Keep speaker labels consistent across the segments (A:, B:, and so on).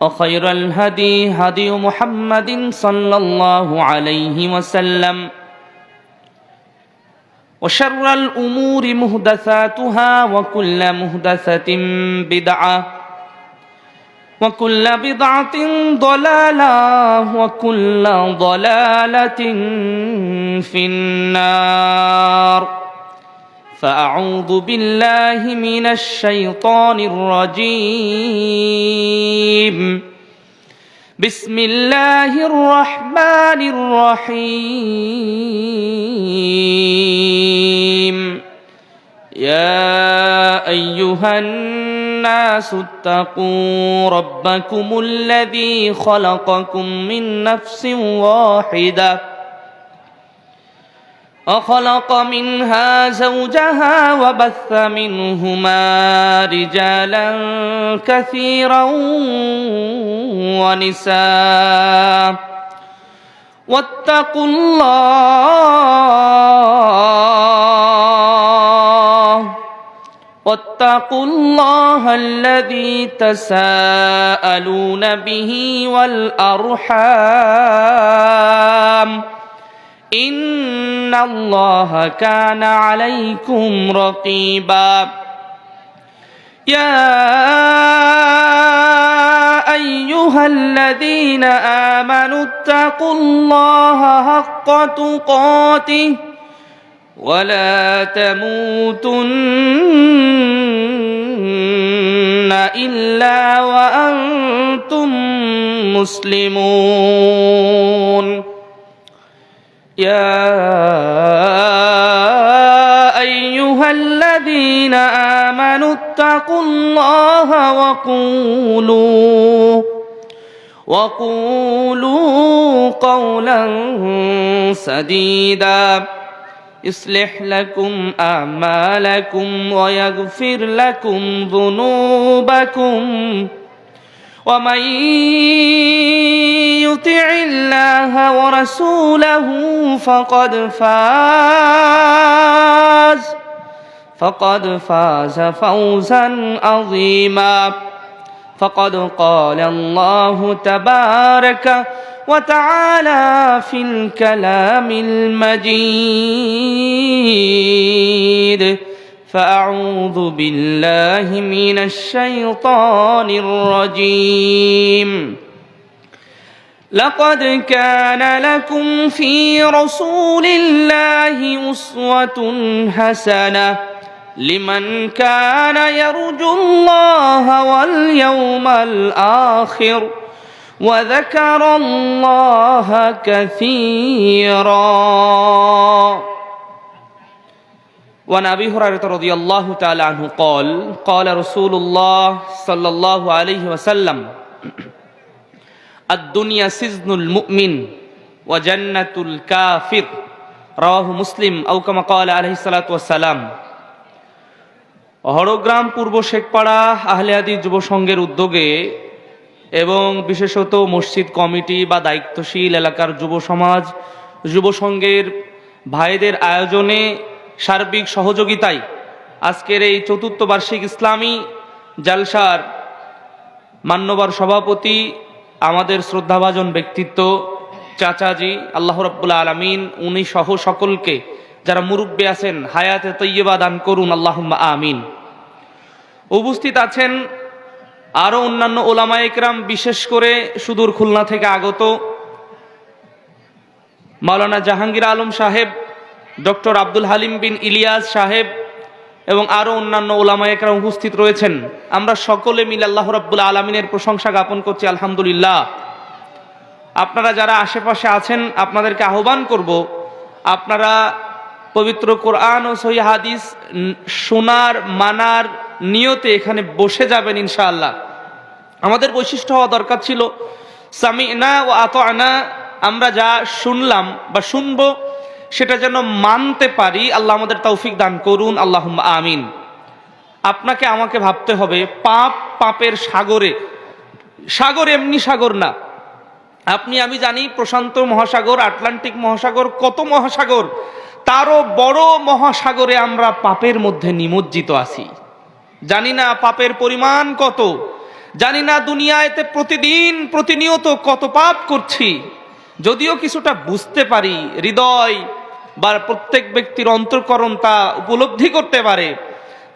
A: وخير الهدي هدي محمد صلى الله عليه وسلم وشر الأمور محدثاتها وكل محدثة بدعة وكل بدعة ضلالة وكل ضلالة في النار فأعوذ بالله من الشيطان الرجيم بسم الله الرحمن الرحيم يا أيها الناس اتقوا ربكم الذي خلقكم من نفس واحدة وخلق منها زوجها وبث منهما رجالا كثيرا ونساء واتقوا الله الذي تساءلون به والأرحام إن الله كان عليكم رقيبا يا أيها الذين آمنوا اتقوا الله حق تقاته ولا تموتن إلا وأنتم مسلمون يا أيها الذين آمنوا اتقوا الله وقولوا قولا سديدا يصلح لكم أعمالكم ويغفر لكم ذنوبكم ومن يطع الله ورسوله فقد فاز فوزا عظيما فقد قال الله تبارك وتعالى في الكلام المجيد فأعوذ بالله من الشيطان الرجيم لقد كان لكم في رسول الله أسوة حسنة لمن كان يرجو الله واليوم الآخر وذكر الله كثيرا وعن أبي هريرة رضي الله تعالى عنه قال قال رسول الله صلى الله عليه وسلم الدنيا سجن المؤمن وجنة الكافر رواه মুসলিম أو كما قال عليه الصلاة والسلام হরগ্রাম পূর্ব শেখপাড়া আহলে হাদিস যুব সংঘের উদ্যোগে এবং বিশেষত মসজিদ কমিটি বা দায়িত্বশীল এলাকার যুব সমাজ যুব সংঘের ভাইদের আয়োজনে সার্বিক সহযোগিতায় আজকের এই চতুর্থ বার্ষিক ইসলামী জালসার মান্যবর সভাপতি আমাদের শ্রদ্ধাভাজন ব্যক্তিত্ব চাচাজি আল্লাহ রাব্বুল আলামিন উনি সহ সকলকে যারা মুরব্বী আছেন হায়াতে তৈয়বা দান করুন আল্লাহুম্মা আমিন। উপস্থিত আছেন আরো অন্যান্য ওলামা ইকরাম, বিশেষ করে সুদূর খুলনা থেকে আগত মাওলানা জাহাঙ্গীর আলম সাহেব, ডক্টর আব্দুল হালিম বিন ইলিয়াস সাহেব এবং আরো অন্যান্য ওলামা ইকরাম উপস্থিত রয়েছেন। আমরা সকলে মিলে আল্লাহ রাব্বুল আলামিনের প্রশংসা জ্ঞাপন করছি আলহামদুলিল্লাহ। আপনারা যারা আশেপাশে আছেন আপনাদেরকে আহ্বান করব, আপনারা পবিত্র কোরআন ও সহিহ হাদিস শোনার মানার নিয়তে এখানে বসে যাবেন ইনশাআল্লাহ। আমাদের বৈশিষ্ট্য হওয়া দরকার ছিল সামি'না ওয়া আতা'না, আমরা যা শুনলাম বা শুনবো সেটা যেন মানতে পারি। আল্লাহ আমাদের তৌফিক দান করুন আল্লাহুম্মা আমিন। আপনাকে আমাকে ভাবতে হবে পাপের সাগরে, সাগর এমনি সাগর না। আপনি আমি জানি প্রশান্ত মহাসাগর, আটলান্টিক মহাসাগর, কত মহাসাগর, তারও বড় মহাসাগরে আমরা পাপের মধ্যে নিমজ্জিত আছি। জানি না পাপের পরিমাণ কত, জানি না দুনিয়াতে প্রতিদিন প্রতিনিয়ত কত পাপ করছি, যদিও কিছুটা বুঝতে পারি, হৃদয় বা প্রত্যেক ব্যক্তির অন্তঃকরণ তা উপলব্ধি করতে পারে,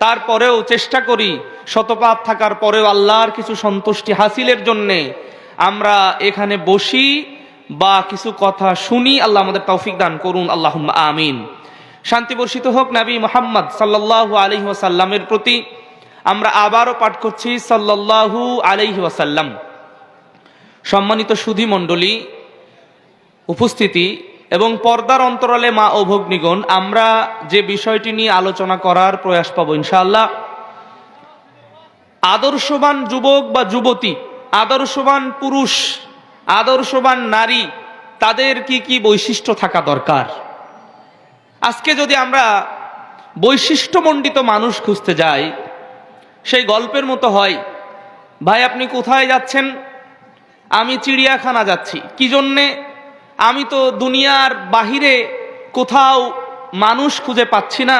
A: তারপরেও চেষ্টা করি শত পাপ থাকার পরেও আল্লাহর কিছু সন্তুষ্টি হাসিলের জন্যে আমরা এখানে বসি বা কিছু কথা শুনি। আল্লাহ আমাদের তৌফিক দান করুন, আল্লাহুম্মা আমিন। শান্তি বর্ষিত হোক নবী মুহাম্মদ সাল্লাল্লাহু আলাইহি ওয়াসাল্লামের প্রতি। আমরা আবারও পাঠ করছি সাল্লাল্লাহু আলাইহি ওয়াসাল্লাম। সম্মানিত সুধী মণ্ডলী, উপস্থিতি এবং পর্দার অন্তরালে মা ও ভগ্নীগণ, আমরা যে বিষয়টি নিয়ে আলোচনা করার প্রয়াস পাবো ইনশাআল্লাহ, আদর্শবান যুবক বা যুবতী, আদর্শবান পুরুষ, আদর্শবান নারী, তাদের কি কি বৈশিষ্ট্য থাকা দরকার। আজকে যদি আমরা বৈশিষ্ট্যমণ্ডিত মানুষ খুঁজতে যাই, সেই গল্পের মতো হয়, ভাই আপনি কোথায় যাচ্ছেন? আমি চিড়িয়াখানা যাচ্ছি। কি জন্যে? আমি তো দুনিয়ার বাহিরে কোথাও মানুষ খুঁজে পাচ্ছি না,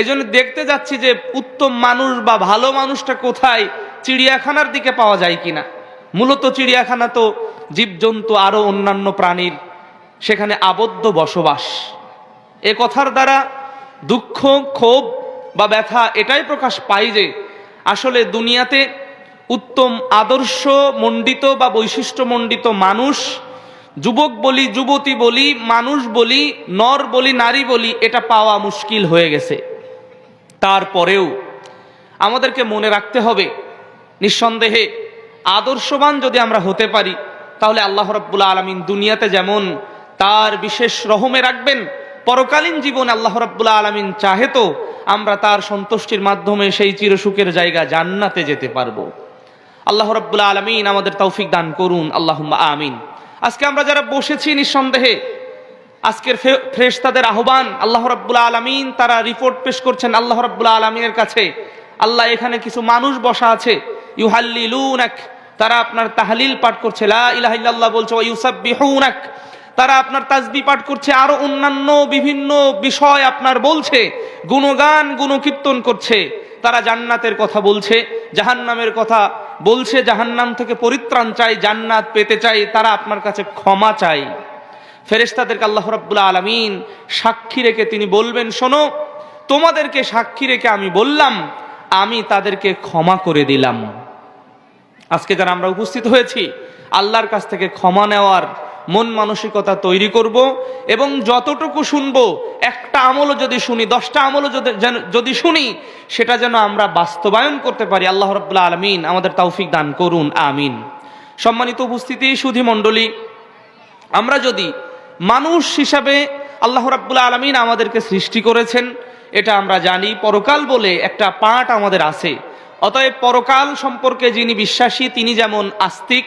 A: এজন্য দেখতে যাচ্ছি যে উত্তম মানুষ বা ভালো মানুষটা কোথায়, চিড়িয়াখানার দিকে পাওয়া যায় কিনা। মূলত চিড়িয়াখানা তো জীবজন্তু আরো অন্যান্য প্রাণীর সেখানে আবদ্ধ বসবাস। এ কথার দ্বারা দুঃখ, ক্ষোভ বা ব্যথা এটাই প্রকাশ পায় যে আসলে দুনিয়াতে উত্তম আদর্শ মণ্ডিত বা বৈশিষ্ট্যমণ্ডিত মানুষ, যুবক বলি, যুবতী বলি, মানুষ বলি, নর বলি, নারী বলি, এটা পাওয়া মুশকিল হয়ে গেছে। তারপরেও আমাদেরকে মনে রাখতে হবে, নিঃসন্দেহে আদর্শবান যদি আমরা হতে পারি, তাহলে আল্লাহ রাব্বুল আলামিন দুনিয়াতে যেমন তার বিশেষ রহমে রাখবেন, পরকালীন জীবনে আল্লাহ রাব্বুল আলামিন চাহে তো আমরা তার সন্তুষ্টির মাধ্যমে সেই চিরসুখের জায়গা জান্নাতে যেতে পারবো। আল্লাহ রাব্বুল আলামিন আমাদের তৌফিক দান করুন, আল্লাহুম্মা আমিন। আজকে আমরা যারা বসেছি, নিঃসন্দেহে আজকের ফেরেশতাদের আহ্বান, আল্লাহ রাব্বুল আলামিন তারা রিপোর্ট পেশ করছেন আল্লাহ রাব্বুল আলামিনের কাছে। আল্লাহ, এখানে কিছু মানুষ বসা আছে, ইউহাল্লিলুনাক, তারা আপনার তাহলিল পাঠ করছে, লা ইলাহা ইল্লাল্লাহ বলছে, ওয়া ইউসাব্বিহুনাক, তারা আপনার তাসবিহ পাঠ করছে, আরো অন্যান্য বিভিন্ন বিষয় আপনার বলছে, গুণগান গুণকীর্তন করছে। তারা জান্নাতের কথা বলছে, জাহান্নামের কথা বলছে, জাহান্নাম থেকে পরিত্রাণ চাই, জান্নাত পেতে চাই, তারা আপনার কাছে ক্ষমা চাই। ফেরেশতাদেরকে আল্লাহ রাব্বুল আলামিন সাক্ষী রেখে তিনি বলবেন, শোনো, তোমাদেরকে সাক্ষী রেখে আমি বললাম, আমি তাদেরকে ক্ষমা করে দিলাম। আজকে যারা আমরা উপস্থিত হয়েছি, আল্লাহর কাছ থেকে ক্ষমা নেওয়ার মন মানসিকতা তৈরি করব এবং যতটুকু শুনবো, একটা আমলও যদি শুনি, 10টা আমলও যদি শুনি, সেটা যেন আমরা বাস্তবায়ন করতে পারি। আল্লাহ রাব্বুল আলামিন আমাদের তৌফিক দান করুন, আমিন। সম্মানিত উপস্থিতি, সুধী মণ্ডলী, আমরা যদি মানুষ হিসাবে আল্লাহ রাব্বুল আলামিন আমাদেরকে সৃষ্টি করেছেন, এটা আমরা জানি। পরকাল বলে একটা পাঠ আমাদের আছে। অতএব পরকাল সম্পর্কে যিনি বিশ্বাসী, তিনি যেমন আস্তিক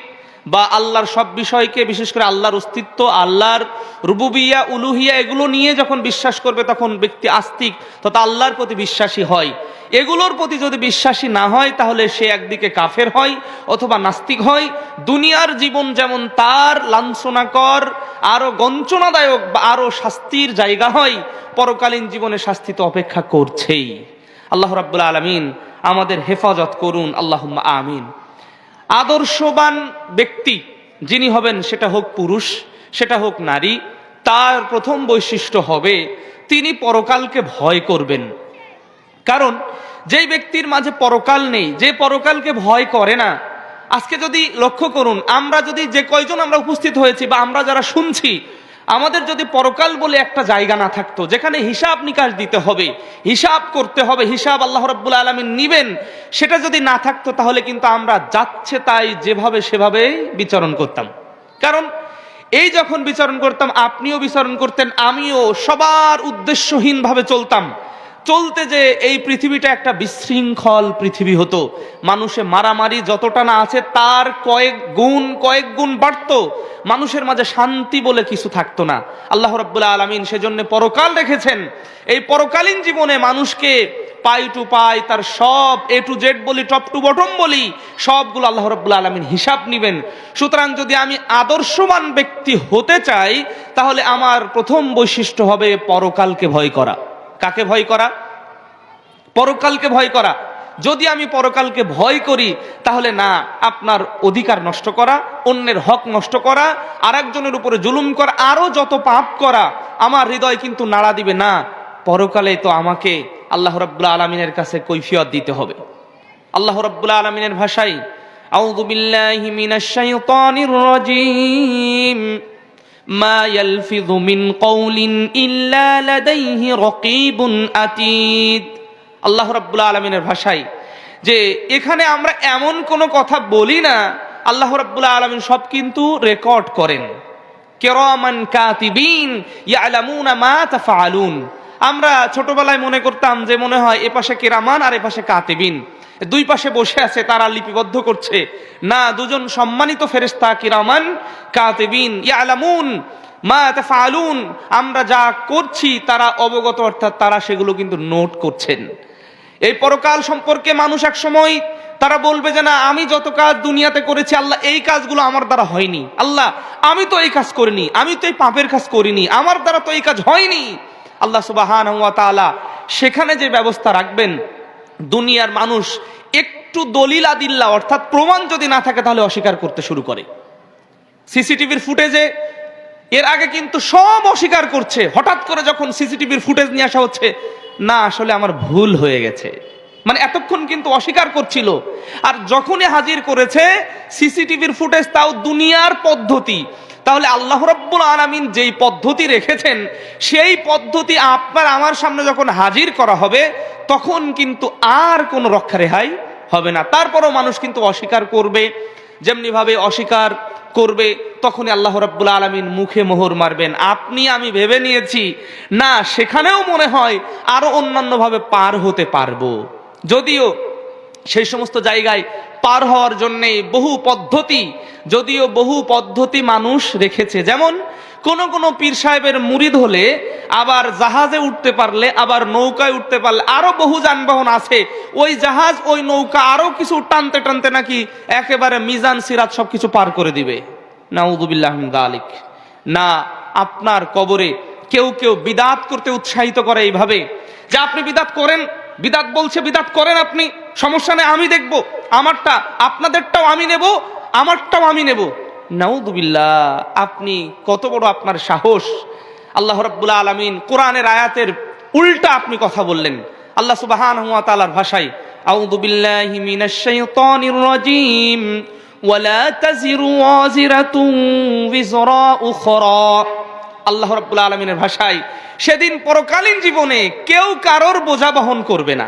A: বা আল্লাহর সব বিষয়কে, বিশেষ করে আল্লাহর অস্তিত্ব, আল্লাহর রুবুবিয়া, উলুহিয়া, এগুলো নিয়ে যখন বিশ্বাস করবে তখন ব্যক্তি আস্তিক তথা আল্লাহর প্রতি বিশ্বাসী হয়। এগুলোর প্রতি যদি বিশ্বাসী না হয়, তাহলে সে একদিকে কাফের হয় অথবা নাস্তিক হয়। দুনিয়ার জীবন যেমন তার লাঞ্ছনাকর, আরো গঞ্চনাদায়ক বা আরো শাস্তির জায়গা হয়, পরকালীন জীবনে শাস্তি তো অপেক্ষা করছেই। আল্লাহ রাব্বুল আলামিন আমাদের হেফাজত করুন, আল্লাহুম্মা আমিন। আদর্শবান ব্যক্তি যিনি হবেন, সেটা হোক পুরুষ, সেটা হোক নারী, তার প্রথম বৈশিষ্ট্য হবে তিনি পরকালকে ভয় করবেন। কারণ যেই ব্যক্তির মাঝে পরকাল নেই, যে পরকালকে ভয় করে না, আজকে যদি লক্ষ্য করুন, আমরা যদি যে কয়জন আমরা উপস্থিত হয়েছি বা আমরা যারা শুনছি, আমাদের যদি পরকাল বলে একটা জায়গা না থাকতো, যেখানে হিসাব নিকাশ দিতে হবে, হিসাব করতে হবে, হিসাব আল্লাহ রাব্বুল আলামিন নিবেন, সেটা যদি না থাকতো, তাহলে কিন্তু আমরা যাচ্ছে তাই যেভাবে সেভাবে বিচরণ করতাম। কারণ এই যখন বিচরণ করতাম, আপনিও বিচরণ করতেন, আমিও সবার উদ্দেশ্যহীনভাবে চলতাম। চলতে যে এই পৃথিবীটা একটা বিশৃঙ্খল পৃথিবী হতো। মানুষে মারামারি যতটা না আছে, তার কয়েক গুণ বাড়তো। মানুষের মাঝে শান্তি বলে কিছু থাকতো না। আল্লাহ রাব্বুল আলামিন সেজন্য পরকাল রেখেছেন। এই পরকালীন জীবনে মানুষকে পাই টু পাই, তার সব এ টু জেড বলি, টপ টু বটম বলি, সবগুলো আল্লাহ রাব্বুল আলামিন হিসাব নিবেন। সুতরাং যদি আমি আদর্শবান ব্যক্তি হতে চাই, তাহলে আমার প্রথম বৈশিষ্ট্য হবে পরকালকে ভয় করা। কাকে ভয় করা? পরকালকে ভয় করা। যদি আমি পরকালকে ভয় করি তাহলে না আপনার অধিকার নষ্ট করা, অন্যের হক নষ্ট করা, আরেকজনের উপরে জুলুম করা, আরো যত পাপ করা আমার হৃদয় কিন্তু নাড়া দিবে না। পরকালে তো আমাকে আল্লাহ রাব্বুল আলামিনের কাছে কৈফিয়ত দিতে হবে। আল্লাহ রাব্বুল আলামিনের ভাষায় আউযু বিল্লাহি মিনাশ শাইতানির রাজীম মা ইয়ালফিযু মিন কওলিন ইল্লা লাদাইহি রাকীবুন আতীদ। আল্লাহ রাব্বুল আলামিনের ভাষায় যে এখানে আমরা এমন কোনো কথা বলি না, আল্লাহ রাব্বুল আলামিন সব কিন্তু রেকর্ড করেন। কিরামান কাতিবিন ইয়ালামুনা মা তাফআলুন। আমরা ছোটবেলায় মনে করতাম যে মনে হয় এপাশে কিরামান আর এপাশে কাতিবিন, দুই পাশে বসে আছে তারা লিপিবদ্ধ করছে। না, দুজন সম্মানিত ফেরেশতা কিরামান কাতিবিন ইয়ালামুন মা তাফআলুন, আমরা যা করছি তারা অবগত, অর্থাৎ তারা সেগুলো কিন্তু নোট করছেন। এই পরকাল সম্পর্কে মানুষ এক সময় তারা বলবে যে না, আমি যত কাজ দুনিয়াতে করেছি আল্লাহ এই কাজগুলো আমার দ্বারা হয়নি, আল্লাহ আমি তো এই কাজ করিনি, আমি তো এই পাপের কাজ করিনি, আমার দ্বারা তো এই কাজ হয়নি। আল্লাহ সুবহানাহু ওয়া তাআলা সেখানে যে ব্যবস্থা রাখবেন, দুনিয়ার মানুষ একটু দলিল আদিল্লা অর্থাৎ প্রমাণ যদি না থাকে তাহলে অস্বীকার করতে শুরু করে। সিসিটিভির ফুটেজে এর আগে কিন্তু সব অস্বীকার করছে, হঠাৎ করে যখন সিসিটিভির ফুটেজ নিয়ে আসা হচ্ছে, না আসলে আমার ভুল হয়ে গেছে, মানে এতক্ষণ কিন্তু অস্বীকার করছিল। আর যখনই হাজির করেছে সিসিটিভির ফুটেজ, তাও দুনিয়ার পদ্ধতি, তাহলে আল্লাহ রাব্বুল আলামিন যেই পদ্ধতি রেখেছেন সেই পদ্ধতি আপনার আমার সামনে যখন হাজির করা হবে তখন কিন্তু আর কোনো রক্ষা রেহাই হবে না। তারপরও মানুষ কিন্তু অস্বীকার করবে, যেমনি ভাবে অস্বীকার করবে তখনই আল্লাহ রাব্বুল আলামিন মুখে মোহর মারবেন। আপনি আমি ভেবে নিয়েছি না, সেখানেও মনে হয় আরো অন্যান্য ভাবে পার হতে পারবো, যদিও সেই সমস্ত জায়গায় পার হওয়ার জন্যে বহু পদ্ধতি মানুষ রেখেছে। যেমন কোন পীর সাহেবের মুরিদ হলে আবার জাহাজে উঠতে পারলে, আবার নৌকায় উঠতে পারলে, আরো বহু যানবাহন আছে, ওই জাহাজ ওই নৌকা আরো কিছু টানতে টানতে নাকি একেবারে মিজান সিরাত সবকিছু পার করে দিবে। নাউযুবিল্লাহ মিন যালিক। না, আপনার কবরে কেউ বিদাত করতে উৎসাহিত করে এইভাবে যে আপনি বিদাত করেন, বিদাত বলছে বিদাত করেন, আপনি সমস্যা নেই, আমি দেখব, আমারটা আপনাদেরটাও আমি নেব, আমারটাও আমি নেব। নাউযুবিল্লাহ, আপনি কত বড় আপনার সাহস! আল্লাহ রাব্বুল আলামিন কোরআনের আয়াতের উল্টা আপনি কথা বললেন। আল্লাহ সুবহানাহু ওয়া তাআলার ভাষায় আউযু বিল্লাহি মিনাশ শাইতানির রাজীম ওয়ালা তাজিরু ওয়াজিরাতুন বিজরা উখরা। আল্লাহ রাব্বুল আলামিনের ভাষায় সেদিন পরকালীন জীবনে কেউ কারোর বোঝা বহন করবে না।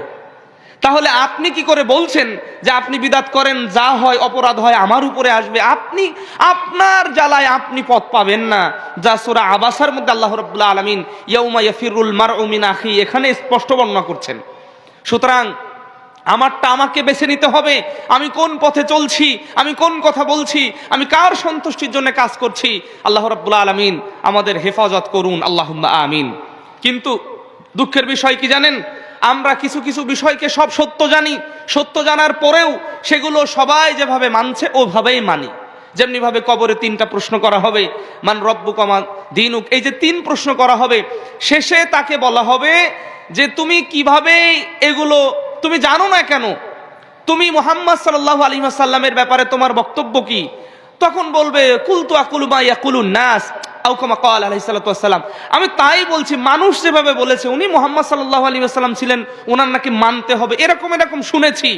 A: তাহলে আপনি কি করে বলছেন যে আপনি বিদাত করেন, যা হয় অপরাধ হয় আমার উপরে আসবে? আপনি আপনার জ্বালায় আপনি পথ পাবেন না, যা সূরা আবাসার মধ্যে আল্লাহ রাব্বুল আলামিন ইয়াউমা ইয়াফিরুল মারউ মিন আখি এখানে স্পষ্ট বর্ণনা করছেন। সুতরাং আমারটা আমাকে বেছে নিতে হবে, আমি কোন পথে চলছি, আমি কোন কথা বলছি, আমি কার সন্তুষ্টির জন্য কাজ করছি। আল্লাহ রাব্বুল আলামিন আমাদের হেফাজত করুন, আল্লাহুম্মা আমিন। কিন্তু দুঃখের বিষয় কি জানেন, আমরা কিছু বিষয়কে সব সত্য জানি, সত্য জানার পরেও সেগুলো সবাই যেভাবে মানছে ওভাবেই মানি। যেমনি ভাবে কবরে 3টা প্রশ্ন করা হবে, মান রব্বুকা মা দীনুক, এই যে 3 প্রশ্ন করা হবে, শেষে তাকে বলা হবে যে তুমি কিভাবে এগুলো তুমি জানো না কেন, তুমি মুহাম্মদ সাল্লাল্লাহু আলাইহি ওয়াসাল্লামের ব্যাপারে তোমার বক্তব্য কি? তখন বলবে কুলতু আকুলু মা ইয়াকুলুন নাস আও কামা ক্বাল আলাইহিস সালাতু ওয়াসসালাম, আমি তাই বলছি, মানুষ যেভাবে বলেছে উনি মুহাম্মদ সাল্লাল্লাহু আলাইহি ওয়াসাল্লাম ছিলেন, ওনার নাকি মানতে হবে, এরকম শুনেছি।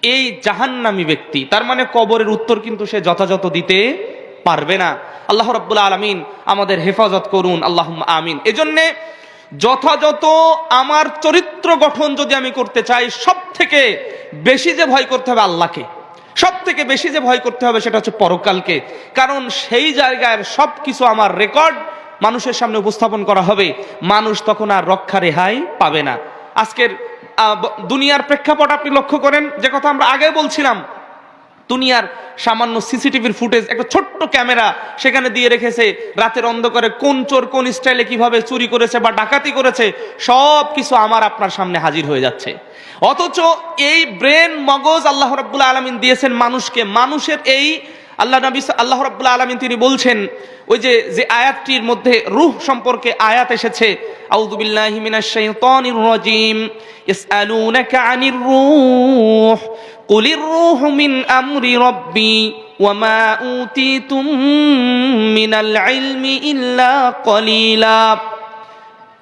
A: এই জাহান্নামী ব্যক্তি, তার মানে কবরের উত্তর কিন্তু সে যথাযথ দিতে পারবে না। আল্লাহ রাব্বুল আলামিন আমাদের হেফাজত করুন, আল্লাহুম্মা আমিন। এজন্যে যথাযথ আমার চরিত্র গঠন যদি আমি করতে চাই, সব থেকে বেশি যে ভয় করতে হবে আল্লাহকে, সব থেকে বেশি যে ভয় করতে হবে সেটা হচ্ছে পরকালকে। কারণ সেই জায়গায় সবকিছু আমার রেকর্ড মানুষের সামনে উপস্থাপন করা হবে, মানুষ তখন আর রক্ষা রেহাই পাবে না। আজকের দুনিয়ার প্রেক্ষাপট আপনি লক্ষ্য করেন, যে কথা আমরা আগে বলছিলাম, দুনিয়ার সামান্য সিসিটিভির ফুটেজ, একটা ছোট্ট ক্যামেরা সেখানে দিয়ে রেখেছে, রাতের অন্ধকারে কোন চোর কোন স্টাইলে কিভাবে চুরি করেছে বা ডাকাতি করেছে সব কিছু আমার আপনার সামনে হাজির হয়ে যাচ্ছে। অথচ এই ব্রেন মগজ আল্লাহ রাব্বুল আলামিন দিয়েছেন মানুষকে, মানুষের এই আল্লাহ রাব্বুল আলামিন তিনি বলছেন, ওই যে আয়াতটির মধ্যে রূহ সম্পর্কে আয়াত এসেছে, আউযু বিল্লাহি মিনাশ শাইতানির রাজিম, ইয়াসআলুনাকা আনির রূহ কুলির রূহু মিন আমরি রাব্বি ওয়া মা উতিতুম মিনাল ইলমি ইল্লা কলিলা।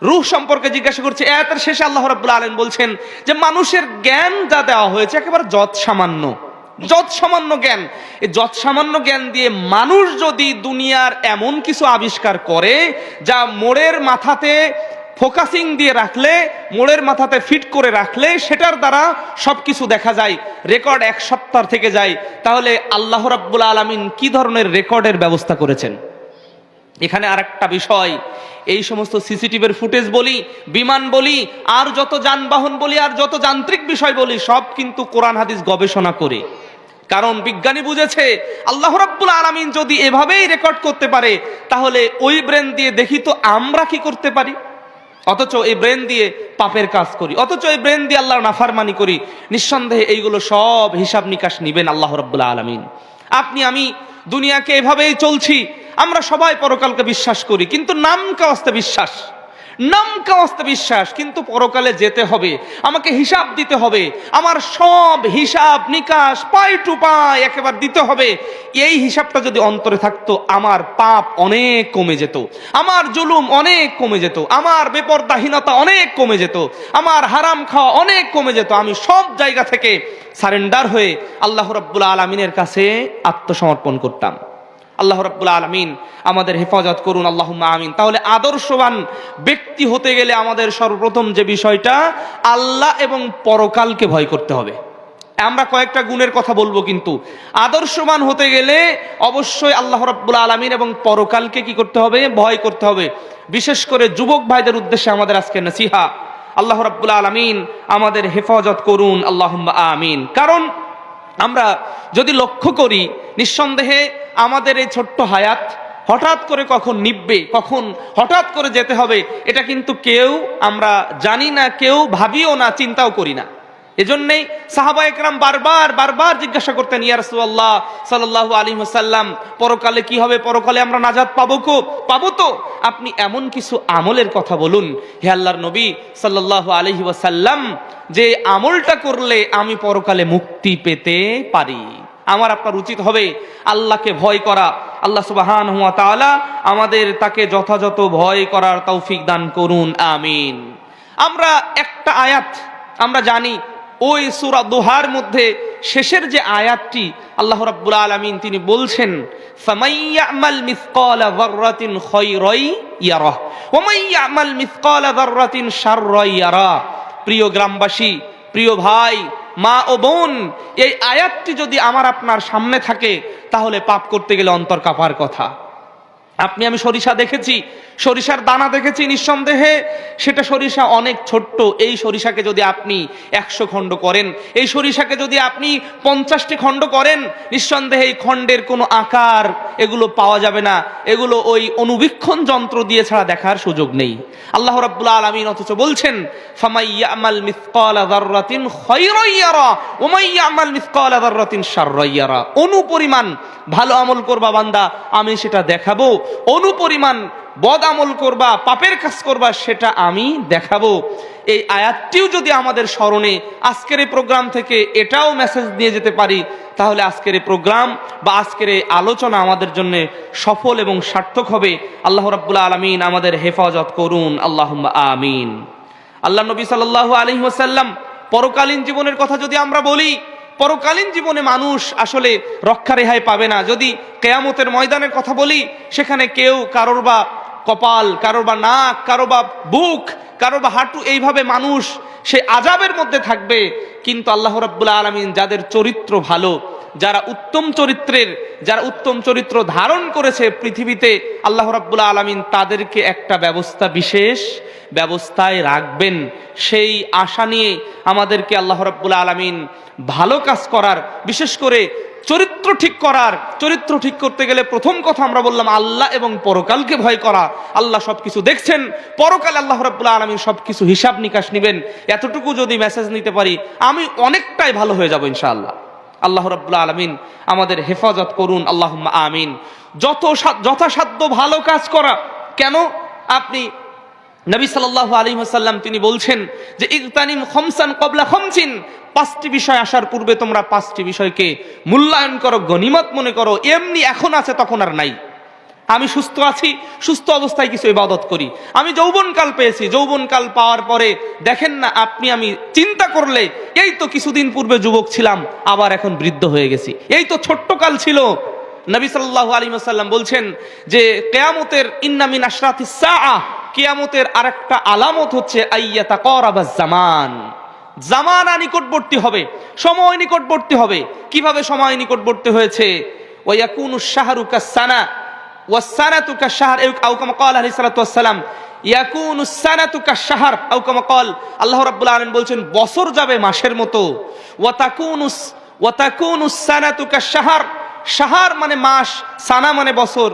A: রূহ সম্পর্কে জিজ্ঞাসা করছে। আয়াতের শেষে আল্লাহ রাব্বুল আলামিন বলছেন যে মানুষের জ্ঞান যা দেওয়া হয়েছে একেবারে যৎ সামান্য জ্ঞান। এই যৎ সামান্য জ্ঞান দিয়ে মানুষ যদি দুনিয়ার এমন কিছু আবিষ্কার করে যা মোড়ের মাথাতে ফোকাসিং দিয়ে রাখলে, মোড়ের মাথাতে ফিট করে রাখলে সেটার দ্বারা সবকিছু দেখা যায়, রেকর্ড এক সপ্তাহ থেকে যায়, তাহলে আল্লাহ রাব্বুল আলামিন কি ধরনের রেকর্ডের ব্যবস্থা করেছেন। এখানে আরেকটা বিষয়, এই সমস্ত সিসিটিভির ফুটেজ বলি, বিমান বলি, আর যত যানবাহন বলি, আর যত যান্ত্রিক বিষয় বলি, সব কিন্তু কোরআন হাদিস গবেষণা করে। কারণ বিজ্ঞানী বুঝেছে আল্লাহ রাব্বুল আলামিন যদি এভাবেই রেকর্ড করতে পারে, তাহলে ওই ব্রেন দিয়ে দেখি তো আমরা কি করতে পারি। অথচ এই ব্রেন দিয়ে পাপের কাজ করি, অথচ এই ব্রেন দিয়ে আল্লাহর নাফরমানি করি। নিঃসন্দেহে এইগুলো সব হিসাব নিকাশ নিবেন আল্লাহ রাব্বুল আলামিন। আপনি আমি দুনিয়াকে এভাবেই চলছি, আমরা সবাই পরকালকে বিশ্বাস করি, কিন্তু নাম কাওয়াস্তে বিশ্বাস, কিন্তু পরকালে যেতে হবে, আমাকে হিসাব দিতে হবে, আমার সব হিসাব নিকাশ পাই টু পাই একেবারে দিতে হবে। এই হিসাবটা যদি অন্তরে থাকতো, আমার পাপ অনেক কমে যেত, আমার জুলুম অনেক কমে যেত, আমার বেপরদাহীনতা অনেক কমে যেত, আমার হারাম খাওয়া অনেক কমে যেত। আমি সব জায়গা থেকে সারেন্ডার হয়ে আল্লাহ রাব্বুল আলামিনের কাছে আত্মসমর্পণ করতাম। আল্লাহ রাব্বুল আলামিন আমাদের হেফাজত করুন, আল্লাহুম্মা আমিন। তাহলে আদর্শবান ব্যক্তি হতে গেলে আমাদের সর্বপ্রথম যে বিষয়টা, আল্লাহ এবং পরকালকে ভয় করতে হবে। আমরা কয়েকটা গুণের কথা বলবো, কিন্তু আদর্শবান হতে গেলে অবশ্যই আল্লাহ রাব্বুল আলামিন এবং পরকালকে কি করতে হবে, ভয় করতে হবে। বিশেষ করে যুবক ভাইদের উদ্দেশ্যে আমাদের আজকে নসিহা, আল্লাহ রাব্বুল আলামিন আমাদের হেফাজত করুন, আল্লাহুম্মা আমিন। কারণ আমরা যদি লক্ষ্য করি, নিঃসন্দেহে আমাদের এই ছোট্ট হায়াত হঠাৎ করে কখন নিববে, কখন হঠাৎ করে যেতে হবে, এটা কিন্তু কেউ আমরা জানি না, কেউ ভাবিও না, চিন্তাও করি না। এজন্যই সাহাবায়ে কেরাম বারবার জিজ্ঞাসা করতেন, ইয়া রাসূলুল্লাহ সাল্লাল্লাহু আলাইহি ওয়াসাল্লাম, পরকালে কি হবে, পরকালে আমরা নাজাত পাবো তো? আপনি এমন কিছু আমলের কথা বলুন হে আল্লাহর নবী সাল্লাল্লাহু আলাইহি ওয়াসাল্লাম, যে আমলটা করলে আমি পরকালে মুক্তি পেতে পারি। আমার আপনার উচিত হবে আল্লাহকে ভয় করা। আল্লাহ সুবহানাহু ওয়া তাআলা আমাদের তাকে যথাযথ ভয় করার তৌফিক দান করুন, আমিন। আমরা একটা আয়াত আমরা জানি, ওই সূরা দুহার মধ্যে শেষের যে আয়াতটি আল্লাহ রাব্বুল আলামিন তিনি বলছেন, ফামাইয়ামাল মিসকালা যাররাতিন খায়রাই ইয়ারাহ ওয়া মাইয়ামাল মিসকালা যাররাতিন শাররাই ইয়ারা। প্রিয় গ্রামবাসী, প্রিয় ভাই, মা ও বোন, এই আয়াতটি যদি আমার আপনার সামনে থাকে, তাহলে পাপ করতে গেলে অন্তর কাঁপার কথা। আপনি আমি সরিষা দেখেছি, সরিষার দানা দেখেছি, নিঃসন্দেহে সেটা সরিষা অনেক ছোট্ট। এই সরিষাকে যদি আপনি 100 খণ্ড করেন, এই সরিষাকে যদি আপনি 50টি খণ্ড করেন, নিঃসন্দেহে এই খণ্ডের কোনো আকার এগুলো পাওয়া যাবে না, এগুলো ওই অনুবীক্ষণ যন্ত্র দিয়ে ছাড়া দেখার সুযোগ নেই। আল্লাহ রাব্বুল আলামিন অথচ বলছেন, ফামাইয়ামাল মিসকালা যাররাতিন খায়রাই ইয়ারা ওয়া মাইয়ামাল মিসকালা যাররাতিন শাররাই ইয়ারা। অনুপরিমাণ ভালো আমল করবা বান্দা, আমি সেটা দেখাবো, অনুপরিমাণ বদ আমল করবা, পাপের কাজ করবা, সেটা আমি দেখাবো। এই আয়াতটিও যদি আমাদের স্মরণে আজকের এই প্রোগ্রাম থেকে এটাও মেসেজ দিয়ে যেতে পারি, তাহলে আজকের এই প্রোগ্রাম বা আজকের এই আলোচনা আমাদের জন্য সফল এবং সার্থক হবে। আল্লাহ রাব্বুল আলামিন আমাদের হেফাজত করুন, আল্লাহুম্মা আমিন। আল্লাহ নবী সাল্লাল্লাহু আলাইহি ওয়াসাল্লাম পরকালীন জীবনের কথা যদি আমরা বলি, পরকালীন জীবনে মানুষ আসলে রক্ষা রেহাই পাবে না। যদি কিয়ামতের ময়দানের কথা বলি, সেখানে কেউ কারোর বা কপাল, কারোর বা নাক, কারো বা বুক, কারো বা হাঁটু, এইভাবে মানুষ সে আযাবের মধ্যে থাকবে। কিন্তু আল্লাহ রাব্বুল আলামিন যাদের চরিত্র ভালো, যারা উত্তম চরিত্র ধারণ করেছে পৃথিবীতে, আল্লাহ রাব্বুল আলামিন তাদেরকে একটা বিশেষ ব্যবস্থায় রাখবেন। সেই আশা নিয়ে আমাদেরকে আল্লাহ রাব্বুল আলামিন ভালো কাজ করার, বিশেষ করে চরিত্র ঠিক করতে গেলে প্রথম কথা আমরা বললাম আল্লাহ এবং পরকালকে ভয় করা। আল্লাহ সবকিছু দেখছেন, পরকালে আল্লাহ রাব্বুল আলামিন সবকিছু হিসাব নিকাশ নেবেন। এতটুকু যদি মেসেজ নিতে পারি, আমি অনেকটাই ভালো হয়ে যাব ইনশাআল্লাহ। আল্লাহ রাব্বুল আলামিন আমাদের হেফাজত করুন, আল্লাহুম্মা আমিন। যথাসাধ্য ভালো কাজ করা। কেন? আপনি নবী সাল্লাল্লাহু আলাইহি ওয়াসাল্লাম তিনি বলছেন যে ইগতানিম খামসান ক্বাবলা খামসিন, 5টি বিষয় আসার পূর্বে তোমরা 5টি বিষয়কে মূল্যায়ন করো, গনিমত মনে করো। এমনি এখন আছে তখন আর নাই। আমি সুস্থ আছি, সুস্থ অবস্থায় কিছু ইবাদত করি। আমি যৌবনকাল পেয়েছি, যৌবনকাল পাওয়ার পরে দেখেন না আপনি, আমি চিন্তা করলে এই তো কিছুদিন পূর্বে যুবক ছিলাম, আবার এখন বৃদ্ধ হয়ে গেছি। এই তো ছোট্টকাল ছিল। নবী সাল্লাল্লাহু আলাইহি ওয়াসাল্লাম বলছেন যে কিয়ামতের ইন্না মিন আশরাতিস সাআহ, কিয়ামতের আরেকটা আলামত হচ্ছে আইয়াতাকারাবাজ জামান, জামানা নিকটবর্তী হবে, সময় নিকটবর্তী হবে। কিভাবে সময় নিকটবর্তী হয়েছে? ওয়ায়াকুনুশ শাহরু কাস-সানা ওয়াস-সানাতু কাশ-শাহর আও কামা ক্বাল আলাইহিস সালাতু ওয়াস-সালাম, ইয়াকুনুস সানাতু কাশ-শাহর আও কামা ক্বাল, আল্লাহ রাব্বুল আলামিন বলছেন বছর যাবে মাসের মতো। ওয়াতাকুনুস সানাতু কাশ-শাহর, শাহর মানে মাস, সানা মানে বছর,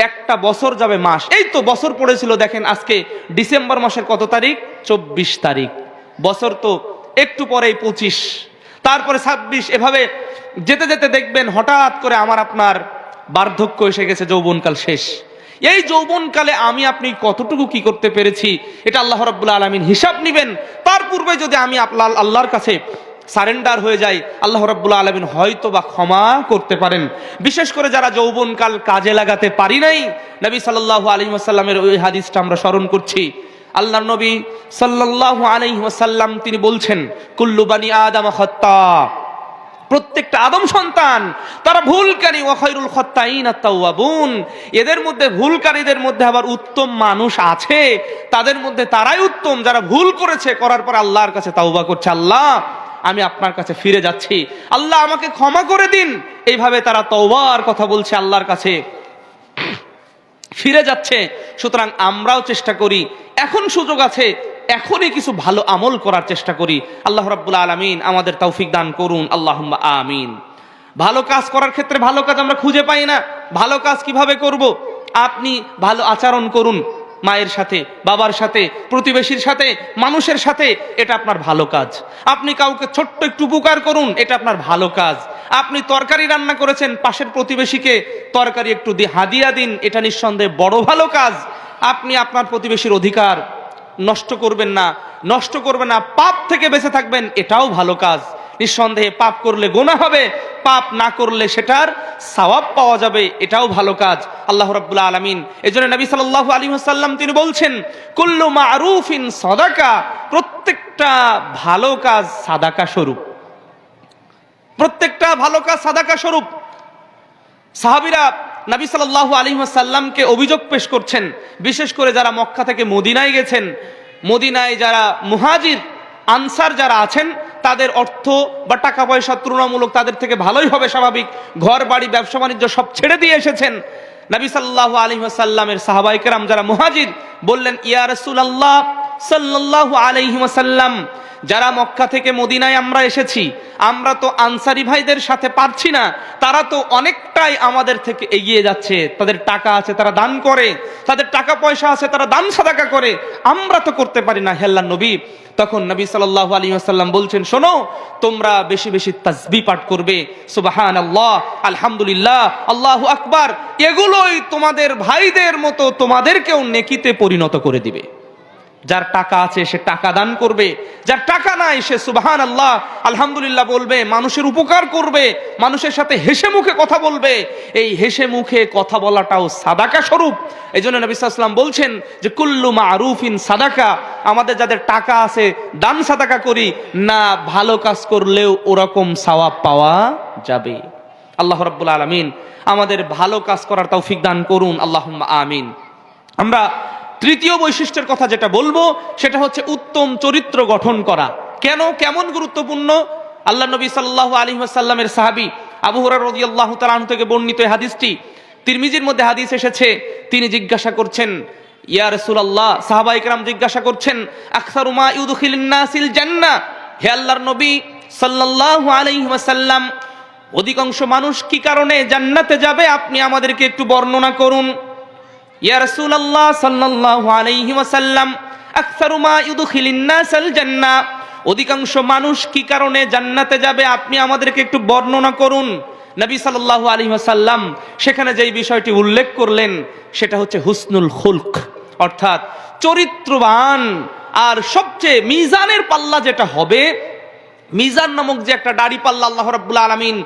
A: একটা বছর যাবে মাস। এই তো বছর পড়েছিল, দেখেন আজকে ডিসেম্বর মাসের কত তারিখ? 24 তারিখ। বছর তো একটু পরেই 25, তারপরে 26, এভাবে যেতে যেতে দেখবেন হঠাৎ করে আমার আপনার বার্ধক্য এসে গেছে, যৌবনকাল শেষ। এই যৌবনকালে আমি আপনি কতটুকু কি করতে পেরেছি এটা আল্লাহ রাব্বুল আলামিন হিসাব নেবেন। তার পূর্বে যদি আমি আল্লাহর কাছে সারেন্ডার হয়ে যাই, আল্লাহ রাব্বুল আলামিন হয়তো বা ক্ষমা করতে পারেন। বিশেষ করে যারা যৌবনকাল কাজে লাগাতে পারি নাই, নবী সাল্লাল্লাহু আলাইহি ওয়াসাল্লামের ওই হাদিসটা আমরা স্মরণ করছি। আল্লাহর নবী সাল্লাল্লাহু আলাইহি ওয়াসাল্লাম তিনি বলছেন কুল্লু বানি আদম খাত্তা, প্রত্যেকটা আদম সন্তান তারা ভুলকারী, ওয়া খায়রুল খাত্তাইন আত-তাওয়াবুন, এদের মধ্যে ভুলকারীদের মধ্যে আবার উত্তম মানুষ আছে, তাদের মধ্যে তারাই উত্তম যারা ভুল করেছে, করার পর আল্লাহর কাছে তাওবা করছে, আল্লাহ আমি আপনার কাছে ফিরে যাচ্ছি, আল্লাহ আমাকে ক্ষমা করে দিন। এইভাবে তারা তওবার কথা বলছে, আল্লাহর কাছে ফিরে যাচ্ছে। সুতরাং আমরাও চেষ্টা করি, এখন সুযোগ আছে, এখনই কিছু ভালো আমল করার চেষ্টা করি। আল্লাহ রাব্বুল আলামিন আমাদের তৌফিক দান করুন, আল্লাহুম্মা আমিন। ভালো কাজ করার ক্ষেত্রে ভালো কাজ আমরা খুঁজে পাই না। ভালো কাজ কিভাবে করব? আপনি ভালো আচরণ করুন, মায়ের সাথে, বাবার সাথে, প্রতিবেশীর সাথে, মানুষের সাথে, এটা আপনার ভালো কাজ। আপনি কাউকে ছোট্ট একটু উপকার করুন, এটা আপনার ভালো কাজ। আপনি তরকারি রান্না করেছেন, পাশের প্রতিবেশীকে তরকারি একটু হাদিয়া দিন, এটা নিঃসন্দেহে বড় ভালো কাজ। আপনি আপনার প্রতিবেশীর অধিকার নষ্ট করবেন না, পাপ থেকে বেঁচে থাকবেন, এটাও ভালো কাজ। নিঃসন্দেহে পাপ করলে গুনাহ হবে, পাপ না করলে সেটার সওয়াব পাওয়া যাবে, এটাও ভালো কাজ। আল্লাহ রাব্বুল আলামিন এজন্য নবী সাল্লাল্লাহু আলাইহি ওয়াসাল্লাম তিনি বলছেন কুল্লু মারুফিন সাদাকা, প্রত্যেকটা ভালো কাজ সাদাকা স্বরূপ, প্রত্যেকটা ভালো কাজ সাদাকা স্বরূপ। সাহাবীরা নবী সাল্লাল্লাহু আলাইহি ওয়াসাল্লামকে অভিযোগ পেশ করছেন, বিশেষ করে যারা মক্কা থেকে মদিনায় গেছেন, মদিনায় যারা মুহাজির আনসার যারা আছেন, তাদের অর্থ বা টাকা পয়সা তুলনামূলক তাদের থেকে ভালোই হবে স্বাভাবিক, ঘর বাড়ি ব্যবসা বাণিজ্য সব ছেড়ে দিয়ে এসেছেন। নবী সাল্লাল্লাহু আলাইহি ওয়াসাল্লামের সাহাবায়ে কেরাম যারা মুহাজির বললেন, ইয়া রাসূলুল্লাহ সাল্লাল্লাহু আলাইহি ওয়াসাল্লাম, যারা মক্কা থেকে মদিনায় আমরা এসেছি, আমরা তো আনসারি ভাইদের সাথে পারছি না, তারা তো অনেকটাই আমাদের থেকে এগিয়ে যাচ্ছে, তাদের টাকা আছে তারা দান করে, তাদের টাকা পয়সা আছে তারা দান সাদাকা করে, আমরা তো করতে পারি না। হে আল্লাহর নবী, তখন নবী সাল্লাল্লাহু আলাইহি ওয়াসাল্লাম বলছেন, শোনো, তোমরা বেশি বেশি তাসবিহ পাঠ করবে, সুবহানাল্লাহ, আলহামদুলিল্লাহ, আল্লাহু আকবার, এগুলোই তোমাদের ভাইদের মতো তোমাদেরকেও নেকিতে পরিণত করে দিবে। যার টাকা আছে সে টাকা দান করবে, যার টাকা নাই সে সুবহানাল্লাহ আলহামদুলিল্লাহ বলবে, মানুষের উপকার করবে, মানুষের সাথে হেসে মুখে কথা বলবে। এই হেসে মুখে কথা বলাটাও সাদাকা স্বরূপ। এই জন্য নবী সাল্লাল্লাহু আলাইহি ওয়াসাল্লাম বলছেন যে কুল্লু মারুফিন সাদাকা, আমাদের যাদের টাকা আছে দান সাদাকা করি না, ভালো কাজ করলেও ওরকম সওয়াব পাওয়া যাবে। আল্লাহ রাব্বুল আলামিন আমাদের ভালো কাজ করার তৌফিক দান করুন, আল্লাহুম্মা আমিন। আমরা তৃতীয় বৈশিষ্ট্যের কথা যেটা বলবো সেটা হচ্ছে উত্তম চরিত্র গঠন করা। কেমন গুরুত্বপূর্ণ? আল্লাহ নবী সাল্লাল্লাহু আলাইহি ওয়াসাল্লামের সাহাবী আবু হুরায়রা রাদিয়াল্লাহু তাআলা আনহু থেকে বর্ণিত এই হাদিসটি, তিরমিজির মধ্যে হাদিস এসেছে। তিনি জিজ্ঞাসা করছেন, ইয়া রাসূলুল্লাহ, সাহাবায়ে কেরাম জিজ্ঞাসা করছেন, আকসারু মা ইউদখিলুন নাসিল জান্নাহ, হে আল্লাহর নবী সাল্লাল্লাহু আলাইহি ওয়াসাল্লাম, অধিকাংশ মানুষ কি কারণে জান্নাতে যাবে আপনি আমাদেরকে একটু বর্ণনা করুন। ইয়া রাসূলুল্লাহ সাল্লাল্লাহু আলাইহি ওয়াসাল্লাম, আকসারু মা ইউদখিলুন নাসাল জান্নাহ, অধিকাংশ মানুষ কি কারণে জান্নাতে যাবে আপনি আমাদেরকে একটু বর্ণনা করুন। নবী সাল্লাল্লাহু আলাইহি ওয়াসাল্লাম সেখানে যেই বিষয়টি উল্লেখ করলেন সেটা হচ্ছে হুসনুল খুলক, অর্থাৎ চরিত্রবান। আর সবচেয়ে মিজানের পাল্লা যেটা হবে, মিজান নামক যে একটা দাড়ি পাল্লা আল্লাহ রাব্বুল আলামিন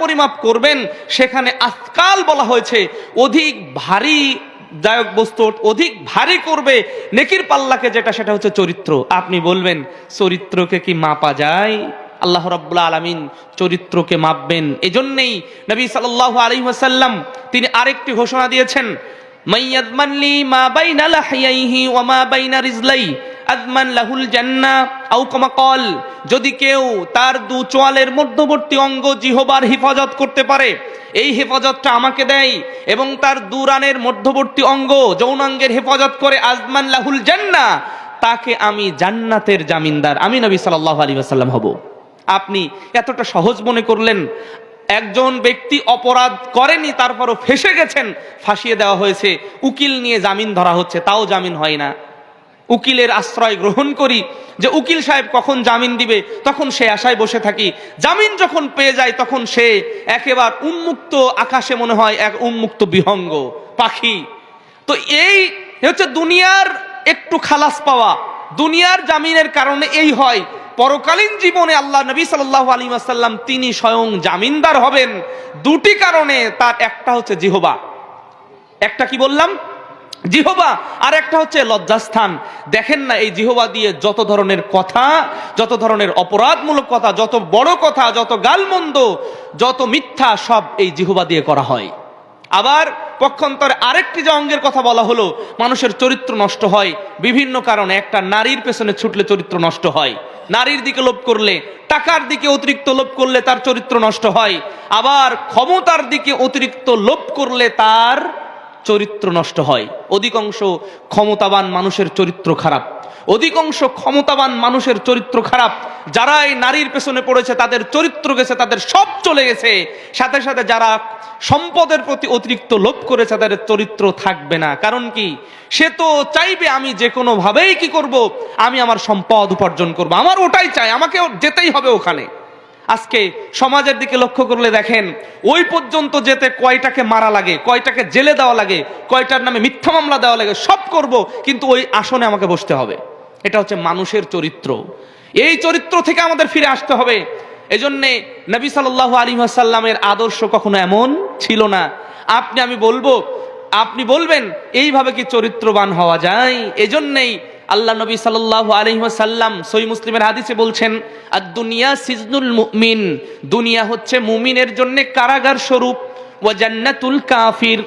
A: পরিমাপ করবেন, সেখানে আসকাল বলা হয়েছে, অধিক ভারী দায়ক বস্তু, অধিক ভারী করবে নেকির পাল্লাকে, যেটা সেটা হচ্ছে চরিত্র। আপনি বলবেন চরিত্রকে কি মাপা যায়? আল্লাহ রাব্বুল আলামিন চরিত্রকে মাপবেন। এজন্যই নবী সাল্লাল্লাহু আলাইহি ওয়াসাল্লাম তিনি আরেকটি ঘোষণা দিয়েছেন, মাইয়াদমান লি মা বাইনা লাহিয়াইহি ওয়া মা বাইনা রিজলাই আযমান লাহুল জান্নাহ আও কামা ক্বাল। যদি কেউ তার দু চোয়ালের মধ্যবর্তী অঙ্গ জিহবার হেফাজত করতে পারে, এই হেফাজতটা আমাকে দেয়, এবং তার দু রানের মধ্যবর্তী অঙ্গ যৌনাঙ্গের হেফাজত করে, আযমান লাহুল জান্নাহ, তাকে আমি জান্নাতের জামিনদার, আমি নবী সাল্লাল্লাহু আলাইহি ওয়াসাল্লাম হব। আপনি এতটা সহজ মনে করলেন? একজন ব্যক্তি অপরাধ করেনি, তারপরও ফেঁসে গেছেন, ফাঁসিয়ে দেওয়া হয়েছে, উকিল নিয়ে জামিন ধরা হচ্ছে, তাও জামিন হয় না। উকিলের আশ্রয় গ্রহণ করি যে উকিল সাহেব কখন জামিন দিবে, তখন সে আশায় বসে থাকি। জামিন যখন পেয়ে যায় তখন সে একেবারে উন্মুক্ত আকাশে মনে হয় এক উন্মুক্ত বিহঙ্গ পাখি। তো এই হচ্ছে দুনিয়ার একটু খালাস পাওয়া। দুনিয়ার জামিনের কারণে এই হয়, পরকালীন জীবনে আল্লাহ নবী সাল্লাল্লাহু আলাইহি ওয়াসাল্লাম তিনি স্বয়ং জামিনদার হবেন দুটি কারণে। তার একটা হচ্ছে জিহবা, একটা কি বললাম? জিহবা। আর একটা হচ্ছে লজ্জাস্থান। দেখেন না, এই জিহবা দিয়ে যত ধরনের কথা, যত ধরনের অপরাধমূলক কথা, যত বড় কথা, যত গালমন্দ, যত মিথ্যা, সব এই জিহবা দিয়ে করা হয়। আবার পক্ষান্তরে আরেকটি যে অঙ্গের কথা বলা হলো, মানুষের চরিত্র নষ্ট হয় বিভিন্ন কারণে। একটা নারীর পেছনে ছুটলে চরিত্র নষ্ট হয়, নারীর দিকে লোভ করলে, টাকার দিকে অতিরিক্ত লোভ করলে তার চরিত্র নষ্ট হয়, আবার ক্ষমতার দিকে অতিরিক্ত লোভ করলে তার চরিত্র নষ্ট হয়। অধিকাংশ ক্ষমতাবান মানুষের চরিত্র খারাপ, অধিকাংশ ক্ষমতাবান মানুষের চরিত্র খারাপ। যারা এই নারীর পেছনে পড়েছে তাদের চরিত্র গেছে, তাদের সব চলে গেছে। সাথে সাথে যারা সম্পদের প্রতি অতিরিক্ত লোভ করেছে তাদের চরিত্র থাকবে না। কারণ কি? সে তো চাইবে আমি যে কোনো ভাবেই কি করব, আমি আমার সম্পদ উপার্জন করব, আমার ওটাই চাই, আমাকে যেতেই হবে ওখানে। আজকে সমাজের দিকে লক্ষ্য করলে দেখেন, ওই পর্যন্ত যেতে কয়টাকে মারা লাগে, কয়টাকে জেলে দেওয়া লাগে, কয়টার নামে মিথ্যা মামলা দেওয়া লাগে, সব করব, কিন্তু ওই আসনে আমাকে বসতে হবে। এটা হচ্ছে মানুষের চরিত্র। এই চরিত্র থেকে আমাদের ফিরে আসতে হবে। এজন্যে নবী সাল্লাল্লাহু আলাইহি ওয়াসাল্লামের আদর্শ কখনো এমন ছিল না। আমি বলবো, আপনি বলবেন এইভাবে কি চরিত্রবান হওয়া যায়? এজন্যই আল্লাহ নবী সাল্লাল্লাহু আলাইহি ওয়াসাল্লাম সহিহ মুসলিমের হাদিসে বলছেন, আদ-দুনিয়া সিজনুল মুমিন, দুনিয়া হচ্ছে মুমিনের জন্য কারাগার স্বরূপ, ওয়া জান্নাতুল কাফির,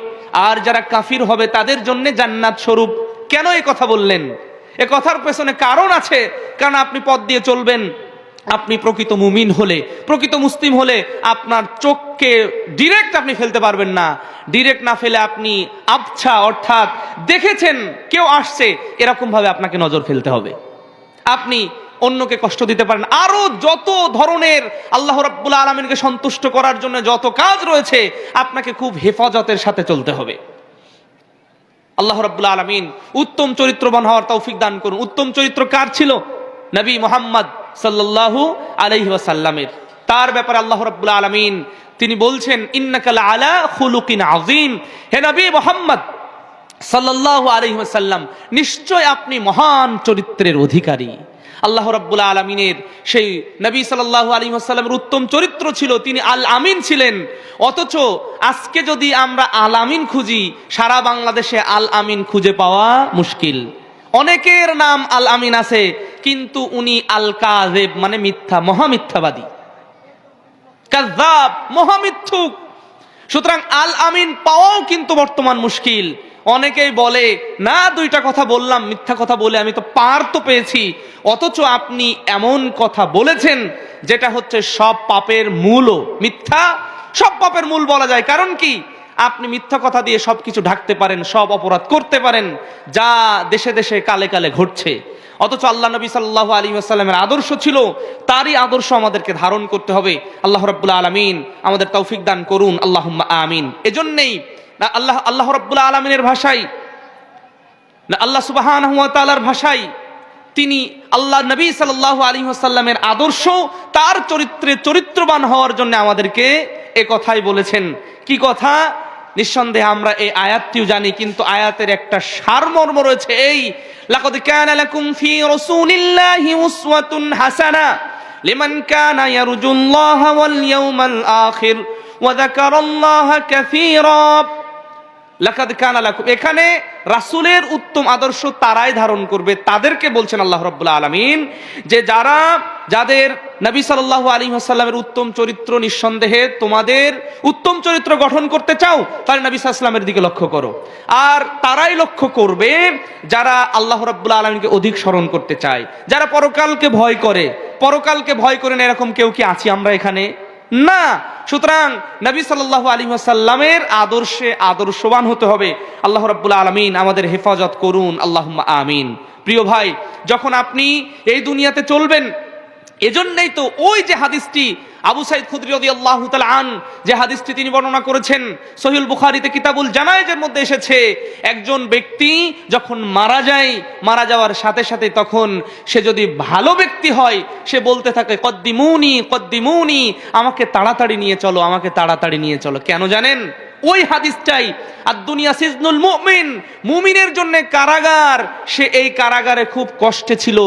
A: আর যারা কাফির হবে তাদের জন্য জান্নাত স্বরূপ। কেন এই কথা বললেন? এ কথার পেছনে কারণ আছে। কারণ আপনি পথ দিয়ে চলবেন, আপনি প্রকৃত মুমিন হলে, প্রকৃত মুসলিম হলে আপনার চোখকে ডিরেক্ট আপনি ফেলতে পারবেন না। ডিরেক্ট না ফেলে আপনি আবছা, অর্থাৎ দেখেছেন কেউ আসছে, এরকম ভাবে আপনাকে নজর ফেলতে হবে। আপনি অন্যকে কষ্ট দিতে পারেন, আরো যত ধরনের আল্লাহ রাব্বুল আলামিনকে সন্তুষ্ট করার জন্য যত কাজ রয়েছে, আপনাকে খুব হেফাজতের সাথে চলতে হবে। আল্লাহ রাব্বুল আলামিন উত্তম চরিত্রবান হওয়ার তৌফিক দান করুন। উত্তম চরিত্র কার ছিল? নবী মুহাম্মদ সাল্লাল্লাহু আলাইহি ওয়াসাল্লামের। তার ব্যাপারে আল্লাহ রাব্বুল আলামিন তিনি বলছেন, ইন্নাকা লাআলা খুলুকিন আযীম। হে নবী মুহাম্মদ সাল্লাল্লাহু আলাইহি ওয়াসাল্লাম, নিশ্চয় আপনি মহান চরিত্রের অধিকারী। আল্লাহ রাব্বুল আলামিনের সেই নবী সাল্লাল্লাহু আলাইহি ওয়াসাল্লামের উত্তম চরিত্র ছিল, তিনি আল আমিন ছিলেন। অথচ আজকে যদি আমরা আল আমিন খুঁজি, সারা বাংলাদেশে আল আমিন খুঁজে পাওয়া মুশকিল। অনেকের নাম আল আমিন আছে, কিন্তু উনি আল কাযিব মানে মিথ্যা, মহামিথ্যাবাদী, কাযযাব, মহামিথ্যুক। সুতরাং আল আমিন পাওয়াও কিন্তু বর্তমান মুশকিল। অনেকেই বলে, না দুইটা কথা বললাম, মিথ্যা কথা বলে আমি তো পার তো পেয়েছি। অথচ আপনি এমন কথা বলেছেন যেটা হচ্ছে সব পাপের মূলও মিথ্যা, সব পাপের মূল বলা যায়। কারণ কি? আপনি মিথ্যা কথা দিয়ে সবকিছু ঢাকতে পারেন, সব অপরাধ করতে পারেন, যা দেশে দেশে কালে কালে ঘটছে। অথচ আল্লাহ নবী সাল্লাল্লাহু আলাইহি ওয়াসাল্লামের আদর্শ ছিল, তারই আদর্শ আমাদেরকে ধারণ করতে হবে। আল্লাহ রাব্বুল আলামিন আমাদের তৌফিক দান করুন, আল্লাহুম্মা আমিন। এজন্যই আল্লাহ রাব্বুল আলামিনের ভাষায়, আল্লাহ সুবহানাহু ওয়া তাআলার ভাষায় তিনি আল্লাহ নবী সাল্লাল্লাহু আলাইহি ওয়াসাল্লামের আদর্শ, তার চরিত্রে চরিত্রবান হওয়ার জন্য আমাদেরকে এ কথাই বলেছেন। কি কথা? নিঃসন্দেহে আমরা এই আয়াতটিও জানি, কিন্তু আয়াতের একটা সারমর্ম রয়েছে এই, লাকাদ কানা লাকুম ফি রাসূলিল্লাহি উসওয়াতুন হাসানা লিমান কানা ইয়ারজুল্লাহা ওয়াল ইয়াউমাল আখির ওয়া যাকারাল্লাহা কাসীরা। লাকাদ কানা লাকুম, এখানে রাসূলের উত্তম আদর্শ তারাই ধারণ করবে, তাদেরকে বলছেন আল্লাহ রাব্বুল আলামিন যে যাদের নবী সাল্লাল্লাহু আলাইহি ওয়াসাল্লামের উত্তম চরিত্র, নিঃসন্দেহে তোমাদের উত্তম চরিত্র গঠন করতে চাও তাহলে নবী সাল্লাল্লাহু আলাইহি ওয়াসাল্লামের দিকে লক্ষ্য করো। আর তারাই লক্ষ্য করবে যারা আল্লাহ রাব্বুল আলামিনকে অধিক স্মরণ করতে চায়, যারা পরকালকে ভয় করে। পরকালকে ভয় করেন এরকম কেউ কি আছি আমরা এখানে? না। সুতরাং নবী সাল্লাল্লাহু আলাইহি ওয়াসাল্লামের আদর্শে আদর্শবান হতে হবে। আল্লাহ রাব্বুল আলামিন আমাদের হেফাজত করুন, আল্লাহুম্মা আমিন। প্রিয় ভাই, যখন আপনি এই দুনিয়াতে চলবেন, এজন্যই তো ওই যে হাদিসটি আবু সাঈদ খুদরী রাদিয়াল্লাহু তাআলা আন, যে হাদিসটি তিনি বর্ণনা করেছেন সহিহুল বুখারীতে কিতাবুল জানায়েজের মধ্যে এসেছে, একজন ব্যক্তি যখন মারা যাওয়ার সাথে সাথে তখন সে যদি ভালো ব্যক্তি হয়, সে বলতে থাকে কদ্দিমুনি কদ্দিমুনি, আমাকে তাড়াতাড়ি নিয়ে চলো, আমাকে তাড়াতাড়ি নিয়ে চলো। কেন জানেন? ওই হাদিসটাই, আর দুনিয়া সিজনুল মুমিন, মুমিনের জন্য কারাগার। সে এই কারাগারে খুব কষ্টে ছিল,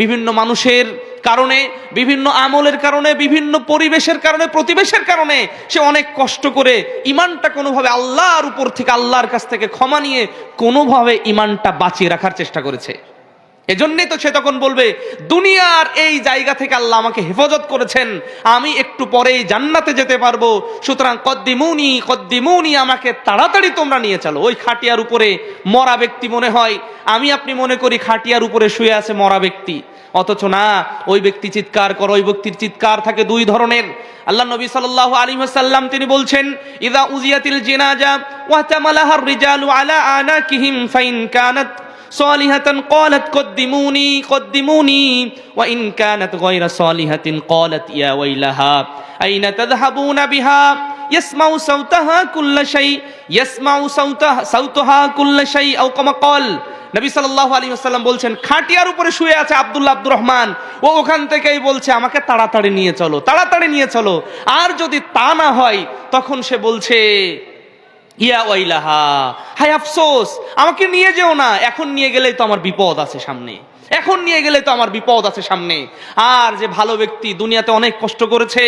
A: বিভিন্ন মানুষের কারণে, বিভিন্ন আমলের কারণে, বিভিন্ন পরিবেশের কারণে, প্রতিবেশের কারণে সে অনেক কষ্ট করে ইমানটা কোনোভাবে আল্লাহর উপর থেকে, আল্লাহর কাছ থেকে ক্ষমা নিয়ে কোনোভাবে ইমানটা বাঁচিয়ে রাখার চেষ্টা করেছে। এজন্যই তো সে তখন বলবে, দুনিয়ার এই জায়গা থেকে আল্লাহ আমাকে হেফাজত করেছেন, আমি একটু পরেই জান্নাতে যেতে পারবো, সুতরাং কদ্দিমুনি কদ্দিমুনি, আমাকে তাড়াতাড়ি তোমরা নিয়ে চলো। ওই খাটিয়ার উপরে মরা ব্যক্তি মনে হয়, আমি আপনি মনে করি খাটিয়ার উপরে শুয়ে আছে মরা ব্যক্তি, অথচ না, ওই ব্যক্তি চিৎকার করে। ওই ব্যক্তির চিৎকার থাকে দুই ধরনের। আল্লাহ নবী সাল্লাল্লাহু আলাইহি ওয়াসাল্লাম তিনি বলছেন, ইযা উজিয়াতিল জিনাজা ওয়া তামালাহার রিজালু আলা আনাকিহিম ফাইন কানাত সালিহাতান ক্বালাত কদ্দিমুনি কদ্দিমুনি ওয়া ইন কানাত গায়রা সালিহাতিন ক্বালাত ইয়া ওয়াইলাহা আইনা তাযহাবুনা বিহা ইয়াসমাউ সাওতাহা কুল্লা শাই ইয়াসমাউ সাওতাহা কুল্লা শাই আও কামা ক্বাল। নবী সাল্লাল্লাহু আলাইহি ওয়াসাল্লাম বলছেন, খাটিয়ার উপরে শুয়ে আছে আব্দুল্লাহ আব্দুর রহমান, ও ওখান থেকেই বলছে আমাকে তাড়াতাড়ি নিয়ে চলো, তাড়াতাড়ি নিয়ে চলো। আর যদি তা না হয়, তখন সে বলছে ইয়া ওয়াইলাহা, হায় আফসোস, আমাকে নিয়ে যেও না, এখন নিয়ে গেলেই তো আমার বিপদ আছে সামনে, এখন নিয়ে গেলে তো আমার বিপদ আছে সামনে। আর যে ভালো ব্যক্তি দুনিয়াতে অনেক কষ্ট করেছে,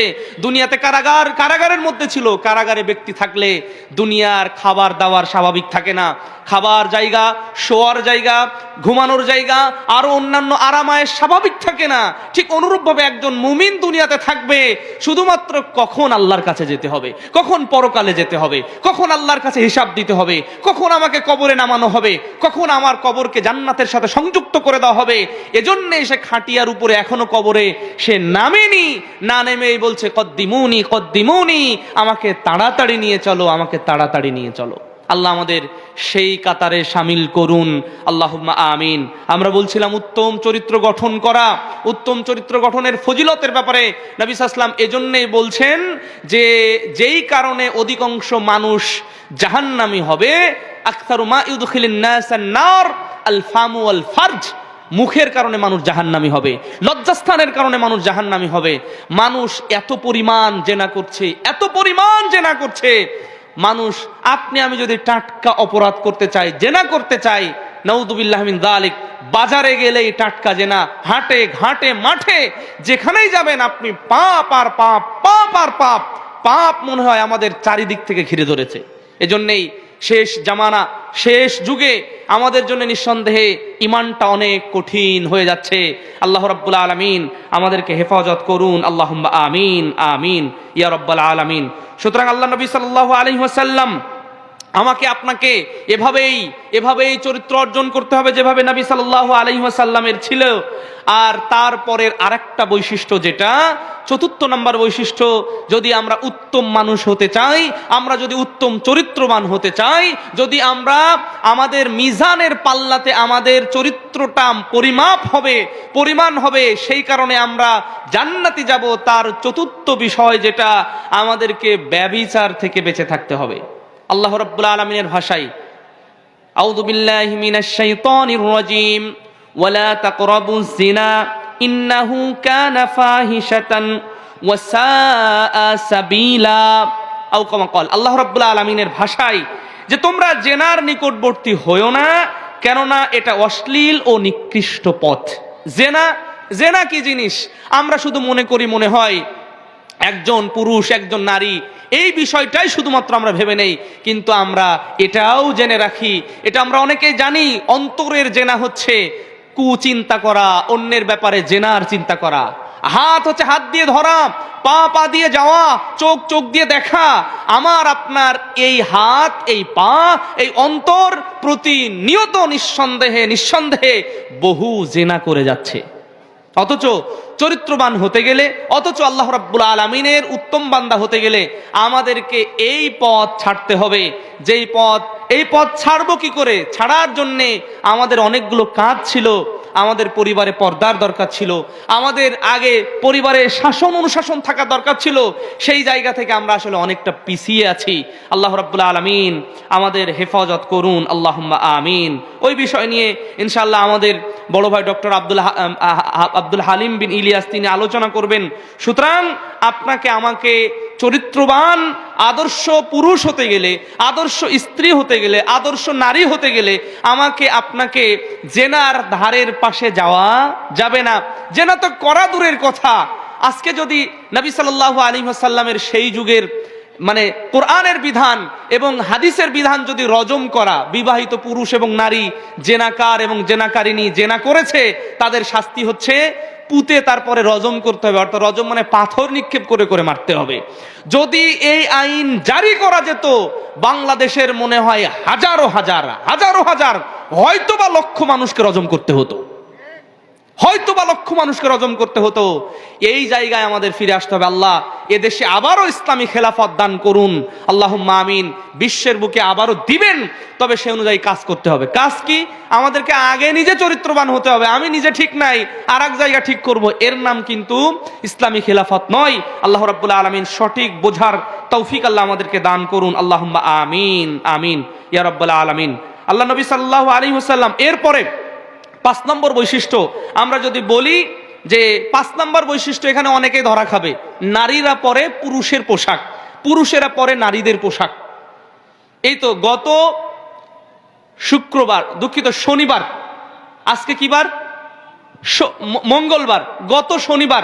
A: দুনিয়াতে কারাগারের মধ্যে ছিল, কারাগারে ব্যক্তি থাকলে দুনিয়ার খাবার দাবার স্বাভাবিক থাকে না, খাবার জায়গা, শোয়ার জায়গা, ঘুমানোর জায়গা, আরো অন্যান্য আরামায়েশ স্বাভাবিক থাকে না। ঠিক অনুরূপভাবে একজন মুমিন দুনিয়াতে থাকবে শুধুমাত্র কখন আল্লাহর কাছে যেতে হবে, কখন পরকালে যেতে হবে, কখন আল্লাহর কাছে হিসাব দিতে হবে, কখন আমাকে কবরে নামানো হবে, কখন আমার কবরকে জান্নাতের সাথে সংযুক্ত করে দেওয়া হবে। এজন্য সে খাটিয়ার উপরে এখনো কবরে সে নামেনি, না নেমেই বলছে কদ্দিমুনি কদ্দিমুনি, আমাকে তাড়াতাড়ি নিয়ে চলো, আমাকে তাড়াতাড়ি নিয়ে চলো। আল্লাহ আমাদের সেই কাতারে শামিল করুন, আল্লাহুম্মা আমিন। আমরা বলছিলাম উত্তম চরিত্র গঠন করা, উত্তম চরিত্র গঠনের ফজিলতের ব্যাপারে নবী সাল্লাল্লাহু আলাইহি ওয়াসাল্লাম এজন্যই বলছেন যে যেই কারণে অধিকাংশ মানুষ জাহান্নামী হবে, আকসারু মা ইউদখিলুন নাসান নার আল ফামু ওয়াল ফারজ, মুখের কারণে মানুষ জাহান্নামী হবে, লজ্জাস্থানের কারণে মানুষ জাহান্নামী হবে। মানুষ এত পরিমাণ জেনা করছে, এত পরিমাণ জেনা করছে। মানুষ, আপনি আমি যদি টাটকা অপরাধ করতে চাই, জেনা করতে চাই, নাউযুবিল্লাহি মিন যালিক, বাজারে গেলেই টাটকা জেনা, হাটে ঘাটে মাঠে যেখানেই যাবেন আপনি পাপ আর পাপ, পাপ আর পাপ, পাপ মনে হয় আমাদের চারিদিক থেকে ঘিরে ধরেছে। এজন্যই শেষ জামানা, শেষ যুগে আমাদের জন্য নিঃসন্দেহে ইমানটা অনেক কঠিন হয়ে যাচ্ছে। আল্লাহ রাব্বুল আলামিন আমাদেরকে হেফাজত করুন, আল্লাহুম্মা আমিন আমিন ইয়া রাব্বাল আলামিন। সুতরাং আল্লাহ নবী সাল্লাল্লাহু আলাইহি ওয়াসাল্লাম আমাকে আপনাকে এভাবেই চরিত্র অর্জন করতে হবে যেভাবে নবী সাল্লাল্লাহু আলাইহি ওয়াসাল্লামের ছিল। আর তারপরের আরেকটা বৈশিষ্ট্য, যেটা চতুর্থ নম্বর বৈশিষ্ট্য, যদি আমরা উত্তম মানুষ হতে চাই, আমরা যদি উত্তম চরিত্রবান হতে চাই, যদি আমরা আমাদের মিজানের পাল্লাতে আমাদের চরিত্রটা পরিমাণ হবে, সেই কারণে আমরা জান্নাতি যাব, তার চতুর্থ বিষয় যেটা, আমাদেরকে ব্যভিচার থেকে বেঁচে থাকতে হবে। আল্লাহ রাব্বুল আলামিনের ভাষায়, আউযু বিল্লাহি মিনাশ শাইতানির রাজীম, ওয়ালা তাকরাবুজ জিনা ইন্নাহু কানা ফাহিশাতান ওয়া সাআ সাবিলা। আও কামা ক্বাল, আল্লাহ রাব্বুল আলামিনের ভাষায় যে তোমরা জেনার নিকটবর্তী হয়ো না, কেননা এটা অশ্লীল ও নিকৃষ্ট পথ। জেনা কি জিনিস আমরা শুধু মনে হয় একজন পুরুষ একজন নারী, এই বিষয়টাই শুধুমাত্র আমরা ভেবে নেই, কিন্তু আমরা এটাও জেনে রাখি, এটা আমরা অনেকেই জানি, অন্তরের জেনা হচ্ছে কুচিন্তা করা, অন্যের ব্যাপারে জেনার চিন্তা করা। হাত হচ্ছে হাত দিয়ে ধরা, পা দিয়ে যাওয়া, চোখ দিয়ে দেখা। আমার আপনার এই হাত, এই পা, এই অন্তর প্রতিনিয়ত নিঃসন্দেহে বহু জেনা করে যাচ্ছে। অথচ চরিত্রবান হতে গেলে, অথচ আল্লাহ রাব্বুল আলামিনের উত্তম বান্দা হতে গেলে আমাদেরকে এই পথ ছাড়তে হবে। এই পথ ছাড়বো কি করে? ছাড়ার জন্যে আমাদের অনেকগুলো কাজ ছিল। আমাদের পরিবারে পর্দার দরকার ছিল, আমাদের আগে পরিবারে শাসন অনুশাসন থাকা দরকার ছিল। সেই জায়গা থেকে আমরা আসলে অনেকটা পিছিয়ে আছি। আল্লাহ রাব্বুল আলামিন আমাদের হেফাজত করুন, আল্লাহুম্মা আমিন। ওই বিষয় নিয়ে ইনশাআল্লাহ আমাদের বড় ভাই ডক্টর আব্দুল হালিম বিন ইলিয়াস তিনি আলোচনা করবেন। সুতরাং আপনাকে আমাকে চরিত্রবান আদর্শ পুরুষ হতে গেলে, আদর্শ স্ত্রী হতে গেলে, আদর্শ নারী হতে গেলে আমাকে আপনাকে জেনার ধারের পাশে যাওয়া যাবে না। জেনা তো করা দূরের কথা। আজকে যদি নবী সাল্লাল্লাহু আলাইহি ওয়াসাল্লামের সেই যুগের মানে কোরআনের বিধান এবং হাদিসের বিধান যদি রজম করা, বিবাহিত পুরুষ এবং নারী জেনাকার এবং জেনাকারিনী জেনা করেছে, তাদের শাস্তি হচ্ছে পুঁতে তারপরে রজম করতে হবে। অর্থাৎ রজম মানে পাথর নিক্ষেপ করে মারতে হবে। যদি এই আইন জারি করা যেত, বাংলাদেশের মনে হয় হাজারো হাজার হয়তোবা লক্ষ মানুষকে রজম করতে হতো, এই জায়গায় আমাদের ফিরে আসতে হবে। আল্লাহ এদেশে আবারও ইসলামী খেলাফত দান করুন, আল্লাহুম্মা আমিন। বিশ্বের বুকে আবারও দিবেন, তবে সে অনুযায়ী কাজ করতে হবে। কাজ কি? আমাদেরকে আগে নিজে চরিত্রবান হতে হবে। আমি নিজে ঠিক নাই, আর এক জায়গা ঠিক করব, এর নাম কিন্তু ইসলামী খেলাফত নয়। আল্লাহ রাব্বুল আলামিন সঠিক বোঝার তৌফিক আল্লাহ আমাদেরকে দান করুন, আল্লাহুম্মা আমিন আমিন ইয়া রাব্বুল আলামিন। আল্লাহ নবী সাল্লাল্লাহু আলাইহি ওয়াসাল্লাম এরপরে 5 নম্বর বৈশিষ্ট্য আমরা যদি বলি, যে 5 নম্বর বৈশিষ্ট্য এখানে অনেকেই ধরা খাবে, নারীরা পরে পুরুষের পোশাক, পুরুষেরা পরে নারীদের পোশাক। এই তো গত শনিবার, আজকে কি বার? মঙ্গলবার। গত শনিবার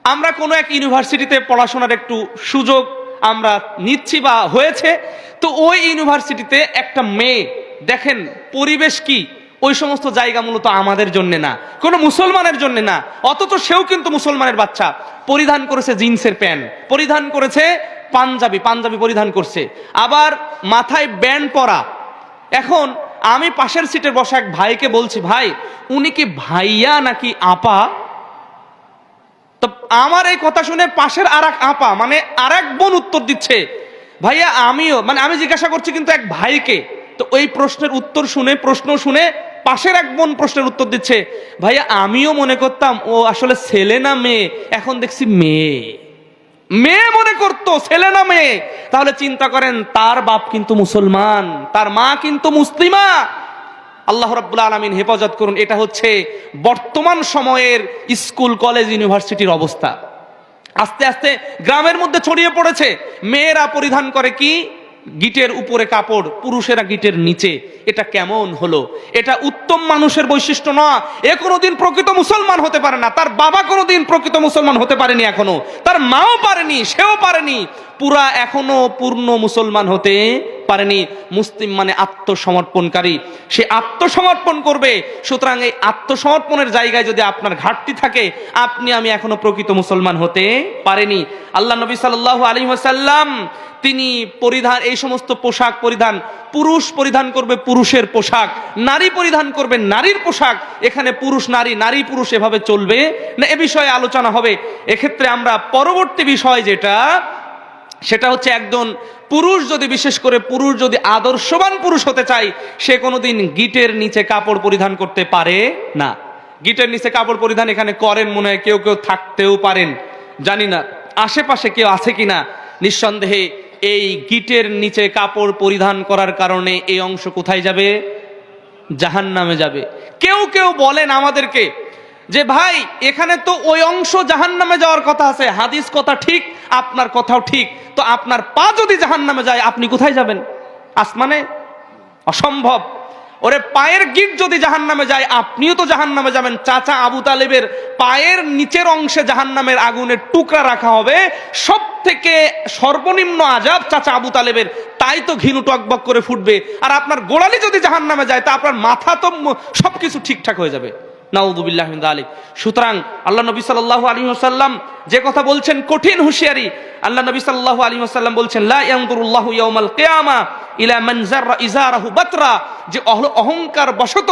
A: আমরা কোনো এক ইউনিভার্সিটিতে পড়াশোনার একটু সুযোগ আমরা নিচ্ছি বা হয়েছে। তো ওই ইউনিভার্সিটিতে একটা মেয়ে, দেখেন পরিবেশ কি, ওই সমস্ত জায়গা মূলত আমাদের জন্য না, কোনো মুসলমানের জন্য না, অথচ সেও কিন্তু মুসলমানের বাচ্চা। পরিধান করেছে জিন্সের প্যান্ট, পরিধান করেছে পাঞ্জাবি পরিধান করছে, আবার মাথায় ব্যান্ড পরা। এখন আমি পাশের সিটের বসা এক ভাইকে বলছি, ভাই উনি কি ভাইয়া নাকি আপা? তো আমার এই কথা শুনে পাশের আর এক আপা মানে আর এক বোন উত্তর দিচ্ছে, ভাইয়া আমিও, মানে আমি জিজ্ঞাসা করছি কিন্তু এক ভাইকে। তো ওই প্রশ্ন শুনে পাশের এক বোন প্রশ্নের উত্তর দিচ্ছে, ভাইয়া আমিও মনে করতাম ও আসলে ছেলে না মেয়ে, এখন দেখছি মেয়ে মনে করতো, ছেলে না মেয়ে। তাহলে চিন্তা করেন, তার বাপ কিন্তু মুসলমান, তার মা কিন্তু মুসলিমা। আল্লাহ রাব্বুল আলামিন হেফাজত করুন। এটা হচ্ছে বর্তমান সময়ের স্কুল কলেজ ইউনিভার্সিটির অবস্থা। আস্তে আস্তে গ্রামের মধ্যে ছড়িয়ে পড়েছে। মেয়েরা পরিধান করে কি? গিটের উপরে কাপড়, পুরুষেরা গিটের নিচে। এটা কেমন হলো? এটা উত্তম মানুষের বৈশিষ্ট্য না। এ কোনোদিন প্রকৃত মুসলমান হতে পারে না। তার বাবা কোনোদিন প্রকৃত মুসলমান হতে পারেনি, এখনো তার মাও পারেনি, সেও পারেনি, এখনো পূর্ণ মুসলমান হতে পারেনি। মুসলিম মানে আত্মসমর্পণকারী, সে আত্মসমর্পণ করবে। সুতরাং এই আত্মসমর্পণের জায়গায় যদি আপনার ঘাটতি থাকে, আমি এখনো প্রকৃত মুসলমান হতে পারেনি। আল্লাহ নবী সাল্লাল্লাহু আলাইহি ওয়াসাল্লাম তিনি এই সমস্ত পোশাক পরিধান, পুরুষ পরিধান করবে পুরুষের পোশাক, নারী পরিধান করবে নারীর পোশাক। এখানে পুরুষ নারী, নারী পুরুষ এভাবে চলবে না, এ বিষয়ে আলোচনা হবে। এক্ষেত্রে আমরা পরবর্তী বিষয় সেটা হচ্ছে, একজন পুরুষ যদি, বিশেষ করে পুরুষ যদি আদর্শবান পুরুষ হতে চায়, সে কোনোদিন গিটের নিচে কাপড় পরিধান করতে পারে না। গিটের নিচে কাপড় পরিধান এখানে করেন মনে হয় কেউ থাকতেও পারেন, জানি না আশেপাশে কেউ আছে কিনা। নিঃসন্দেহে এই গিটের নিচে কাপড় পরিধান করার কারণে এই অংশ কোথায় যাবে? জাহান্নামে যাবে। কেউ কেউ বলেন আমাদেরকে যে ভাই এখানে তো ওই অংশ জাহান্নামে যাওয়ার কথা আছে, হাদিস কথা ঠিক, আপনার কথাও ঠিক, তো আপনার পা যদি জাহান্নামে যায় আপনি কোথায় যাবেন? আসমানে? অসম্ভব। ওরে পায়ের গিট যদি জাহান্নামে যায় আপনিও তো জাহান্নামে যাবেন। চাচা আবু তালেবের পায়ের নিচের অংশে জাহান্নামের আগুনের টুকরা রাখা হবে, সব থেকে সর্বনিম্ন আযাব চাচা আবু তালেবের, তাই তো ঘিনু টকবক করে ফুটবে। আর আপনার গোড়ালি যদি জাহান্নামে যায় তা আপনার মাথা তো সবকিছু ঠিকঠাক হয়ে যাবে। নাউযুবিল্লাহি মিন যালিক। সুতরাং আল্লাহ নবী সাল্লাল্লাহু আলাইহি ওয়াসাল্লাম যে কথা বলছেন কঠিন হুঁশিয়ারি। আল্লাহ নবী সাল্লাল্লাহু আলাইহি ওয়াসাল্লাম বলছেন লা ইয়ানজুরুল্লাহু ইয়াউমাল কিয়ামা ইলা মান জাররা ইজারাহু বাতরা, যে অহংকার বশত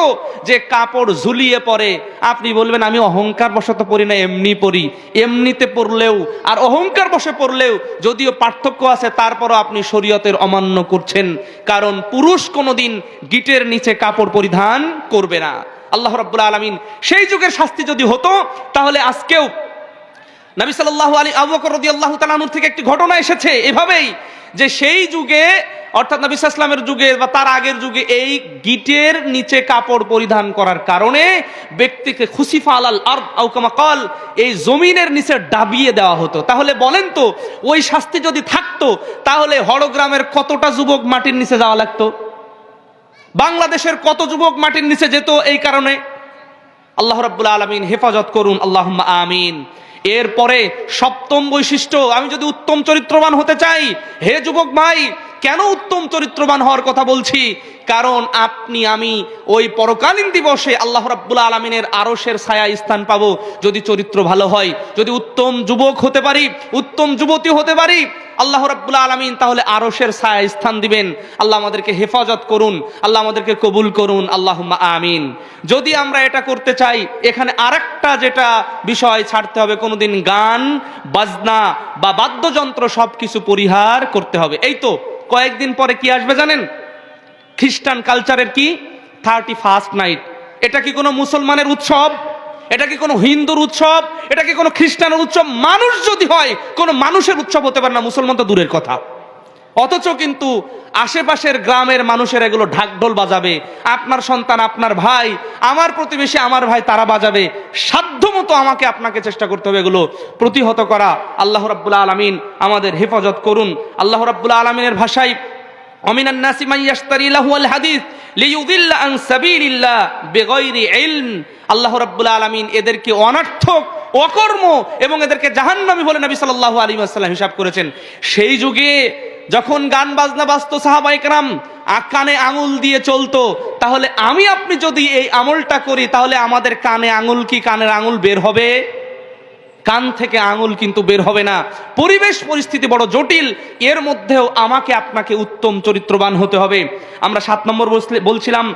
A: যে কাপড় ঝুলিয়ে পরে। আপনি বলবেন আমি অহংকার বশত পরি না, এমনি পরি। এমনিতে পরলেও আর অহংকার বশে পরলেও যদিও পার্থক্য আছে, তারপরও আপনি শরীয়তের অমান্য করছেন, কারণ পুরুষ কোনোদিন গিটের নিচে কাপড় পরিধান করবে না। আল্লাহ রাব্বুল আলামিন সেই যুগের শাস্তি যদি হতো, তাহলে আজকেও নবী সাল্লাল্লাহু আলাইহি আবু বকর রাদিয়াল্লাহু তাআলা আনহু থেকে একটি ঘটনা এসেছে এভাবেই, যে সেই যুগে অর্থাৎ নবী সাল্লাল্লাহু আলাইহি ওয়াসাল্লামের যুগে বা তার আগের যুগে এই গিটের নিচে কাপড় পরিধান করার কারণে ব্যক্তিকে খুসিফা আলাল আরদ আও কামা ক্বাল, এই জমিনের নিচে ডাবিয়ে দেওয়া হতো। তাহলে বলেন তো ওই শাস্তি যদি থাকতো তাহলে হড়গ্রামের কতটা যুবক মাটির নিচে যাওয়া লাগতো? বাংলাদেশের কত যুবক মাটির নিচে যেত এই কারণে? আল্লাহ রাব্বুল আলামিন হেফাজত করুন, আল্লাহুম্মা আমিন। এরপরে সপ্তম বৈশিষ্ট্য, আমি যদি উত্তম চরিত্রবান হতে চাই, হে যুবক ভাই, কেন উত্তম চরিত্রবান হওয়ার কথা বলছি? কারণ আপনি আমি ওই পরকালীন দিবসে আল্লাহ রাব্বুল আলামিনের আরশের ছায়া স্থান পাবো যদি চরিত্র ভালো হয়। যদি উত্তম যুবক হতে পারি, উত্তম যুবতী হতে পারি, আল্লাহ রাব্বুল আলামিন তাহলে আরশের ছায়া স্থান দিবেন। আল্লাহ আমাদেরকে হেফাজত করুন, আল্লাহ আমাদেরকে কবুল করুন, আল্লাহুম্মা আমিন। যদি আমরা এটা করতে চাই, এখানে আরেকটা যেটা বিষয় ছাড়তে হবে, কোনোদিন গান বাজনা বা বাদ্যযন্ত্র সবকিছু পরিহার করতে হবে। এই তো কয়েকদিন পরে কি আসবে জানেন? খ্রিস্টান কালচারের কি 31st নাইট। এটা কি কোনো মুসলমানের উৎসব? এটা কি কোনো হিন্দুর উৎসব? এটা কি কোনো খ্রিস্টানের উৎসব? মানুষ যদি হয়, কোনো মানুষের উৎসব হতে পারে না, মুসলমান তো দূরের কথা। অথচ কিন্তু আশেপাশের গ্রামের মানুষের এগুলো ঢাকঢোল বাজাবে, আপনার সন্তান, আপনার ভাই, আমার প্রতিবেশী, আমার ভাই, তারা বাজাবে। সাধ্যমতো আমাকে আপনাকে চেষ্টা করতে হবে এগুলো প্রতিহত করা। আল্লাহ রাব্বুল আলামিন আমাদের হেফাজত করুন। আল্লাহ রাব্বুল আলামিনের ভাষায় ওমিনান নাসি মান ইয়াশতারি লাহুল হাদিস লিইউদিল্লা আন সাবিলিল্লাহ বিগাইরি ইলম। আল্লাহ রাব্বুল আলামিন এদেরকে অনর্থক, অকর্ম এবং এদেরকে জাহান্নামী বলে নবী সাল্লাল্লাহু আলাইহি ওয়াসাল্লাম হিসাব করেছেন। সেই যুগে যখন গান বাজনা বাজতো, সাহাবায়ে কেরাম কানে আঙুল দিয়ে চলতো। তাহলে আমি আপনি যদি এই আমলটা করি, তাহলে আমাদের কানে আঙুল কি কানের আঙুল বের হবে? কান থেকে আঙুল কিন্তু বের হবে না। পরিবেশ পরিস্থিতি বড় জটিল, এর মধ্যেও আমাকে আপনাকে উত্তম চরিত্রবান হতে হবে। আমরা 7 নম্বর বলছিলাম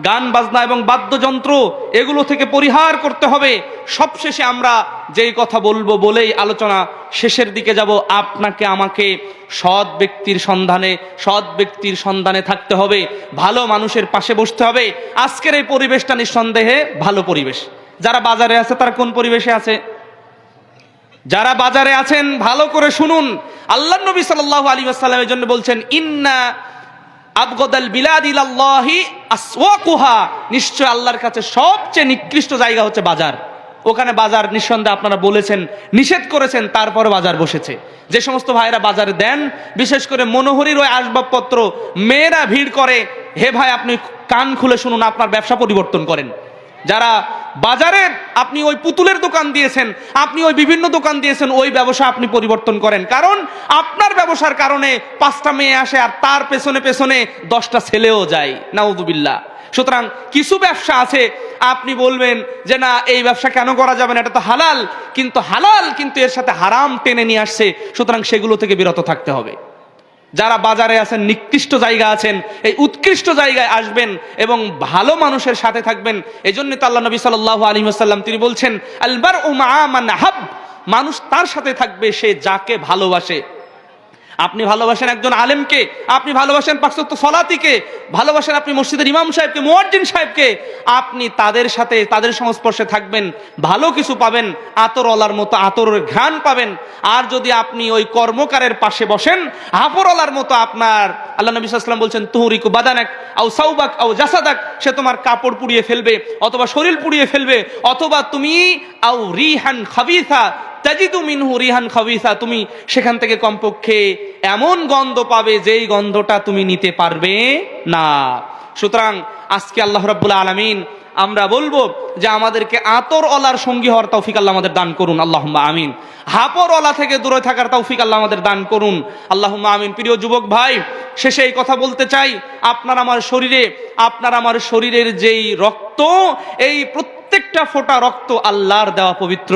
A: গান বাজনা এবং বাদ্যযন্ত্র, এগুলো থেকে পরিহার করতে হবে। সবশেষে আমরা যেই কথা বলবো বলেই আলোচনা শেষের দিকে যাব, আপনাকে আমাকে সৎ ব্যক্তির সন্ধানে থাকতে হবে, ভালো মানুষের পাশে বসতে হবে। আজকের এই পরিবেশটা নিঃসন্দেহে ভালো পরিবেশ। যারা বাজারে আছে তারা কোন পরিবেশে আছে? যারা বাজারে আছেন ভালো করে শুনুন। আল্লাহ নবী সাল্লাল্লাহু আলাইহি ওয়াসাল্লামের জন্য বলছেন ইন্না আবগাদাল বিলাদ ইলাল্লাহি আসওয়াকুহা, নিশ্চয় আল্লাহর কাছে সবচেয়ে নিকৃষ্ট জায়গা হচ্ছে বাজার। ওখানে বাজার নিঃসন্দেহে আপনারা বলেছেন, নিষেধ করেছেন, তারপরে বাজার বসেছে। যে সমস্ত ভাইরা বাজারে দেন, বিশেষ করে মনোহরির ওই আসবাবপত্র মেয়েরা ভিড় করে, হে ভাই আপনি কান খুলে শুনুন, আপনার ব্যবসা পরিবর্তন করেন। যারা বাজারে আপনি ওই পুতুলের দোকান দিয়েছেন, আপনি ওই বিভিন্ন দোকান দিয়েছেন, ওই ব্যবসা আপনি পরিবর্তন করেন। কারণ আপনার ব্যবসার কারণে 5টা মেয়ে আসে আর তার পেছনে পেছনে 10টা ছেলেও যায়, নাউযুবিল্লাহ। সুতরাং কিছু ব্যবসা আছে আপনি বলবেন যে না এই ব্যবসা কেন করা যাবে না, এটা তো হালাল, কিন্তু এর সাথে হারাম টেনে নিয়ে আসছে, সুতরাং সেগুলো থেকে বিরত থাকতে হবে। যারা বাজারে আছেন, নিকৃষ্ট জায়গা আছেন, এই উৎকৃষ্ট জায়গায় আসবেন এবং ভালো মানুষের সাথে থাকবেন। এই জন্য তো আল্লাহ নবী সাল্লাল্লাহু আলাইহি ওয়াসাল্লাম তিনি বলছেন আল বারউ মা মান হাব, মানুষ তার সাথে থাকবে সে যাকে ভালোবাসে। আপনি ভালোবাসেন একজন আলেমকে, আপনি ভালোবাসেন পাঁচ ওয়াক্ত সালাতিকে, ভালোবাসেন আপনি মসজিদের ইমাম সাহেবকে, মুয়াজ্জিন সাহেবকে, আপনি তাদের সাথে তাদের সংস্পর্শে থাকবেন, ভালো কিছু পাবেন, আতরওয়ালার মতো আতরের ঘ্রাণ পাবেন। আর যদি আপনি ওই কর্মকারের পাশে বসেন, হাফরওয়ালার মতো আপনার, আল্লাহ নবী সাল্লাল্লাহু আলাইহি ওয়াসাল্লাম বলছেন তুহরিকু বাদানাক আও সাওবাক আও জাসাদাক, সে তোমার কাপড় পুড়িয়ে ফেলবে অথবা শরীর পুড়িয়ে ফেলবে, অথবা তুমি আও রিহান খাবিসা তাজিদু মিনহু রিহান খাবিসা, তুমি সেখান থেকে কমপক্ষে এমন গন্ধ পাবে যেই গন্ধটা তুমি নিতে পারবে না। সুতরাং আজকে আল্লাহ রাব্বুল আলামিন আমরা বলবো যে আমাদেরকে আতরওয়ালার সঙ্গী হওয়ার তৌফিক আল্লাহ আমাদের দান করুন, আল্লাহুম্মা আমিন। হাপরওয়ালা থেকে দূরে থাকার তৌফিক আল্লাহ আমাদের দান করুন, আল্লাহুম্মা আমিন। প্রিয় যুবক ভাই, শেষে এই কথা বলতে চাই, আপনার আমার শরীরের যেই রক্ত, এই প্রত্যেকটা ফোঁটা রক্ত আল্লাহর দেওয়া পবিত্র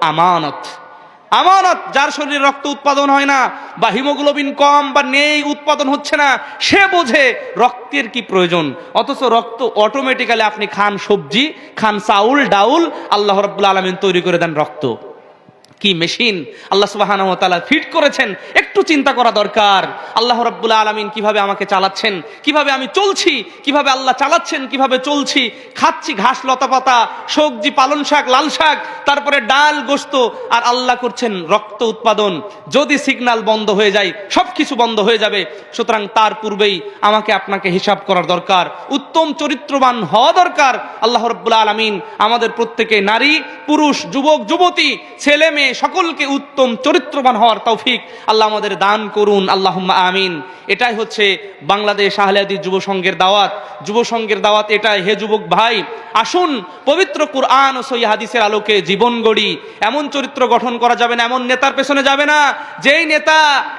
A: আমানত। যার শরীরে রক্ত উৎপাদন হয় না, বা হিমোগ্লোবিন কম বা নেই, উৎপাদন হচ্ছে না, সে বোঝে রক্তের কি প্রয়োজন। অথচ রক্ত অটোমেটিক্যালি, আপনি খান সবজি, খান চাউল ডাউল, আল্লাহ রাব্বুল আলামিন তৈরি করে দেন রক্ত। কি মেশিন আল্লাহ সুবহানাহু ওয়া তাআলা ফিট করেছেন, একটু চিন্তা করা দরকার। আল্লাহ রাব্বুল আলামিন কিভাবে আমাকে চালাচ্ছেন, কিভাবে আমি চলছি, কিভাবে আল্লাহ চালাচ্ছেন, কিভাবে চলছি, খাচ্ছি ঘাস লতাপাতা, সবজি, পালন শাক, লাল শাক, তারপরে ডাল গোশত, আর আল্লাহ করছেন রক্ত উৎপাদন। যদি সিগন্যাল বন্ধ হয়ে যায়, সবকিছু বন্ধ হয়ে যাবে। সুতরাং তার পূর্বেই আমাকে আপনাকে হিসাব করার দরকার, উত্তম চরিত্রবান হওয়া দরকার। আল্লাহ রাব্বুল আলামিন আমাদের প্রত্যেকে, নারী পুরুষ, যুবক যুবতী, ছেলে মেয়ে, সকলকে উত্তম চরিত্রবান হওয়ার তৌফিক আল্লাহ আমাদের দান করুন, আল্লাহুম্মা আমিন। এটাই হচ্ছে বাংলাদেশ আহলে হাদিস যুব সংঘের দাওয়াত। যুব সংঘের দাওয়াত এটাই। হে যুবক ভাই, আসুন পবিত্র কুরআন ও সহিহ হাদিসের আলোকে জীবন গড়ি। এমন চরিত্র গঠন করা যাবে না, এমন নেতার পেছনে যাবে না যেই নেতা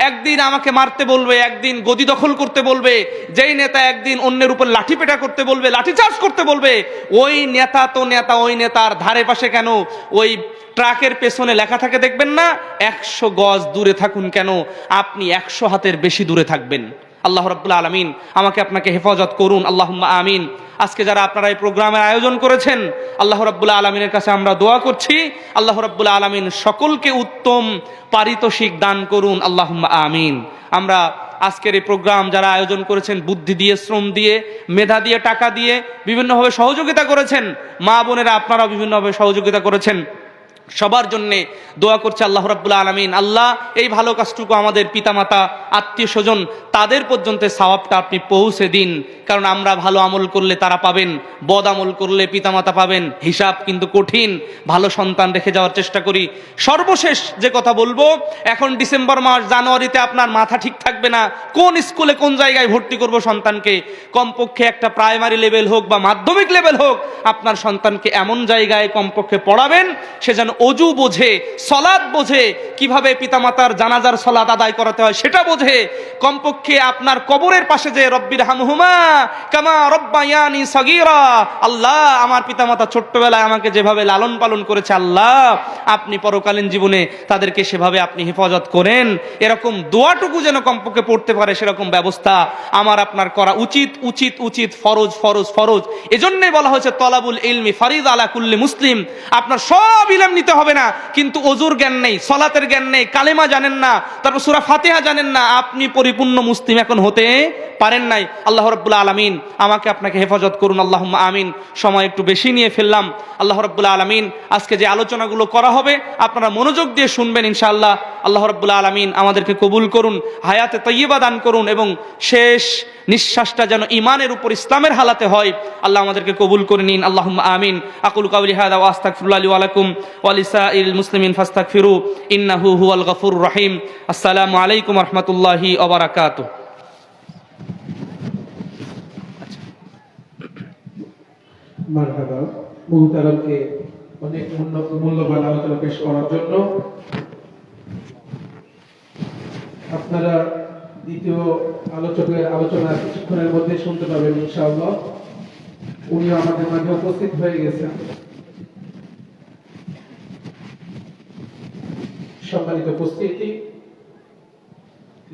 A: একদিন আমাকে মারতে বলবে, একদিন গদি দখল করতে বলবে, যেই নেতা একদিন অন্যের উপর লাঠি পেটা করতে বলবে, লাঠি চার্জ করতে বলবে। ওই নেতা তো নেতা, ওই নেতার ধারে পাশে কেন ওই ট্রাকের পেছনে লেখা থাকে দেখবেন না, 100 গজ দূরে থাকুন কেন, আপনি 100 হাতের বেশি দূরে থাকবেন। আল্লাহ রাব্বুল আলামিন আমাকে আপনাকে হেফাজত করুন, আল্লাহুম্মা আমিন। আজকে যারা আপনারা এই প্রোগ্রামের আয়োজন করেছেন, আল্লাহ রাব্বুল আলামিনের কাছে আমরা দোয়া করছি, আল্লাহ রাব্বুল আলামিন সকলকে উত্তম পারিতোষিক দান করুন, আল্লাহুম্মা আমিন। আমরা আজকের এই প্রোগ্রাম যারা আয়োজন করেছেন, বুদ্ধি দিয়ে, শ্রম দিয়ে, মেধা দিয়ে, টাকা দিয়ে বিভিন্নভাবে সহযোগিতা করেছেন, মা বোনেরা আপনারা বিভিন্নভাবে সহযোগিতা করেছেন, সবার জন্য দোয়া করছে আল্লাহ রাব্বুল আলামিন। আল্লাহ এই ভালো কাজটুকু আমাদের পিতামাতা, আত্মীয় স্বজন, তাদের পর্যন্ত সওয়াবটা আপনি পৌঁছে দিন। কারণ আমরা ভালো আমল করলে তারা পাবেন, বদ আমল করলে পিতামাতা পাবেন। হিসাব কিন্তু কঠিন। ভালো সন্তান রেখে যাওয়ার চেষ্টা করি। সর্বশেষ যে কথা বলবো, এখন ডিসেম্বর মাস, জানুয়ারিতে আপনার মাথা ঠিক থাকবে না কোন স্কুলে কোন জায়গায় ভর্তি করব সন্তানকে। কমপক্ষে একটা প্রাইমারি লেভেল হোক বা মাধ্যমিক লেভেল হোক, আপনার সন্তানকে এমন জায়গায় কমপক্ষে পড়াবেন সে যেন অজু বোঝে, সলাত বোঝে, কিভাবে পিতামাতার জানাজার সলাত আদায় করাতে হয় সেটা বোঝে। কমপক্ষে আপনার কবরের পাশে যে রব্বির হামহুমা কামা রব্বায়ানি সগীরা, আল্লাহ আমার পিতামাতা ছোট্টবেলায় আমাকে যেভাবে লালন পালন করেছে, আল্লাহ আপনি পরকালীন জীবনে তাদেরকে সেভাবে আপনি হেফাজত করেন। এরকম দোয়াটুকু যেন কমপক্ষে পড়তে পারে, সেরকম ব্যবস্থা আমার আপনার করা উচিত, উচিত, উচিত, ফরজ, ফরজ, ফরজ। এজন্যই বলা হয়েছে তলাবুল ইলমি ফারিদ আলা কুল্লি মুসলিম। আপনার সব ইলম নিতে হবে না, কিন্তু ওযুর জ্ঞান নেই, সলাতের জ্ঞান নেই, কালেমা জানেন না, তারপর সূরা ফাতিহা জানেন না, আপনি পরিপূর্ণ মুসলিম এখন হতে পারেন নাই। আল্লাহ রাব্বুল আলামিন আমাকে আপনাকে হেফাজত করুন, আল্লাহুম্মা আমিন। সময় একটু বেশি নিয়ে ফেললাম। আল্লাহ রাব্বুল আলামিন আজকে যে আলোচনাগুলো করা হবে আপনারা মনোযোগ দিয়ে শুনবেন ইনশাআল্লাহ। আল্লাহ রাব্বুল আলামিন আমাদেরকে কবুল করুন, হায়াতে তাইয়্যিবা দান করুন, এবং শেষ নিঃশ্বাসটা যেন ঈমানের উপর, ইসলামের হালাতে হয়। আল্লাহ আমাদেরকে কবুল করে নিন, আল্লাহুম্মা আমিন। আকুলু কাওলি হাযা ওয়া আস্তাগফিরুল্লাহ লি ওয়া লাকুম ওয়া লিসাইরিল মুসলিমিন ফাস্তাগফিরু ইন্নাহু হুয়াল গফুরুর রহিম। আসসালামু আলাইকুম ওয়া রাহমাতুল্লাহি ওয়া বারাকাতুহু।
B: মারহাবা। মুহতারামকে অনেক মূল্যবান আলোচনা পেশ করার জন্য। আপনারা দ্বিতীয় আলোচকের আলোচনা কিছুক্ষণের মধ্যে শুনতে পাবেন ইনশাআল্লাহ। উনি আমাদের মাঝে উপস্থিত হয়ে গেছেন। সম্মানিত উপস্থিতি,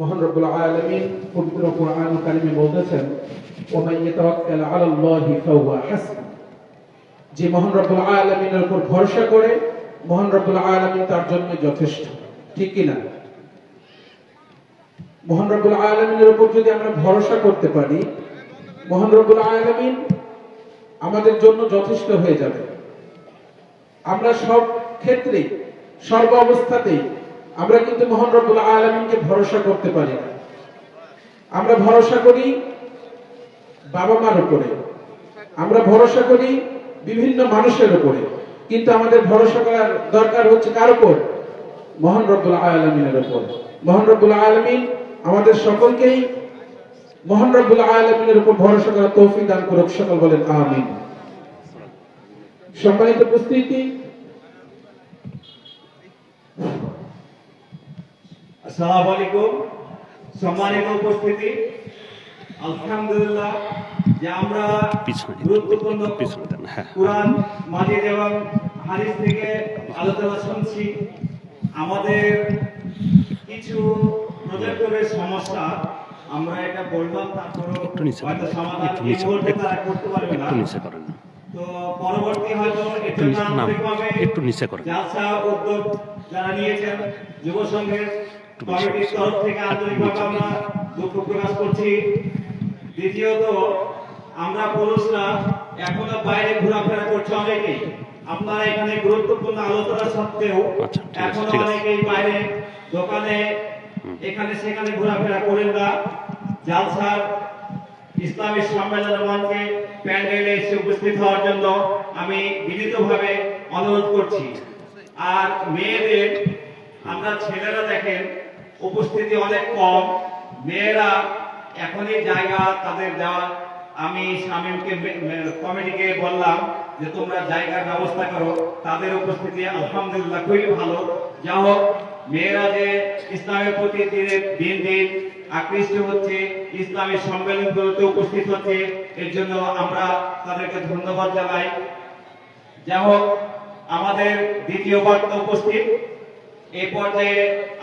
B: মহান রব্বুল আলামিন পবিত্র কোরআন কারিমে বলতেছেন, ওয়া মান ইয়াতাওয়াক্কাল আলাল্লাহি ফাহুয়া হাসবুহ। যে মহান রব্বুল আলামিনের উপর ভরসা করে, মহান রব্বুল আলামিন তার জন্য যথেষ্ট। ঠিক কি না? মহান রব্বুল আলামিনের উপর যদি আমরা ভরসা করতে পারি, মহান রব্বুল আলামিন আমাদের জন্য যথেষ্ট হয়ে যাবে। আমরা সব ক্ষেত্রে সর্ব অবস্থাতেই আমরা কিন্তু মহান রব্বুল আলামিনকে ভরসা করতে পারি না। আমরা ভরসা করি বাবা মার উপরে, আমরা ভরসা করি বিভিন্ন মানুষের উপরে, কিন্তু আমাদের ভরসা করার দরকার হচ্ছে কার উপর? মহান রব্বুল আলামিনের উপর। মহান রব্বুল আলামিন আমাদের সকলকেই মহান রব্বুল আলামিনের উপর ভরসা করার তৌফিক দান করুক। সকল বলেন আমিন। সম্মানিত উপস্থিতি,
C: আসসালামু আলাইকুম। সম্মানিত উপস্থিতি, আলহামদুলিল্লাহ যে আমরা গুরুত্বপূর্ণ কুরআন মাজিদ এবং হাদিস থেকে আলোচনা শুনছি। আমাদের কিছু প্রজেক্টরের সমস্যা, আমরা এটা বললাম, তারপরেও হয়তো সমাধান এই মুহূর্তে তারা করতে পারবে না। তো পরবর্তী হয়তো এর জন্য আন্তরিকভাবে জালসা উদ্যোগ যারা নিয়েছেন যুব সংঘের কমিটির তরফ থেকে আন্তরিকভাবে আমরা দুঃখ প্রকাশ করছি। দ্বিতীয়ত, আমরা পুরুষরা এখনো বাইরে ঘোরাফেরা করছে অনেকেই। আপনারা এখানে গুরুত্বপূর্ণ আলোচনা সত্ত্বেও এখনো অনেকেই বাইরে দোকানে এখানে সেখানে ঘোরাফেরা করেন না। জালসার ইসলামী সম্মেলনের মঞ্চে প্যান্ডেলে এসে উপস্থিত হওয়ার জন্য আমি বিনীতভাবে অনুরোধ করছি। আর মেয়েদের, আমরা ছেলেরা দেখেন উপস্থিতি অনেক কম, মেয়েরা এখনই জায়গা তাদের দেওয়া। আমি শামীমকে কমিটিকে বললাম যে তোমরা জায়গার ব্যবস্থা করো, তাদের উপস্থিতি আলহামদুলিল্লাহ খুবই ভালো। যা হোক, মেয়েরা যে ইসলামের প্রতি দিন দিন আকৃষ্ট হচ্ছে, ইসলামী সম্মেলনগুলোতে উপস্থিত হচ্ছে, এর জন্য আমরা তাদেরকে ধন্যবাদ জানাই। যা হোক, আমাদের দ্বিতীয় বক্তা উপস্থিত, এই পর্যায়ে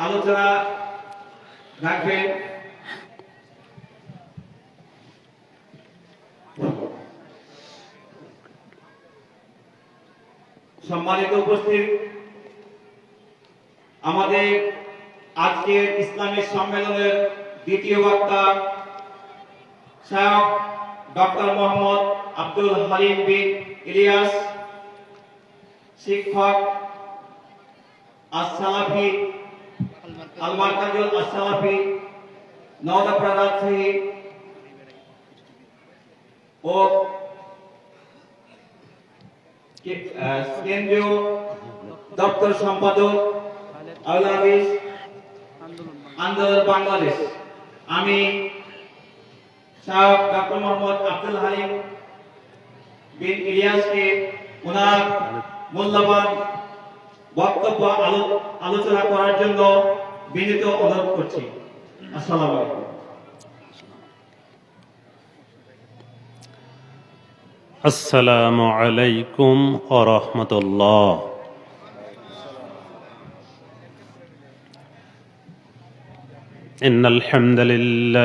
C: আলোচনা রাখবেন সম্মানিত উপস্থিত, আমাদের আজকের ইসলামী সম্মেলনের দ্বিতীয় বক্তা শায়খ ডক্টর মোহাম্মদ আব্দুল হালিম বিন ইলিয়াস, শিক্ষক আস-সালাফি আল মারকাজুল আস-সালাফি নওদাপাড়া রাজশাহী ও কেন্দ্রীয় দপ্তর সম্পাদক আউল হাদিস আন্দোলন বাংলাদেশ। আমি শায়খ ডক্টর মোহাম্মদ আব্দুল হালিম বিন ইলিয়াসকে ওনার মূল্যবান বক্তব্য আলোচনা করার জন্য বিনীত অনুরোধ করছি। আসসালামু আলাইকুম।
D: আসসালামু আলাইকুম ওয়া রাহমাতুল্লাহ। ইন্নাল হামদুলিল্লাহ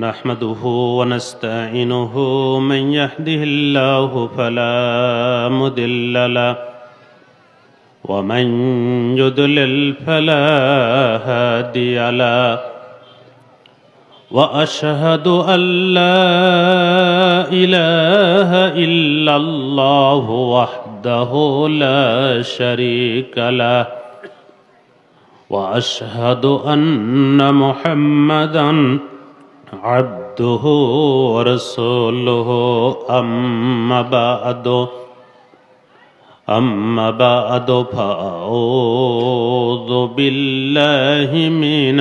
D: নাহমাদুহু ওয়া নাস্তাঈনুহু মান ইয়াহদিহিল্লাহু ফালা মুদিল্লা লাহু ওয়া মান ইউদ্লিল ফালা হাদিয়া লাহু وأشهد أن لا إله إلا الله وحده لا شريك له وأشهد أن محمدا عبده ورسوله أما بعد فأعوذ بالله من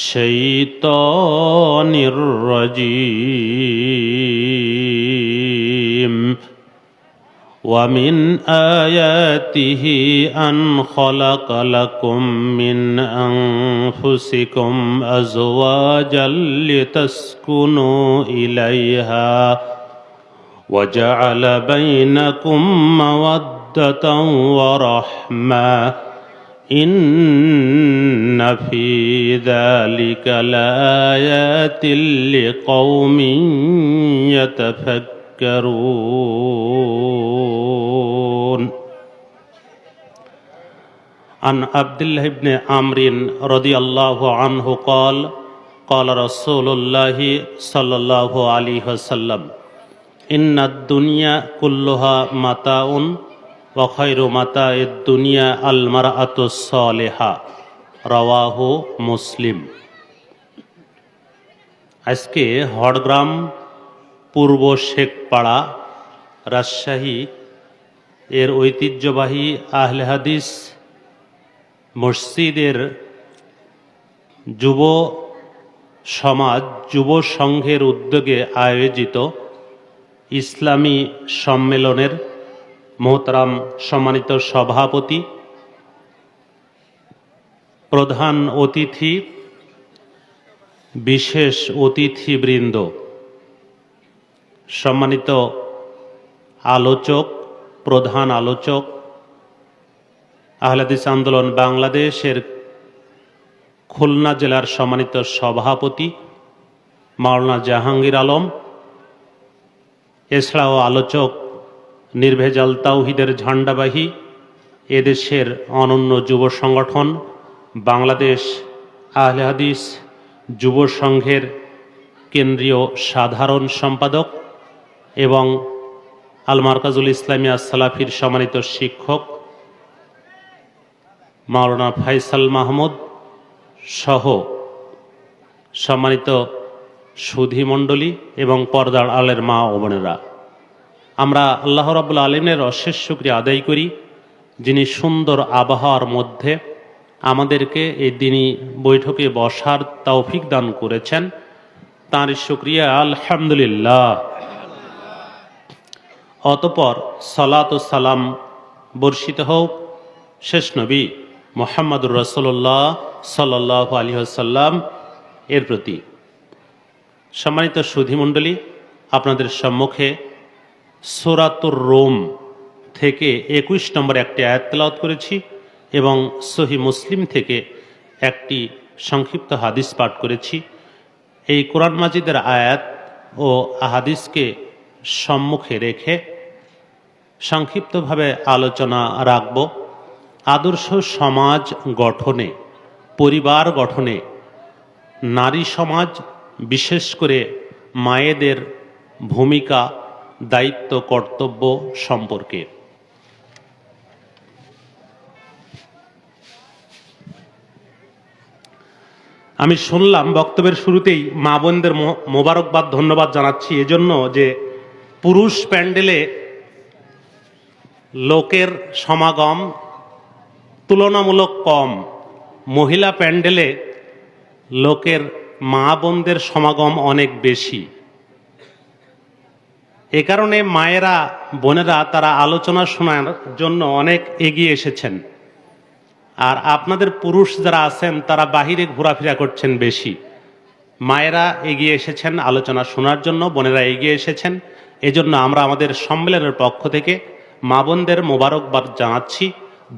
D: الشيطان الرجيم ومن آياته أن خلق لكم من أنفسكم أزواجا لتسكنوا إليها وجعل بينكم مودة ورحمة إن في ذلك لآيات لقوم يتفكرون عن عبد الله بن عمرو رضي الله عنه قال قال رسول الله صلى الله عليه وسلم إن الدنيا كلها متاع وخير متاع الدنيا المرأة الصالحة رواه মুসলিম। আজকে হড়গ্রাম পূর্ব শেখপাড়া রাজশাহী এর ঐতিহ্যবাহী আহলে হাদিস মসজিদের যুব সমাজ যুব সংঘের উদ্যোগে আয়োজিত ইসলামী সম্মেলনের মোহতারাম সম্মানিত সভাপতি, প্রধান অতিথি, বিশেষ অতিথিবৃন্দ, সম্মানিত আলোচক, প্রধান আলোচক, আহলে হাদিস আন্দোলন বাংলাদেশের খুলনা জেলার সম্মানিত সভাপতি মাওলানা জাহাঙ্গীর আলম, এছাড়াও আলোচক নির্ভেজাল তাওহীদের ঝান্ডাবাহী এদেশের অনন্য যুব সংগঠন বাংলাদেশ আহলে হাদিস যুব সংঘের কেন্দ্রীয় সাধারণ সম্পাদক এবং আল মারকাজুল ইসলামী আস-সালাফির সম্মানিত শিক্ষক মাওলানা ফাইসাল মাহমুদ সহ সম্মানিত সুধী মণ্ডলী এবং পর্দার আলের মা ও বোনেরা, আমরা আল্লাহ রাব্বুল আলামিনের অশেষ শুকরিয়া আদায় করি যিনি সুন্দর আবহাওয়ার মধ্যে আমাদেরকে এই দিনই বৈঠকে বসার তৌফিক দান করেছেন। তাঁর শুকরিয়া আলহামদুলিল্লাহ। অতঃপর সালাত ও সালাম বর্ষিত হোক শেষ নবী মুহাম্মদুর রাসূলুল্লাহ সাল্লাল্লাহু আলাইহি ওয়াসাল্লাম এর প্রতি। সম্মানিত সুধীমণ্ডলী, আপনাদের সম্মুখে সূরাতুর রুম থেকে 21 নম্বর একটি আয়াত তেলাওয়াত করেছি এবং সহিহ মুসলিম থেকে একটি সংক্ষিপ্ত হাদিস পাঠ করেছি। এই কোরআন মাজিদের আয়াত ও হাদিসকে সম্মুখে রেখে সংক্ষিপ্তভাবে আলোচনা রাখব। আদর্শ সমাজ গঠনে, পরিবার গঠনে নারী সমাজ বিশেষ করে মায়েদের ভূমিকা, দায়িত্ব, কর্তব্য সম্পর্কে। আমি শুনলাম বক্তব্যের শুরুতেই মা বোনদের মোবারকবাদ, ধন্যবাদ জানাচ্ছি এজন্য যে পুরুষ প্যান্ডেলে লোকের সমাগম তুলনামূলক কম, মহিলা প্যান্ডেলে লোকের মা বোনদের সমাগম অনেক বেশি। এ কারণে মায়েরা, বোনেরা তারা আলোচনা শোনার জন্য অনেক এগিয়ে এসেছেন। আর আপনাদের পুরুষ যারা আছেন তারা বাহিরে ঘোরাফেরা করছেন বেশি। মায়েরা এগিয়ে এসেছেন আলোচনা শোনার জন্য, বোনেরা এগিয়ে এসেছেন। এজন্য আমরা আমাদের সম্মেলনের পক্ষ থেকে মা বোনদের মোবারকবাদ জানাচ্ছি,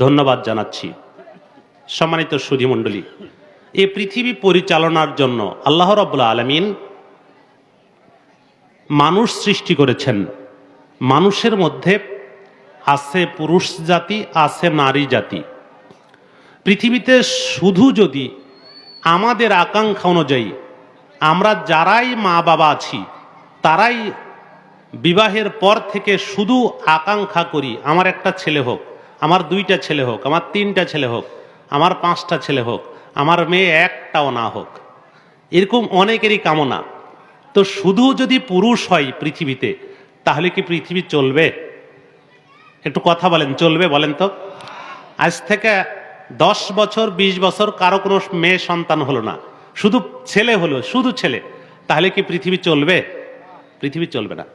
D: ধন্যবাদ জানাচ্ছি। সম্মানিত সুধীমণ্ডলী, এই পৃথিবী পরিচালনার জন্য আল্লাহ রাব্বুল আলামিন মানুষ সৃষ্টি করেছেন। মানুষের মধ্যে আছে পুরুষ জাতি, আছে নারী জাতি। পৃথিবীতে শুধু যদি আমাদের আকাঙ্ক্ষা অনুযায়ী আমরা যারাই মা বাবা আছি তারাই বিবাহের পর থেকে শুধু আকাঙ্ক্ষা করি আমার একটা ছেলে হোক, আমার 2টা ছেলে হোক, আমার 3টা ছেলে হোক, আমার 5টা ছেলে হোক, আমার মেয়ে একটাও না হোক, এরকম অনেকেরই কামনা। তো শুধু যদি পুরুষ হয় পৃথিবীতে তাহলে কি পৃথিবী চলবে? একটু কথা বলেন, চলবে বলেন তো? আজ থেকে 10 বছর 20 বছর কারো কোনো মেয়ে সন্তান হলো না, শুধু ছেলে হলো, শুধু ছেলে, তাহলে কি পৃথিবী চলবে? পৃথিবী চলবে না।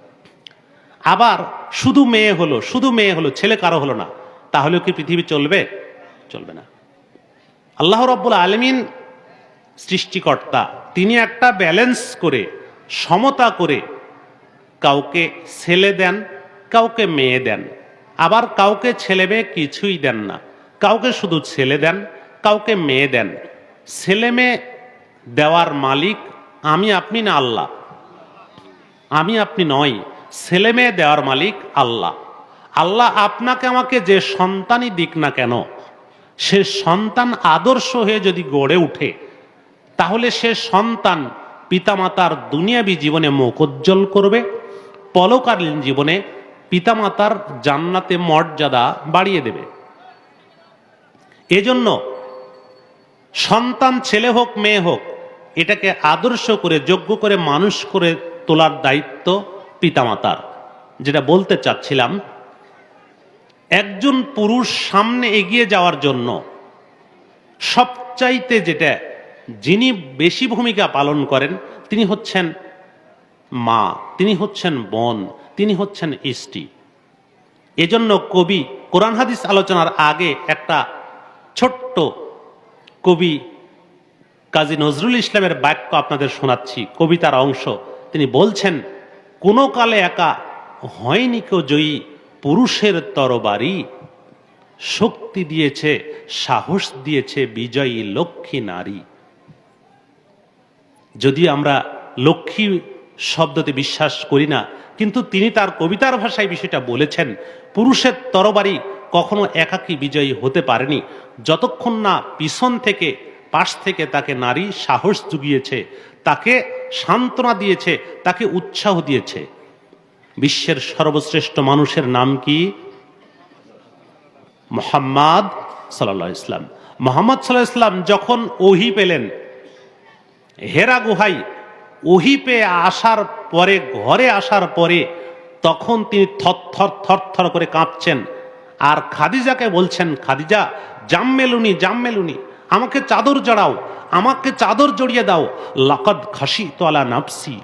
D: আবার শুধু মেয়ে হলো, শুধু মেয়ে হলো, ছেলে কারো হলো না, তাহলে কি পৃথিবী চলবে? চলবে না। আল্লাহ রাব্বুল আলামিন সৃষ্টিকর্তা, তিনি একটা ব্যালেন্স করে, সমতা করে কাউকে ছেলে দেন, কাউকে মেয়ে দেন, আবার কাউকে ছেলে মেয়ে কিছুই দেন না, কাউকে শুধু ছেলে দেন, কাউকে মেয়ে দেন। ছেলে মেয়ে দেওয়ার মালিক আমি আপনি না আল্লাহ? আমি আপনি নই, ছেলে মেয়ে দেওয়ার মালিক আল্লাহ। আল্লাহ আপনাকে আমাকে যে সন্তানই দিক না কেন, সে সন্তান আদর্শ হয়ে যদি গড়ে ওঠে, তাহলে সে সন্তান পিতামাতার দুনিয়াবী জীবনে মুখ উজ্জ্বল করবে, পরকালীন জীবনে পিতামাতার জান্নাতে মর্যাদা বাড়িয়ে দেবে। এজন্য সন্তান ছেলে হোক মেয়ে হোক, এটাকে আদর্শ করে যোগ্য করে মানুষ করে তোলার দায়িত্ব পিতামাতার। যেটা বলতে চাচ্ছিলাম, একজন পুরুষ সামনে এগিয়ে যাওয়ার জন্য সবচাইতে যেটা যিনি বেশি ভূমিকা পালন করেন, তিনি হচ্ছেন মা, তিনি হচ্ছেন বোন, তিনি হচ্ছেন স্ত্রী। এজন্য কবি কোরআন হাদিস আলোচনার আগে একটা ছোট্ট কবি কাজী নজরুল ইসলামের বাক্য আপনাদের শোনাচ্ছি, কবিতার অংশ। তিনি বলছেন, কোনো কালে একা হয়নি কেউ জয়ী, পুরুষের তরবারি শক্তি দিয়েছে, সাহস দিয়েছে বিজয়ী লক্ষ্মী নারী। যদি আমরা লক্ষ্মী শব্দতে বিশ্বাস করি না, কিন্তু তিনি তার কবিতার ভাষায় বিষয়টা বলেছেন, পুরুষের তরবারি কখনো একাকী বিজয়ী হতে পারেনি, যতক্ষণ না পিছন থেকে পাশ থেকে তাকে নারী সাহস জুগিয়েছে, তাকে সান্ত্বনা দিয়েছে, তাকে উৎসাহ দিয়েছে। বিশ্বের সর্বশ্রেষ্ঠ মানুষের নাম কি? মুহাম্মদ সাল্লাল্লাহু আলাইহি ওয়াসাল্লাম। মুহাম্মদ সাল্লাল্লাহু আলাইহি ওয়াসাল্লাম যখন ওহী পেলেন হেরা গুহায়, ওহী পেয়ে আসার পরে, ঘরে আসার পরে, তখন তিনি থর করে কাঁপছেন। আর খাদিজাকে বলছেন, খাদিজা জাম্মেলুনি জাম্মেলুনি, আমাকে চাদর জড়াও, আমাকে চাদর জড়িয়ে দাও। লাকাদ খাশিতু আলা নাফসি,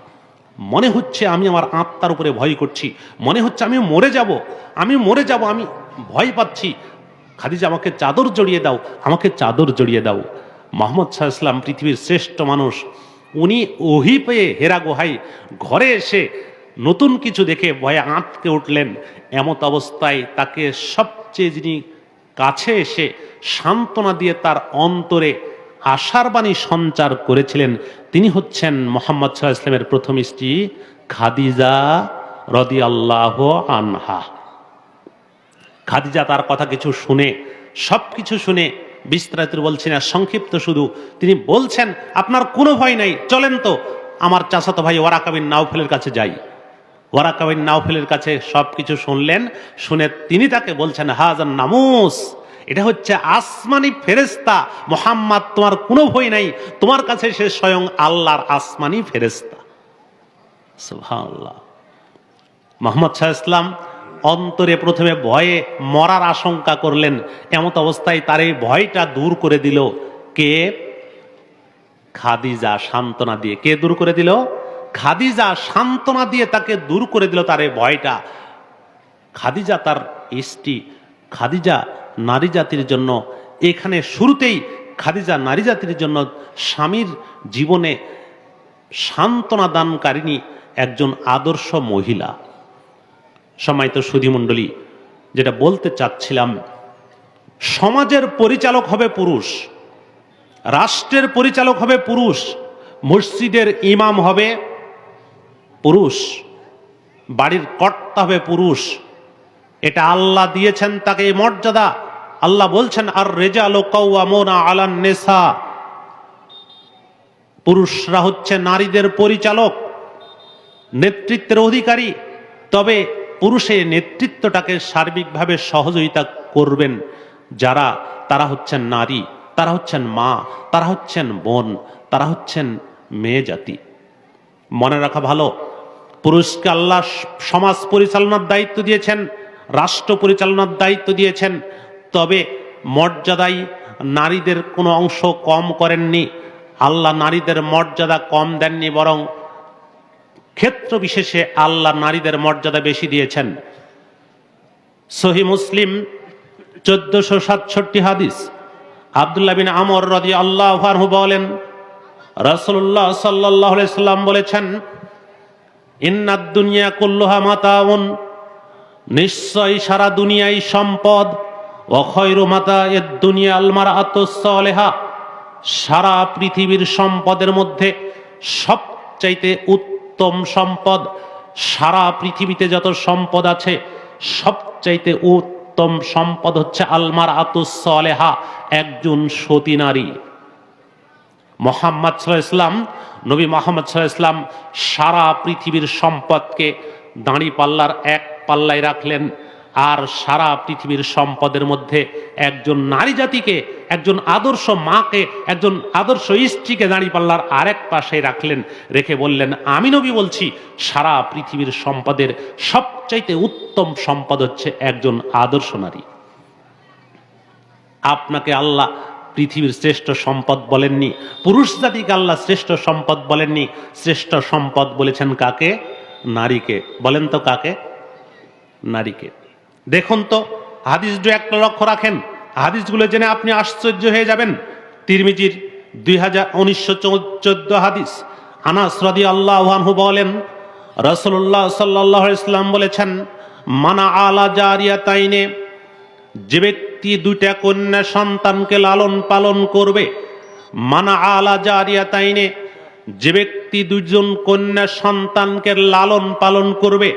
D: মনে হচ্ছে আমি আমার আত্মার উপরে ভয় করছি, মনে হচ্ছে আমি মরে যাব, আমি ভয় পাচ্ছি। খাদিজা আমাকে চাদর জড়িয়ে দাও, আমাকে চাদর জড়িয়ে দাও। মুহাম্মদ সাল্লাল্লাহু আলাইহি ওয়াসাল্লাম পৃথিবীর শ্রেষ্ঠ মানুষ, উনি ওহী পেয়ে হেরা গুহায় ঘরে এসে নতুন কিছু দেখে ভয়ে আঁতকে উঠলেন। এমত অবস্থায় তাকে সবচেয়ে যিনি কাছে এসে সান্ত্বনা দিয়ে তার অন্তরে আশার বাণী সঞ্চার করেছিলেন, তিনি হচ্ছেন মুহাম্মদ সাল্লাল্লাহু আলাইহি ওয়াসাল্লামের প্রথম স্ত্রী খাদিজা রাদিয়াল্লাহু আনহা। খাদিজা তার কথা কিছু শুনে, সবকিছু শুনে, বিস্তারিত বলছি না, সংক্ষিপ্ত শুধু তিনি বলছেন, আপনার কোনো ভয় নাই, চলেন তো আমার চাচাতো ভাই ওয়ারাকা বিন নাওফলের কাছে যাই। ওয়ারাকা বিন নাওফলের কাছে সবকিছু শুনলেন, শুনে তিনি তাকে বলছেন, হাজান নামুস, এটা হচ্ছে আসমানি ফেরেশতা মুহাম্মদ, তোমার কোনো ভয় নাই, তোমার কাছে সে স্বয়ং আল্লাহর আসমানি ফেরেশতা। সুবহানাল্লাহ। মুহাম্মদ সাল্লাল্লাহু আলাইহি ওয়াসাল্লাম অন্তরে প্রথমে ভয়ে মরার আশঙ্কা করলেন, এমত অবস্থায় তার এই ভয়টা দূর করে দিল কে? খাদিজা সান্ত্বনা দিয়ে। কে দূর করে দিল? খাদিজা সান্ত্বনা দিয়ে তাকে দূর করে দিল তার এই ভয়টা। খাদিজা তার স্ত্রী, খাদিজা নারী জাতির জন্য, এখানে শুরুতেই খাদিজা নারী জাতির জন্য স্বামীর জীবনে সান্ত্বনা দানকারিণী একজন আদর্শ মহিলা। সম্মানিত সুধীমণ্ডলী, যেটা বলতে চাচ্ছিলাম, সমাজের পরিচালক হবে পুরুষ, রাষ্ট্রের পরিচালক হবে পুরুষ, মসজিদের ইমাম হবে পুরুষ, বাড়ির কর্তা হবে পুরুষ। এটা আল্লাহ দিয়েছেন তাকে এই মর্যাদা। আল্লাহ বলছেন, আর রিজালু কাওয়ামুনা আলান নিসা, পুরুষরা হচ্ছে নারীদের পরিচালক, নেতৃত্বের অধিকারী। তবে পুরুষের নেতৃত্বটাকে সার্বিকভাবে সহযোগিতা করবেন যারা, তারা হচ্ছেন নারী, তারা হচ্ছেন মা, তারা হচ্ছেন বোন, তারা হচ্ছেন মেয়ে জাতি। মনে রাখা ভালো, পুরুষকে আল্লাহ সমাজ পরিচালনার দায়িত্ব দিয়েছেন, রাষ্ট্র পরিচালনার দায়িত্ব দিয়েছেন, তবে মর্যাদায় নারীদের কোনো অংশ কম করেননি। আল্লাহ নারীদের মর্যাদা কম দেননি, বরং ক্ষেত্র বিশেষে আল্লাহ নারীদের মর্যাদা বেশি দিয়েছেন। সহিহ মুসলিম 1467 হাদিস, আব্দুল্লাহ বিন আমর রাদিয়াল্লাহু আনহু বলেন, রাসূলুল্লাহ সাল্লাল্লাহু আলাইহি সাল্লাম বলেছেন, ইন্নাদ দুনিয়া কুল্লুহা মাতাউন, নিশ্চয় সারা দুনিয়াই সম্পদ, ওয়া খায়রু মাতাইদ দুনিয়া আল মারআতুস সালিহা, সারা পৃথিবীর সম্পদের মধ্যে সবচাইতে উত্তম সম্পদ, সারা পৃথিবীতে যত সম্পদ আছে সবচাইতে উত্তম সম্পদ হচ্ছে আলমার আতুস সালেহা, একজন সতী নারী। মোহাম্মদ সাল্লাল্লাহু আলাইহি ওয়াসাল্লাম, নবী মোহাম্মদ সাল্লাল্লাহু আলাইহি ওয়াসাল্লাম সারা পৃথিবীর সম্পদকে দাঁড়িপাল্লার এক পাল্লায় রাখলেন, আর সারা পৃথিবীর সম্পদের মধ্যে একজন নারী জাতিকে, একজন আদর্শ মাকে, একজন আদর্শ স্ত্রীকে দাঁড়িপাল্লার আরেক পাশে রাখলেন, রেখে বললেন, আমি নবী বলছি সারা পৃথিবীর সম্পদের সবচাইতে উত্তম সম্পদ হচ্ছে একজন আদর্শ নারী। আপনাকে আল্লাহ পৃথিবীর শ্রেষ্ঠ সম্পদ বলেননি, পুরুষ জাতিকে আল্লাহ শ্রেষ্ঠ সম্পদ বলেননি, শ্রেষ্ঠ সম্পদ বলেছেন কাকে? নারীকে। বলেন তো কাকে? নারীকে। দেখুন তো হাদিস দু একটা লক্ষ্য রাখেন, হাদিসগুলো জেনে আপনি আশ্চর্য হয়ে যাবেন। তিরমিজির 2914 হাদিস, আনাস রাদিয়াল্লাহু আনহু বলেন, রাসূলুল্লাহ সাল্লাল্লাহু আলাইহি ওয়াসাল্লাম বলেছেন, মানা আলা জারিয়াতাইনে, যে ব্যক্তি দুইটা কন্যা সন্তানকে লালন পালন করবে, মানা আলা জারিয়াতাইনে, যে ব্যক্তি দুইজন কন্যা সন্তানকে লালন পালন করবে,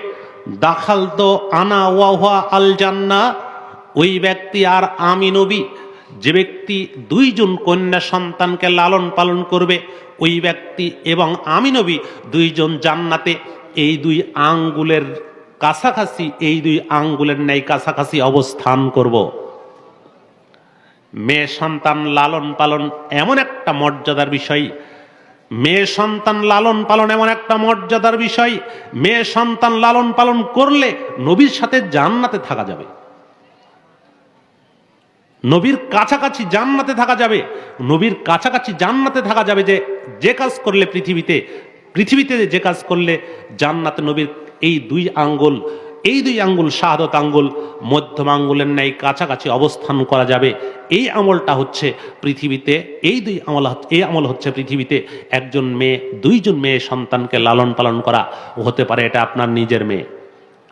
D: দাখাল তো আনা ওয়াহুয়া আল জান্নাহ, ওই ব্যক্তি আর আমি নবী, যে ব্যক্তি দুইজন কন্যা সন্তানকে লালন পালন করবে, ওই ব্যক্তি এবং আমি নবী দুইজন জান্নাতে এই দুই আঙ্গুলের কাছাকাছি, এই দুই আঙ্গুলের ন্যায় কাছাকাছি অবস্থান করব। মেয়ে সন্তান লালন পালন এমন একটা মর্যাদার বিষয়, মেয়ে সন্তান লালন পালন এমন একটা মর্যাদার বিষয়, মেয়ে সন্তান লালন পালন করলে নবীর সাথে জান্নাতে থাকা যাবে, নবীর কাছাকাছি জান্নাতে থাকা যাবে, নবীর কাছাকাছি জান্নাতে থাকা যাবে। যে কাজ করলে পৃথিবীতে যে কাজ করলে জান্নাতে নবীর এই দুই আঙ্গুল শাহাদত আঙ্গুল মধ্যম আঙ্গুলের ন্যায় কাছাকাছি অবস্থান করা যাবে। এই আমলটা হচ্ছে পৃথিবীতে, এই আমল হচ্ছে পৃথিবীতে একজন মেয়ে, দুইজন মেয়ে সন্তানকে লালন পালন করা। হতে পারে এটা আপনার নিজের মেয়ে,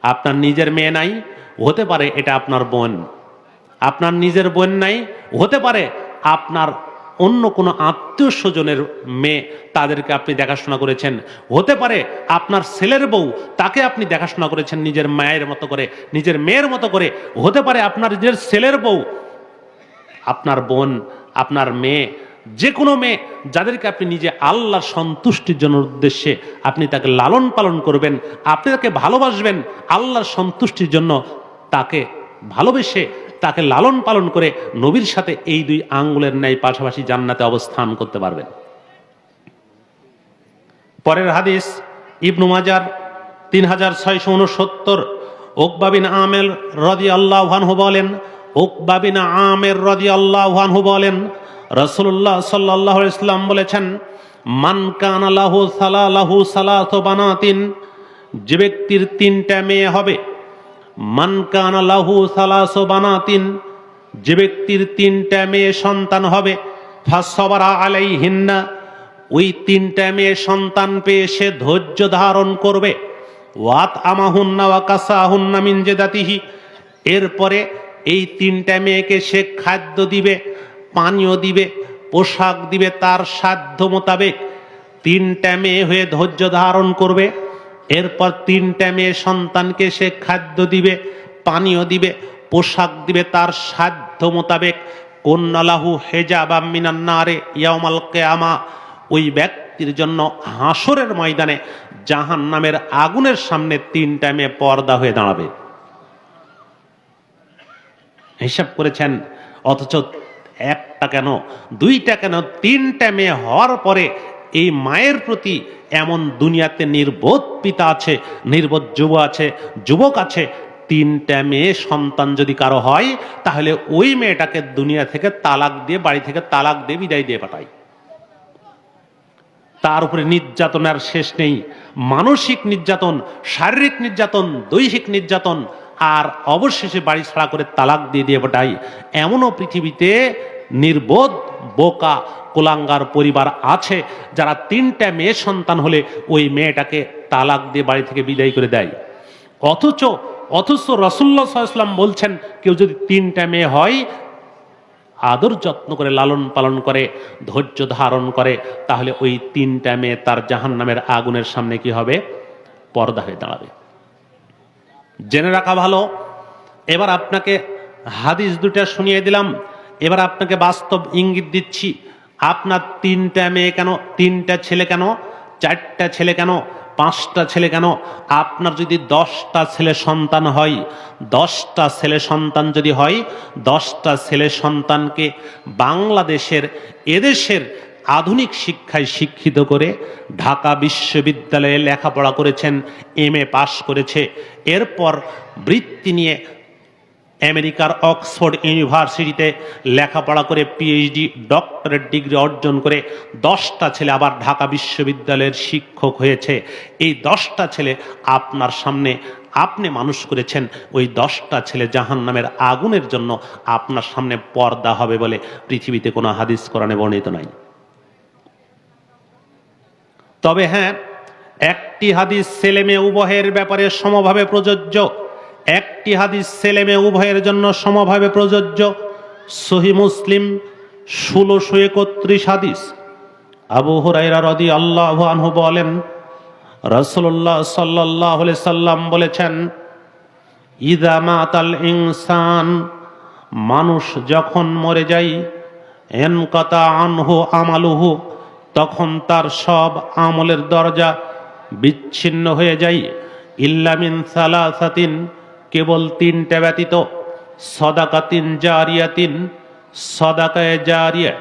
D: আপনার নিজের মেয়ে নাই, হতে পারে এটা আপনার বোন, আপনার নিজের বোন নাই, হতে পারে আপনার অন্য কোনো আত্মীয় স্বজনের মেয়ে, তাদেরকে আপনি দেখাশোনা করেছেন, হতে পারে আপনার ছেলের বউ, তাকে আপনি দেখাশোনা করেছেন নিজের মায়ের মতো করে, নিজের মেয়ের মতো করে, হতে পারে আপনার নিজের ছেলের বউ, আপনার বোন, আপনার মেয়ে, যে কোনো মেয়ে যাদেরকে আপনি নিজে আল্লাহর সন্তুষ্টির জন্য উদ্দেশ্যে আপনি তাকে লালন পালন করবেন, আপনি তাকে ভালোবাসবেন আল্লাহর সন্তুষ্টির জন্য, তাকে ভালোবেসে তাকে লালন পালন করে নবীর সাথে এই দুই আঙ্গুলের ন্যায় পাশাপাশি জান্নাতে অবস্থান করতে পারবেন। পরের হাদিস ইবনু মাজার 3669, উকবা বিন আমের রাদিয়াল্লাহু আনহু বলেন, উকবা বিন আমের রাদিয়াল্লাহু আনহু বলেন, রাসূলুল্লাহ সাল্লাল্লাহু আলাইহি ওয়াসাল্লাম বলেছেন, মান কানা লাহু সালাসু বানাতিন, যে ব্যক্তির তিনটা মেয়ে হবে, মান কানা লাহু সালাসু বানাতিন, যে ব্যক্তির তিনটা মেয়ে সন্তান হবে, ফাসসাবারা আলাইহিন্না, ওই তিনটা মেয়ে সন্তান পেয়ে সে ধৈর্য ধারণ করবে, ওয়াত আমাহুন্না ওয়া কাসাহুন্না মিন জাদাতিহি, এরপরে এই তিনটা মেয়েকে সে খাদ্য দিবে, পানীয় দিবে, পোশাক দিবে তার সাধ্য মোতাবেক। তিনটা মেয়ে হয়ে ধৈর্য ধারণ করবে, এরপর তিনটা মেয়ে সন্তানকে সে খাদ্য দিবে, পানীয় দিবে, পোশাক দিবে তার সাধ্য মোতাবেক। কন্নালাহু হেজাবা মিনান নারে ইয়াউমাল কিয়ামা, ওই ব্যক্তির জন্য হাসরের ময়দানে জাহান্নামের আগুনের সামনে তিনটা মেয়ে পর্দা হয়ে দাঁড়াবে। হিসাব করেছেন, অথচ একটা কেন, দুইটা কেন, তিনটা মেয়ে হওয়ার পরে এই মায়ের প্রতি এমন দুনিয়াতে নির্বোধ পিতা আছে, নির্বোধ যুবক আছে, তিনটা মেয়ে সন্তান যদি কারো হয় তাহলে ওই মেয়েটাকে দুনিয়া থেকে তালাক দিয়ে, বাড়ি থেকে তালাক দিয়ে বিদায় দিয়ে পাঠায়। তার উপরে নির্যাতনের শেষ নেই, মানসিক নির্যাতন, শারীরিক নির্যাতন, দৈহিক নির্যাতন, আর অবশেষে বাড়ি ছাড়া করে তালাক দিয়ে পাঠায়। এমনও পৃথিবীতে নির্বোধ বোকা কুলাঙ্গার পরিবার আছে যারা তিনটা মেয়ে সন্তান হলে ওই মেয়েটাকে তালাক দিয়ে বাড়ি থেকে বিদায় করে দেয়। অথচ রাসূলুল্লাহ সাল্লাল্লাহু আলাইহি ওয়াসাল্লাম বলছেন, কেউ যদি তিনটা মেয়ে হয়, আদর যত্ন করে লালন পালন করে, ধৈর্য ধারণ করে, তাহলে ওই তিনটা মেয়ে তার জাহান্নামের আগুনের সামনে কি হবে? পর্দা হয়ে দাঁড়াবে। জেনে রাখা ভালো। এবার আপনাকে হাদিস দুটা শুনিয়ে দিলাম, এবার আপনাকে বাস্তব ইঙ্গিত দিচ্ছি। আপনার 3টা মেয়ে কেন, 3টা ছেলে কেন, 4টা ছেলে কেন, 5টা ছেলে কেন? আপনার যদি 10টা ছেলে সন্তান হয়, 10টা ছেলে সন্তান যদি হয়, 10টা ছেলে সন্তানকে বাংলাদেশের এদেশের আধুনিক শিক্ষায় শিক্ষিত করে ঢাকা বিশ্ববিদ্যালয়ে লেখাপড়া করেছেন, MA পাশ করেছে, এরপর বৃত্তি নিয়ে আমেরিকার অক্সফোর্ড ইউনিভার্সিটিতে লেখাপড়া করে PhD ডক্টরেট ডিগ্রি অর্জন করে 10টা ছেলে আবার ঢাকা বিশ্ববিদ্যালয়ের শিক্ষক হয়েছে। এই 10টা ছেলে আপনার সামনে আপনি মানুষ করেছেন, ওই 10টা ছেলে জাহান্নামের আগুনের জন্য আপনার সামনে পর্দা হবে বলে পৃথিবীতে কোনো হাদিস কোরআনে বর্ণিত নাই। তবে হ্যাঁ, একটি হাদিস ছেলে মেয়ে উভয়ের ব্যাপারে সমভাবে প্রযোজ্য, একটি হাদিস ছেলে মেয়ে উভয়ের জন্য সমভাবে প্রযোজ্য। সহিহ মুসলিম 1631 হাদিস। আবু হুরায়রা রাদিয়াল্লাহু আনহু বলেন, রাসূলুল্লাহ সাল্লাল্লাহু আলাইহি সাল্লাম বলেছেন, ইযা মাতাল ইনসান, মানুষ যখন মরে যায়, ইনকাতা আনহু আমালুহু, তখন তার সব আমলের দরজা বিচ্ছিন্ন হয়ে যায়, ইল্লা মিন সালাসাতিন, কেবল 3টা ব্যতীত, সাদাকাতিন জারিয়াতিন, সাদাকায়ে জারিয়া,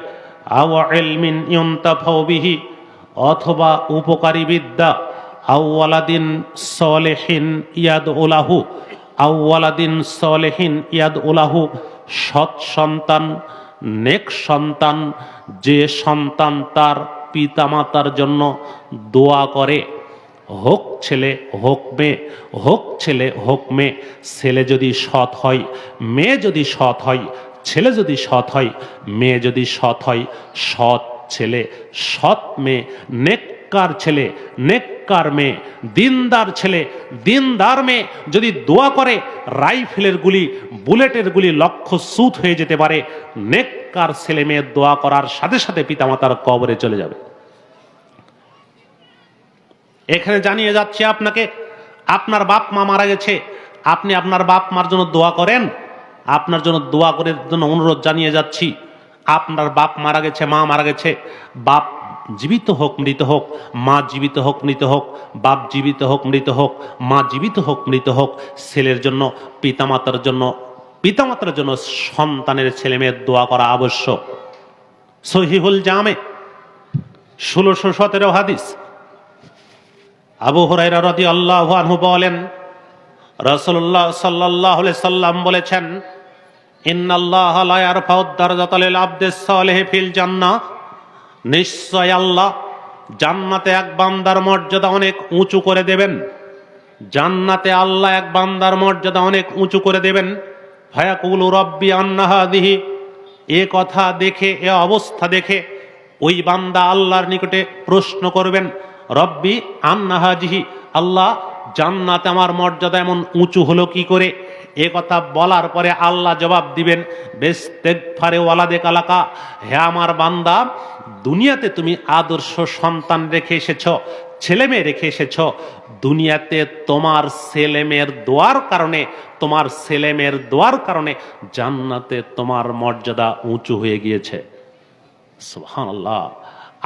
D: আও ইলমিন ইউনতাফাউ বিহি, অথবা উপকারী বিদ্যা, আও ওয়ালাদিন সালিহিন ইয়াদউ লাহু, আও ওয়ালাদিন সালিহিন ইয়াদউ লাহু, সৎ সন্তান, নেক সন্তান, যে সন্তান তার পিতামাতার জন্য দোয়া করে, হোক ছেলে হোক মেয়ে, হোক ছেলে হোক মেয়ে। ছেলে যদি সৎ হয়, মেয়ে যদি সৎ হয়, ছেলে যদি সৎ হয়, মেয়ে যদি সৎ হয়, সৎ ছেলে সৎ মেয়ে, নেককার ছেলে নেককার মেয়ে, দিনদার ছেলে দিনদার মেয়ে যদি দোয়া করে, রাইফেলের গুলি বুলেটের গুলি লক্ষ্যচ্যুত হয়ে যেতে পারে, নেককার ছেলে মেয়ে দোয়া করার সাথে সাথে পিতামাতার কবরে চলে যাবে। এখানে জানিয়ে যাচ্ছে আপনাকে, আপনার বাপ মা মারা গেছে, আপনি আপনার বাপ মার জন্য দোয়া করেন, আপনার জন্য দোয়া করে জন্য অনুরোধ জানিয়ে যাচ্ছি। আপনার বাপ মারা গেছে, মা মারা গেছে, বাপ জীবিত হোক মৃত হোক, মা জীবিত হোক মৃত হোক, বাপ জীবিত হোক মৃত হোক, মা জীবিত হোক মৃত হোক, ছেলের জন্য পিতামাতার জন্য, পিতামাতার জন্য সন্তানের ছেলে মেয়ের দোয়া করা আবশ্যক। সহিহুল জামে 1617 হাদিস। আবু হুরায়রা রাদিয়াল্লাহু আনহু বলেন, রাসূলুল্লাহ সাল্লাল্লাহু আলাইহি সাল্লাম বলেছেন, ইন্নাল্লাহা লা ইয়ারফাউ দারাজাতা লিল আবদিস সালিহি ফিল জান্নাহ, নিশ্চয় আল্লাহ জান্নাতে এক বান্দার মর্যাদা অনেক উঁচু করে দেবেন। জান্নাতে আল্লাহ এক বান্দার মর্যাদা অনেক উঁচু করে দেবেন। ফায়াকুলু রাব্বি আন্না হাযিহি, এ কথা দেখে, এ অবস্থা দেখে ওই বান্দা আল্লাহর নিকটে প্রশ্ন করবেন, রব্বি আন্না হাযিহি, আল্লাহ জান্নাতে আমার মর্যাদা এমন উঁচু হলো কি করে? এ কথা বলার পরে আল্লাহ জবাব দিবেন, বেস্তেগফারে ওয়ালাদে কালাকা, হে আমার বান্দা, দুনিয়াতে তুমি আদর্শ সন্তান রেখে এসেছ, ছেলে মেয়ে রেখে এসেছ, দুনিয়াতে তোমার ছেলে মেয়ের দোয়ার কারণে, তোমার ছেলে মেয়ের দোয়ার কারণে জান্নাতে তোমার মর্যাদা উঁচু হয়ে গিয়েছে। সুবহানাল্লাহ।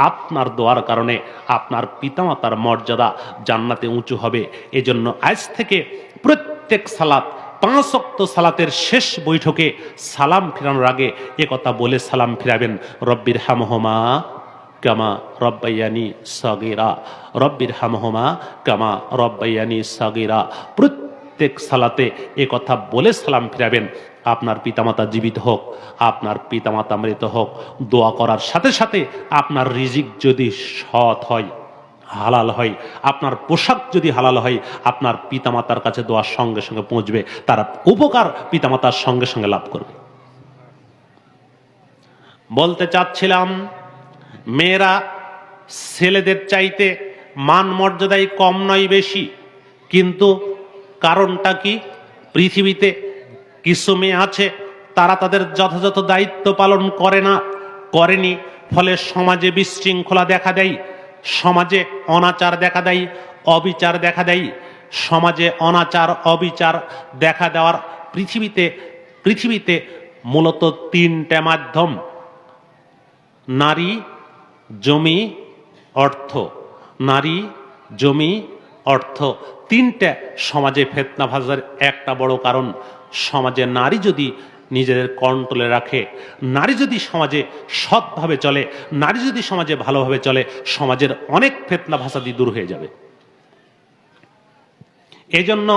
D: আপনার দোয়ার কারণে আপনার পিতামাতার মর্যাদা জান্নাতে উঁচু হবে। এজন্য আজ থেকে প্রত্যেক সালাত, 5 ওয়াক্ত সালাতের শেষ বৈঠকে সালাম ফিরানোর আগে একথা বলে সালাম ফিরাবেন, রব্বির হামহুমা কামা রব্বায়ানি সাগীরা, রব্বির হামহুমা কামা রব্বায়ানি সাগীরা। প্রত্যেক সালাতে একথা বলে সালাম ফিরাবেন। আপনার পিতামাতা জীবিত হোক, আপনার পিতামাতা মৃত হোক, দোয়া করার সাথে সাথে আপনার রিজিক যদি সৎ হয়, হালাল হয়, আপনার পোশাক যদি হালাল হয়, আপনার পিতামাতার কাছে দোয়ার সঙ্গে সঙ্গে পৌঁছবে, তারা উপকার পিতামাতার সঙ্গে সঙ্গে লাভ করবে। বলতে চাচ্ছিলাম, মেয়েরা ছেলেদের চাইতে মান মর্যাদায় কম নয় বেশি, কিন্তু কারণটা কি? পৃথিবীতে কিছু মেয়ে আছে, তারা তাদের যথাযথ দায়িত্ব পালন করে না, করেনি, ফলে সমাজে বিশৃঙ্খলা দেখা দেয়, সমাজে অনাচার দেখা দেয়, অবিচার দেখা দেয়। সমাজে অনাচার অবিচার দেখা দেওয়ার পৃথিবীতে পৃথিবীতে মূলত তিনটা মাধ্যম: নারী, জমি, অর্থ। নারী, জমি, অর্থ, তিনটা সমাজে ফিতনা ফাসাদের একটা বড় কারণ। সমাজে নারী যদি নিজেদের কন্ট্রোলে রাখে, নারী যদি সমাজে সৎভাবে চলে, নারী যদি সমাজে ভালোভাবে চলে, সমাজের অনেক ফিতনা ফাসাদি দূর হয়ে যাবে। এজন্য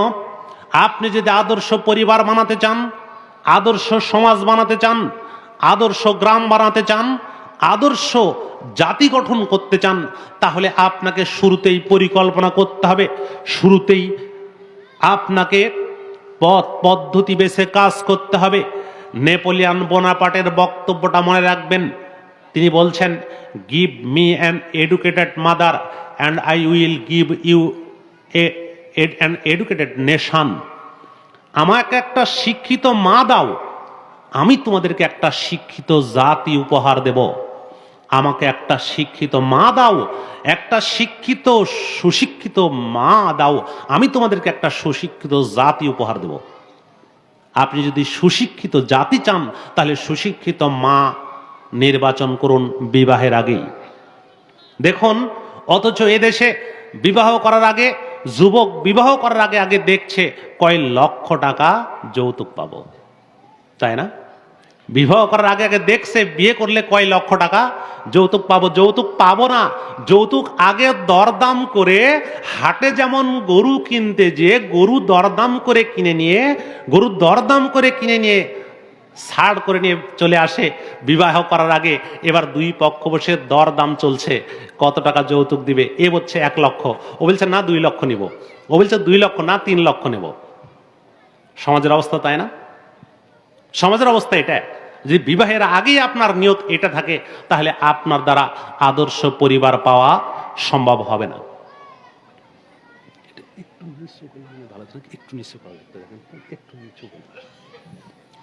D: আপনি যদি আদর্শ পরিবার বানাতে চান, আদর্শ সমাজ বানাতে চান, আদর্শ গ্রাম বানাতে চান, আদর্শ জাতি গঠন করতে চান, তাহলে আপনাকে শুরুতেই পরিকল্পনা করতে হবে। শুরুতেই আপনাকে পথ পদ্ধতি বেছে কাজ করতে হবে। নেপোলিয়ন বোনাপার্টের বক্তব্যটা মনে রাখবেন। তিনি বলছেন, give me an educated mother and I will give you an educated nation. আমাকে একটা শিক্ষিত মা দাও, আমি তোমাদেরকে একটা শিক্ষিত জাতি উপহার দেব। আমাকে একটা শিক্ষিত মা দাও, একটা শিক্ষিত সুশিক্ষিত মা দাও, আমি তোমাদেরকে একটা সুশিক্ষিত জাতি উপহার দেব। আপনি যদি সুশিক্ষিত জাতি চান, তাহলে সুশিক্ষিত মা নির্বাচন করুন বিবাহের আগেই। দেখুন, অথচ এদেশে বিবাহ করার আগে, যুবক বিবাহ করার আগে আগে দেখছে কয় লক্ষ টাকা যৌতুক পাবো, তাই না? বিবাহ করার আগে আগে দেখছে বিয়ে করলে কয় লক্ষ টাকা যৌতুক পাবো। যৌতুক পাবো না, যৌতুক আগে দরদাম করে, হাটে যেমন গরু কিনতে যে গরু দরদাম করে কিনে নিয়ে, গরু দরদাম করে কিনে নিয়ে ছাড় করে নিয়ে চলে আসে বিবাহ করার আগে। এবার দুই পক্ষ বসে দরদাম চলছে, কত টাকা যৌতুক দিবে। এ বলছে 1 লক্ষ, ও বলছে না 2 লক্ষ নিব, ও বলছে 2 লক্ষ না 3 লক্ষ নেব। সমাজের অবস্থা তাই না? সমাজের অবস্থা এটা। যদি বিবাহের আগেই আপনার নিয়ত এটা থাকে, তাহলে আপনার দ্বারা আদর্শ পরিবার পাওয়া সম্ভব হবে না।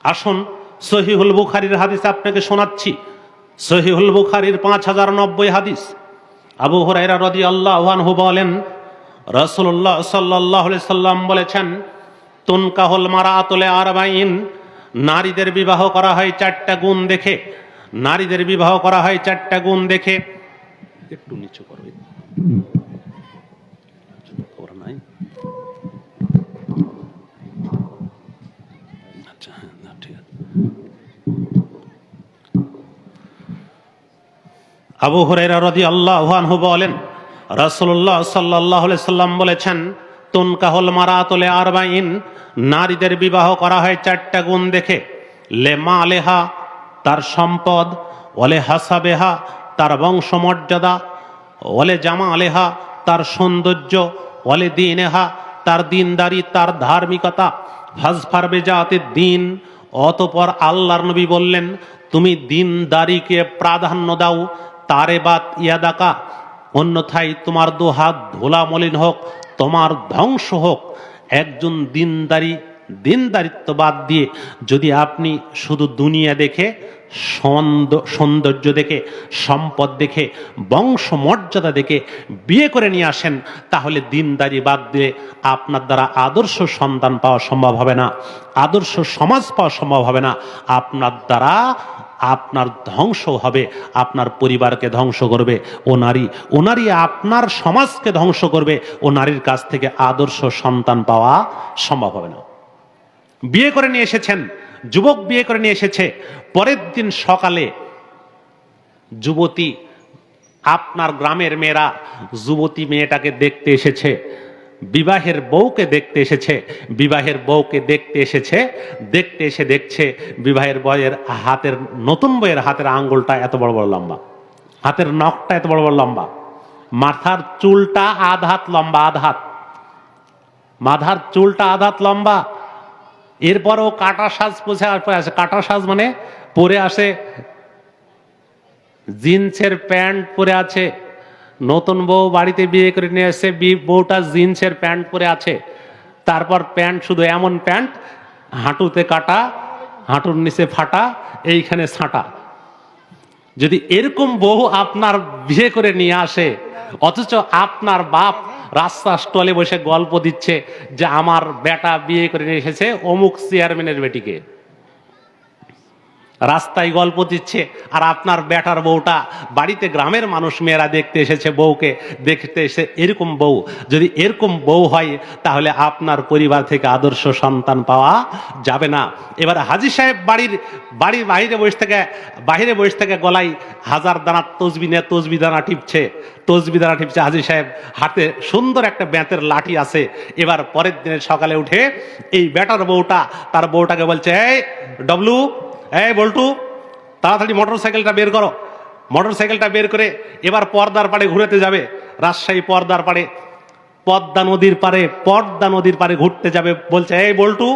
D: আসুন সহিহুল বুখারীর হাদিস আপনাকে শোনাচ্ছি। সহিহুল বুখারীর 5090 হাদিস। আবু হুরায়রা রাদিয়াল্লাহু আনহু বলেন, রাসূলুল্লাহ সাল্লাল্লাহু আলাইহি সাল্লাম বলেছেন, তুনকাহুল মারাআতু লিআরবাঈন, নারীদের বিবাহ করা হয় 4টা গুণ দেখে। নারীদের বিবাহ করা হয় 4টা গুণ দেখে। একটু নিচু করো, ওরা নাই। আচ্ছা, হ্যাঁ, ঠিক আছে। আবু হুরায়রা রাদিয়াল্লাহু আনহু বলেন, রাসূলুল্লাহ সাল্লাল্লাহু আলাইহি সাল্লাম বলেছেন, তুনকাহুল মারাআতু লিআরবাঈন, নারীদের বিবাহ করা হয় 4টা গুণ দেখে। লে মালেহা, তার সম্পদ, ওলে হাসাবেহা, তার বংশমর্যাদা, ওলে জামালেহা, তার সৌন্দর্য, ওলে দীনেহা, তার দিনদারি, তার ধার্মিকতা। ফাজফার বিজাতিদ দ্বীন, অতঃপর আল্লাহর নবী বললেন, তুমি দিনদারিকে প্রাধান্য দাও। তারে বাত ইয়াদাকা, অন্যথায় তোমার 2 হাত ধুলা মলিন হোক, তোমার ধ্বংস হোক। একজন দিনদারিত্ব বাদ দিয়ে যদি আপনি শুধু দুনিয়া দেখে, সৌন্দর্য দেখে, সম্পদ দেখে, বংশমর্যাদা দেখে বিয়ে করে নিয়ে আসেন, তাহলে দিনদারি বাদ দিয়ে আপনার দ্বারা আদর্শ সন্তান পাওয়া সম্ভব হবে না, আদর্শ সমাজ পাওয়া সম্ভব হবে না। আপনার দ্বারা আপনার ধ্বংস হবে, আপনার পরিবারকে ধ্বংস করবে ও নারী আপনার সমাজকে ধ্বংস করবে। ও নারীর কাছ থেকে আদর্শ সন্তান পাওয়া সম্ভব হবে না। বিয়ে করে নিয়ে এসেছেন, যুবক বিয়ে করে নিয়ে এসেছে, পরের দিন সকালে যুবতী, আপনার গ্রামের মেয়েরা যুবতী মেয়েটাকে দেখতে এসেছে, বিবাহের বউকে দেখতে এসেছে, বিবাহের বউকে দেখতে এসেছে, দেখতে এসে দেখছে বিবাহের বউয়ের হাতের, নতুন বউয়ের হাতের আঙ্গুলটা এত বড় বড় লম্বা, হাতের নখটা এত বড় বড় লম্বা, মাথার চুলটা 1/2 হাত লম্বা, 1/2 হাত, মাথার চুলটা 1/2 হাত লম্বা। এরপরও কাটা সাজ পরে আসে, কাটা সাজ মানে পরে আসে, জিন্সের প্যান্ট পরে আছে। নতুন বউ বাড়িতে বিয়ে করে নিয়ে এসে বউটা জিন্সের প্যান্ট পরে আছে, তারপর প্যান্ট শুধু এমন প্যান্ট, হাঁটুতে কাটা, হাঁটুর নিচে ফাটা, এইখানে ছাঁটা। যদি এরকম বউ আপনার বিয়ে করে নিয়ে আসে, অথচ আপনার বাপ রাস্তা স্টলে বসে গল্প দিচ্ছে যে আমার বেটা বিয়ে করে নিয়ে এসেছে অমুক চেয়ারম্যানের বেটিকে, রাস্তায় গল্প দিচ্ছে, আর আপনার বেটার বউটা বাড়িতে গ্রামের মানুষ মেয়েরা দেখতে এসেছে, বউকে দেখতে এসে এরকম বউ, যদি এরকম বউ হয় তাহলে আপনার পরিবার থেকে আদর্শ সন্তান পাওয়া যাবে না। এবার হাজী সাহেব বাড়ির বাইরে বসে থেকে গলায় হাজার দানা তসবি দানা টিপছে হাজী সাহেব, হাতে সুন্দর একটা বেতের লাঠি আছে। এবার পরের দিনে সকালে উঠে এই বেটার বউটা তার বউটাকে বলছে, এই ডবলু, এই বল্টু, তাড়াতাড়ি মোটরসাইকেলটা বের করো। মোটরসাইকেলটা বের করে এবার পর্দার পাড়ে ঘুরতে যাবে। রাজশাহী পর্দার পাড়ে, পদ্মা নদীর পাড়ে ঘুরতে যাবে। বলছে, এই বল্টু,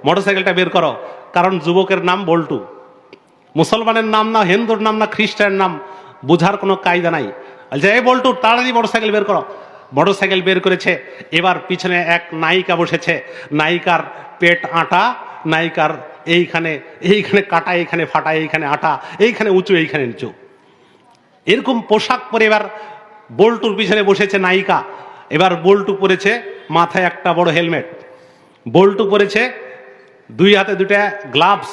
D: মোটরসাইকেলটা বের করো। কারণ যুবকের নাম বল্টু, মুসলমানের নাম না, হিন্দুর নাম না, খ্রিস্টানের নাম, বুঝার কোনো কায়দা নাই। বলছে, এই বল্টু, তাড়াতাড়ি মোটরসাইকেল বের করো। মোটরসাইকেল বের করেছে। এবার পিছনে এক নায়িকা বসেছে। নায়িকার পেট আটা, নায়িকার এইখানে কাটা, এইখানে ফাটা, এইখানে আটা, এইখানে উঁচু, এইখানে নিচু, এরকম পোশাক পরে এবার বল্টুর পিছনে বসেছে নায়িকা। এবার বল্টু পরেছে মাথায় একটা বড় হেলমেট, বল্টু পরেছে দুই হাতে দুটা গ্লাভস,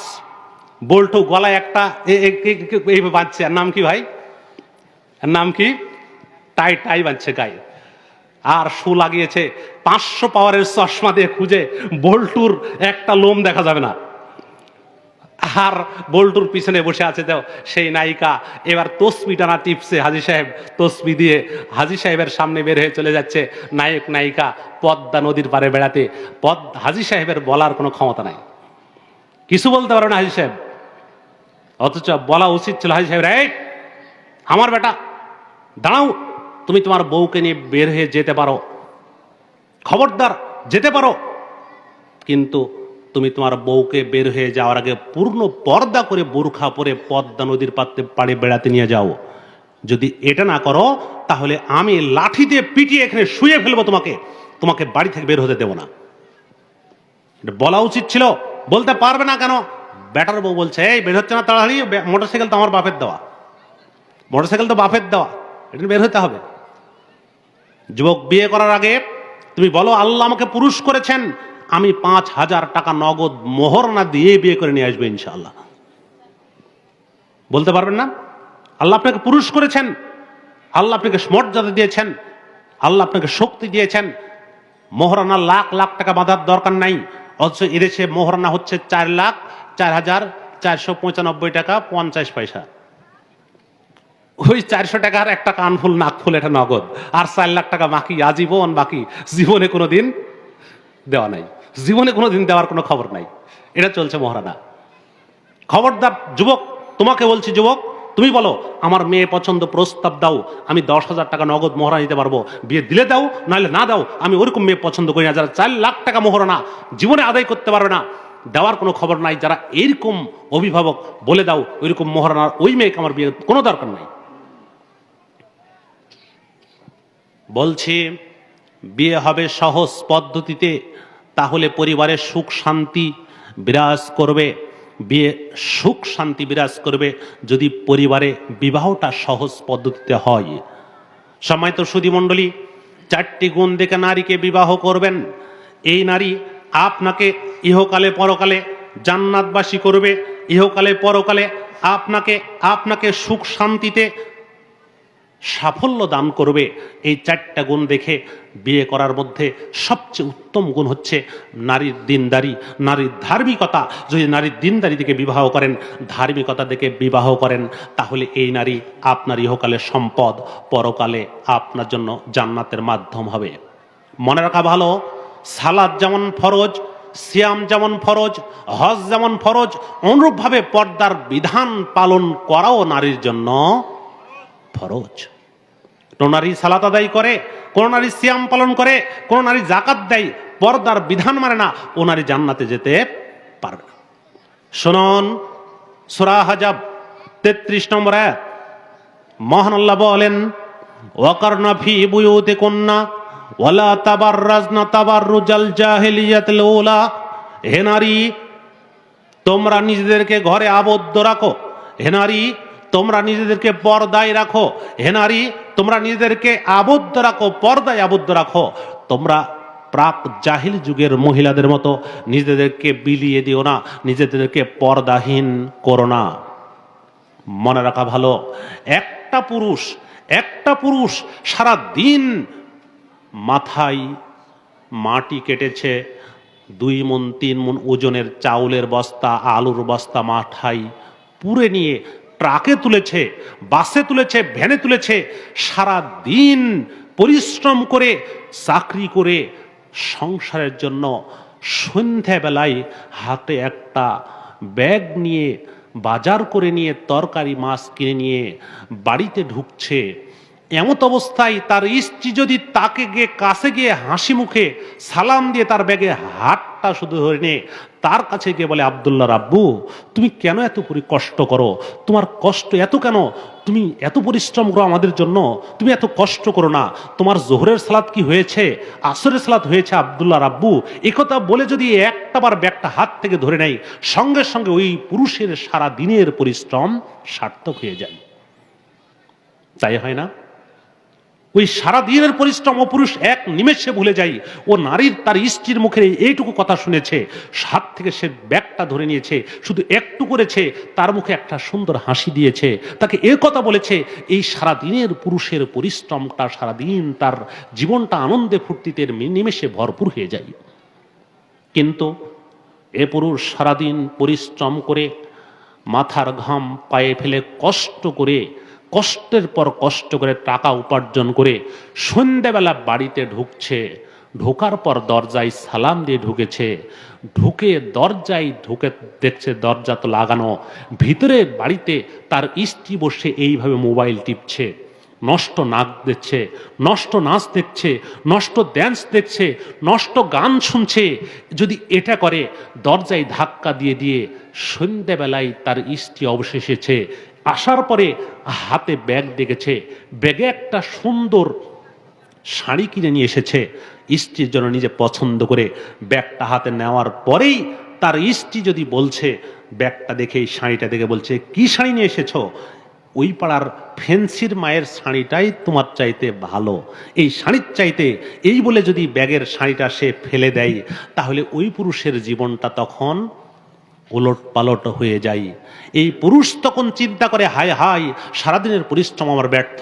D: বল্টু গলায় একটা এই বাঁধছে। আর নাম কি ভাই? আর নাম কি? টাই বাঁধছে গায়ে, আর শু লাগিয়েছে। 500 পাওয়ারের চশমা দিয়ে খুঁজে বল্টুর একটা লোম দেখা যাবে না। আর বল্টুর পিছনে বসে আছে দাও সেই নায়িকা। এবার তসবি টানা টিপছে হাজী সাহেব, তসবি দিয়ে হাজী সাহেবের সামনে বের হয়ে চলে যাচ্ছে নায়ক নায়িকা পদ্মা নদীর পাড়ে বেড়াতে। হাজী সাহেবের বলার কোনো ক্ষমতা নাই, কিছু বলতে পারো না হাজী সাহেব। অথচ বলা উচিত ছিল, হাজী সাহেব, এই আমার বেটা দাঁড়াও, তুমি তোমার বউকে নিয়ে বের হয়ে যেতে পারো, খবরদার যেতে পারো, কিন্তু তুমি তোমার বউকে বের হয়ে যাওয়ার আগে পূর্ণ পর্দা করে বোরখা পরে পদ্মা নদীর পাড়ে বেড়াতে নিয়ে যাও। যদি এটা না করো তাহলে আমি লাঠি দিয়ে পিটিয়ে এখানে শুয়ে ফেলবো, তোমাকে বাড়ি থেকে বের হতে দেবো না। এটা বলা উচিত ছিল, বলতে পারবে না কেন? বেটার বউ বলছে, এই বের হচ্ছে না তাড়াতাড়ি, মোটরসাইকেল তো আমার বাপের দেওয়া, এটা বের হতে হবে। যুবক, বিয়ে করার আগে তুমি বলো, আল্লাহ আমাকে পুরুষ করেছেন, আমি 5,000 টাকা নগদ মোহরনা দিয়ে বিয়ে করে নিয়ে আসবো ইনশাআল্লাহ। বলতে পারবেন না? আল্লাহ আপনাকে পুরুষ করেছেন, আল্লাহ আপনাকে মর্যাদা দিয়েছেন, আল্লাহ আপনাকে শক্তি দিয়েছেন। মোহরানা লাখ লাখ টাকা বাঁধার দরকার নাই। অথচ এদেশে মোহরানা হচ্ছে 4,04,495 টাকা 50 পয়সা। ওই 400 টাকার একটা কানফুল নাকফুল এটা নগদ, আর 4 লাখ টাকা বাকি, আজীবন বাকি, জীবনে কোনোদিন দেওয়া নাই, জীবনে কোনোদিন দেওয়ার কোনো খবর নাই। এটা চলছে মোহরানা। খবরদার যুবক, তোমাকে বলছি, যুবক তুমি বলো, আমার মেয়ে পছন্দ, প্রস্তাব দাও, আমি 10,000 টাকা নগদ মোহরানা দিতে পারবো, বিয়ে দিলে দাও, নাহলে না দাও, আমি ওরকম মেয়ে পছন্দ করি না যারা 4 লাখ টাকা মোহরানা জীবনে আদায় করতে পারবে না, দেওয়ার কোনো খবর নাই। যারা এরকম অভিভাবক, বলে দাও ওইরকম মোহরানার ওই মেয়েকে আমার বিয়ে কোনো দরকার নাই। বলছি, বিয়ে হবে সহজ পদ্ধতিতে, তাহলে পরিবারে সুখ শান্তি বিরাজ করবে। বিয়ে সুখ শান্তি বিরাজ করবে যদি পরিবারে বিবাহটা সহজ পদ্ধতিতে হয়। সম্মানিত সুধী মণ্ডলী, 4টি গুণ দেখে নারীকে বিবাহ করবেন। এই নারী আপনাকে ইহকালে পরকালে জান্নাতবাসী করবে, ইহকালে পরকালে আপনাকে সুখ শান্তিতে সাফল্য দান করবে। এই 4টা গুণ দেখে বিয়ে করার মধ্যে সবচেয়ে উত্তম গুণ হচ্ছে নারীর দিনদারি, নারীর ধার্মিকতা। যদি নারীর দিনদারি থেকে বিবাহ করেন, ধার্মিকতা থেকে বিবাহ করেন, তাহলে এই নারী আপনার ইহকালে সম্পদ, পরকালে আপনার জন্য জান্নাতের মাধ্যম হবে। মনে রাখা ভালো, সালাত যেমন ফরজ, সিয়াম যেমন ফরজ, হজ যেমন ফরজ, অনুরূপভাবে পর্দার বিধান পালন করাও নারীর জন্য ফরজ। কোন নারী সালাত আদায় করে, কোন নারী সিয়াম পালন করে, কোন নারী যাকাত দেয়, পর্দার বিধান মানে না, ও নারী জান্নাতে যেতে পারবে না। শুনুন, সূরা হাজাব 33 নম্বর আয়াত, মহান আল্লাহ বলেন, ওয়াকারনা ফি বুয়ুতিকুন্না ওয়ালা তাবাররাজনা তাবাররুজাল জাহিলিয়াতিল উলা। হে নারী, তোমরা নিজেদেরকে ঘরে আবদ্ধ রাখো। হে নারী, তোমরা নিজেদেরকে পর্দায় রাখো। হে নারী, তোমরা নিজেদেরকে আবদ্ধ রাখো, পর্দায় আবদ্ধ রাখো। তোমরা প্রাক জাহিল যুগের মহিলাদের মতো নিজেদেরকে বিলিয়ে দিও না, নিজেদেরকে পর্দাহীন করো না। মনে রাখা ভালো, একটা পুরুষ সারা দিন মাথায় মাটি কেটেছে, 2 মণ 3 মণ ওজনের চাউলের বস্তা, আলুর বস্তা মাথায় পুরে নিয়ে ট্রাকে তুলেছে, বাসে তুলেছে, ভ্যানে তুলেছে, সারা দিন পরিশ্রম করে চাকরি করে সংসারের জন্য সন্ধ্যাবেলায় হাতে একটা ব্যাগ নিয়ে বাজার করে নিয়ে তরকারি মাছ কিনে নিয়ে বাড়িতে ঢুকছে। এমত অবস্থায় তার স্ত্রী যদি তাকে গিয়ে কাছে গিয়ে হাসি মুখে সালাম দিয়ে তার ব্যাগে হাতটা শুধু ধরে নিয়ে তার কাছে গিয়ে বলে, আব্দুল্লাহ আব্বু, তুমি কেন এত কষ্ট করো, তোমার কষ্ট এত কেন, তুমি এত পরিশ্রম করো আমাদের জন্য, তুমি এত কষ্ট করো না, তোমার জোহরের সালাত কি হয়েছে, আসরের সালাত হয়েছে আব্দুল্লাহ আব্বু, একথা বলে যদি একটাবার ব্যাগটা হাত থেকে ধরে নেয়, সঙ্গে সঙ্গে ওই পুরুষের সারা দিনের পরিশ্রম সার্থক হয়ে যায়। তাই হয় না? ওই সারা দিনের পরিশ্রম ও পুরুষ এক নিমেষে ভুলে যায়। ও নারীর তার স্ত্রীর মুখে এইটুকু কথা শুনেছে, হাত থেকে সে ব্যাগটা ধরে নিয়েছে, শুধু একটু করেছে, তার মুখে একটা সুন্দর হাসি দিয়েছে, তাকে এ কথা বলেছে। এই সারা দিনের পুরুষের পরিশ্রমটা, সারাদিন তার জীবনটা আনন্দে ফুর্তিতে নিমেষে ভরপুর হয়ে যায়। কিন্তু এ পুরুষ সারাদিন পরিশ্রম করে মাথার ঘাম পায়ে ফেলে কষ্টের পর কষ্ট করে টাকা উপার্জন করে সন্ধ্যাবেলা বাড়িতে ঢুকছে, ঢোকার পর দরজায় সালাম দিয়ে ঢুকেছে, দরজায় ঢুকে দেখছে দরজা তো লাগানো, ভিতরে বাড়িতে তার স্ত্রী বসে এইভাবে মোবাইল টিপছে, নষ্ট নাচ দেখছে, নষ্ট নাচ দেখছে, নষ্ট ড্যান্স দেখছে, নষ্ট গান শুনছে। যদি এটা করে, দরজায় ধাক্কা দিয়ে সন্ধ্যাবেলায় তার স্ত্রী অবশেষেছে, আসার পরে হাতে ব্যাগ দেখেছে, ব্যাগে একটা সুন্দর শাড়ি কিনে নিয়ে এসেছে স্ত্রীর জন্য, নিজে পছন্দ করে ব্যাগটা হাতে নেওয়ার পরেই তার স্ত্রী যদি বলছে, ব্যাগটা দেখে এই শাড়িটা দেখে বলছে, কি শাড়ি নিয়ে এসেছো? ওই পাড়ার ফেন্সির মায়ের শাড়িটাই তোমার চাইতে ভালো, এই শাড়ির চাইতে, এই বলে যদি ব্যাগের শাড়িটা সে ফেলে দেয়, তাহলে ওই পুরুষের জীবনটা তখন ওলট পালট হয়ে যায়। এই পুরুষ তখন চিন্তা করে, হায় হায়, সারাদিনের পরিশ্রম আমার ব্যর্থ।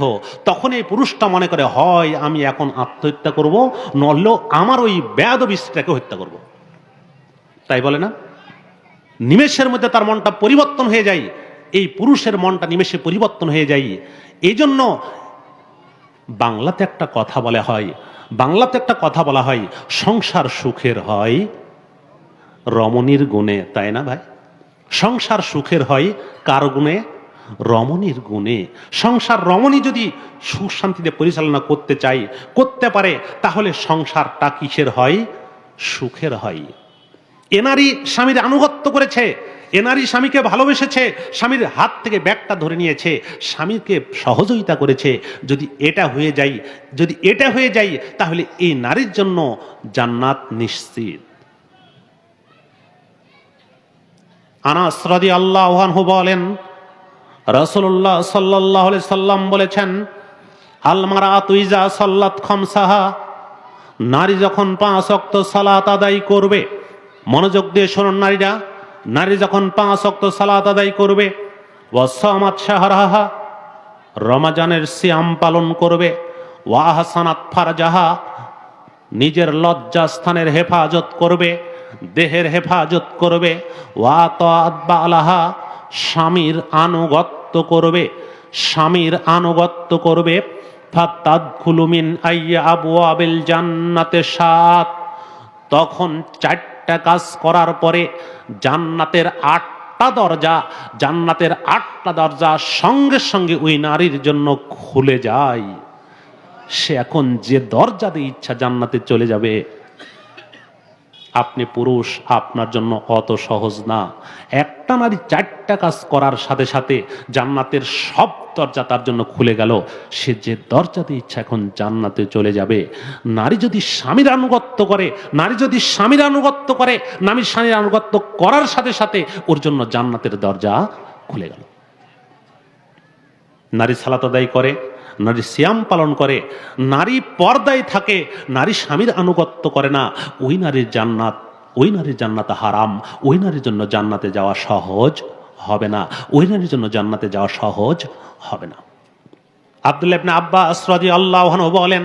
D: তখন এই পুরুষটা মনে করে, হয় আমি এখন আত্মহত্যা করব, নইলে আমার ওই বেয়াদবি স্ত্রীটাকে হত্যা করব। তাই বলে না? নিমেষের মধ্যে তার মনটা পরিবর্তন হয়ে যায়, এই পুরুষের মনটা নিমেষে পরিবর্তন হয়ে যায়। এই জন্য বাংলাতে একটা কথা বলা হয়, সংসার সুখের হয় রমণীর গুণে। তাই না ভাই? সংসার সুখের হয় কার গুণে? রমণীর গুণে। সংসার রমণী যদি সুখ শান্তিতে পরিচালনা করতে পারে, তাহলে সংসারটা কিসের হয়? সুখের হয়। এ নারী স্বামীর আনুগত্য করেছে, এ নারী স্বামীকে ভালোবেসেছে, স্বামীর হাত থেকে ব্যাগটা ধরে নিয়েছে, স্বামীকে সহযোগিতা করেছে। যদি এটা হয়ে যায়, তাহলে এই নারীর জন্য জান্নাত নিশ্চিত। আনাস রাদিয়াল্লাহু আনহু বলেন, রাসূলুল্লাহ সাল্লাল্লাহু আলাইহি সাল্লাম বলেছেন, আল মারাতু ইজা সাল্লাত খামসাহা, নারী যখন 5 ওয়াক্ত সালাত আদায় করবে, মনোযোগ দিয়ে শুনুন নারীরা, নারী যখন 5 ওয়াক্ত সালাত আদায় করবে, ওয়া সামাত শাহরাহা, রমজানের সিয়াম পালন করবে, ওয়া হাসানাত ফারজাহা, নিজের লজ্জা স্থানের হেফাজত করবে, দেহের হেফাজত করবে, ওয়া তাআত বালাহা, স্বামীর আনুগত্য করবে, ফাতাদখুলু মিন আইয়া আবওয়াবিল জান্নাতে সাত, তখন 4টা কাজ করার পরে জান্নাতের 8টা দরজা সঙ্গে সঙ্গে ওই নারীর জন্য খুলে যায়। সে এখন যে দরজা দিয়ে ইচ্ছা জান্নাতে চলে যাবে। আপনি পুরুষ, আপনার জন্য অত সহজ না। একটা নারী 4টা কাজ করার সাথে সাথে জান্নাতের সব দরজা তার জন্য খুলে গেল। সে যে দরজা দিয়ে ইচ্ছা এখন জান্নাতে চলে যাবে। নারী যদি স্বামীর আনুগত্য করে, নারী স্বামীর আনুগত্য করার সাথে সাথে ওর জন্য জান্নাতের দরজা খুলে গেল। নারী সালাত আদায় করে, নারী সিয়াম পালন করে, নারী পর্দায় থাকে, নারী স্বামীর আনুগত্য করে না, ওই নারীর জান্নাত হারাম, ওই নারীর জন্য জান্নাতে যাওয়া সহজ হবে না, ওই নারীর জন্য জান্নাতে যাওয়া সহজ হবে না। আব্দুল্লাহ ইবনে আব্বাস রাদিয়াল্লাহু আনহু বলেন,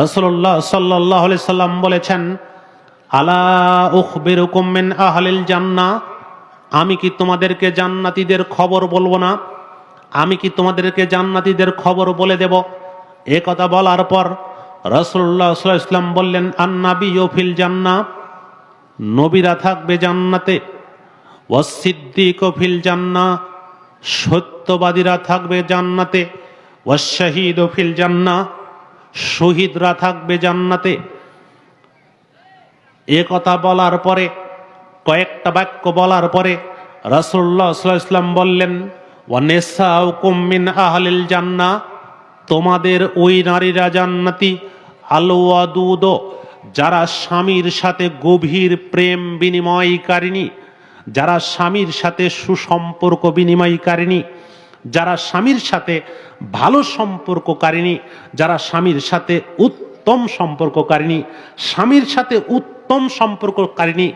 D: রাসূলুল্লাহ সাল্লাল্লাহু আলাইহি সাল্লাম বলেছেন, আলা উখবিরুকুম মিন আহলিল জান্নাহ, আমি কি তোমাদেরকে জান্নাতীদের খবর বলবো না? আমি কি তোমাদেরকে জান্নাতীদের খবর বলে দেব? এ কথা বলার পর রাসূলুল্লাহ সাল্লাল্লাহু আলাইহি ওয়াসাল্লাম বললেন, আন-নাবিয়্যু ফিল জান্নাহ, নবীরা থাকবে জান্নাতে, ওয়াস-সিদ্দীকু ফিল জান্নাহ, সত্যবাদীরা থাকবে জান্নাতে, ওয়াস-শাহীদু ফিল জান্নাহ, শহীদরা থাকবে জান্নাতে। এ কথা বলার পরে, কয়েকটা বাক্য বলার পরে রাসূলুল্লাহ সাল্লাল্লাহু আলাইহি ওয়াসাল্লাম বললেন, ওয়া নিসাউকুম মিন আহলিল জান্নাহ, তোমাদের ওই নারীরা জান্নাতি, আল ওয়াদুদ, যারা স্বামীর সাথে গভীর প্রেম বিনিময়কারিণী, যারা স্বামীর সাথে সুসম্পর্ক বিনিময়কারিণী, যারা স্বামীর সাথে ভালো সম্পর্ককারিণী, যারা স্বামীর সাথে উত্তম সম্পর্ককারিণী, স্বামীর সাথে উত্তম সম্পর্ককারিণী,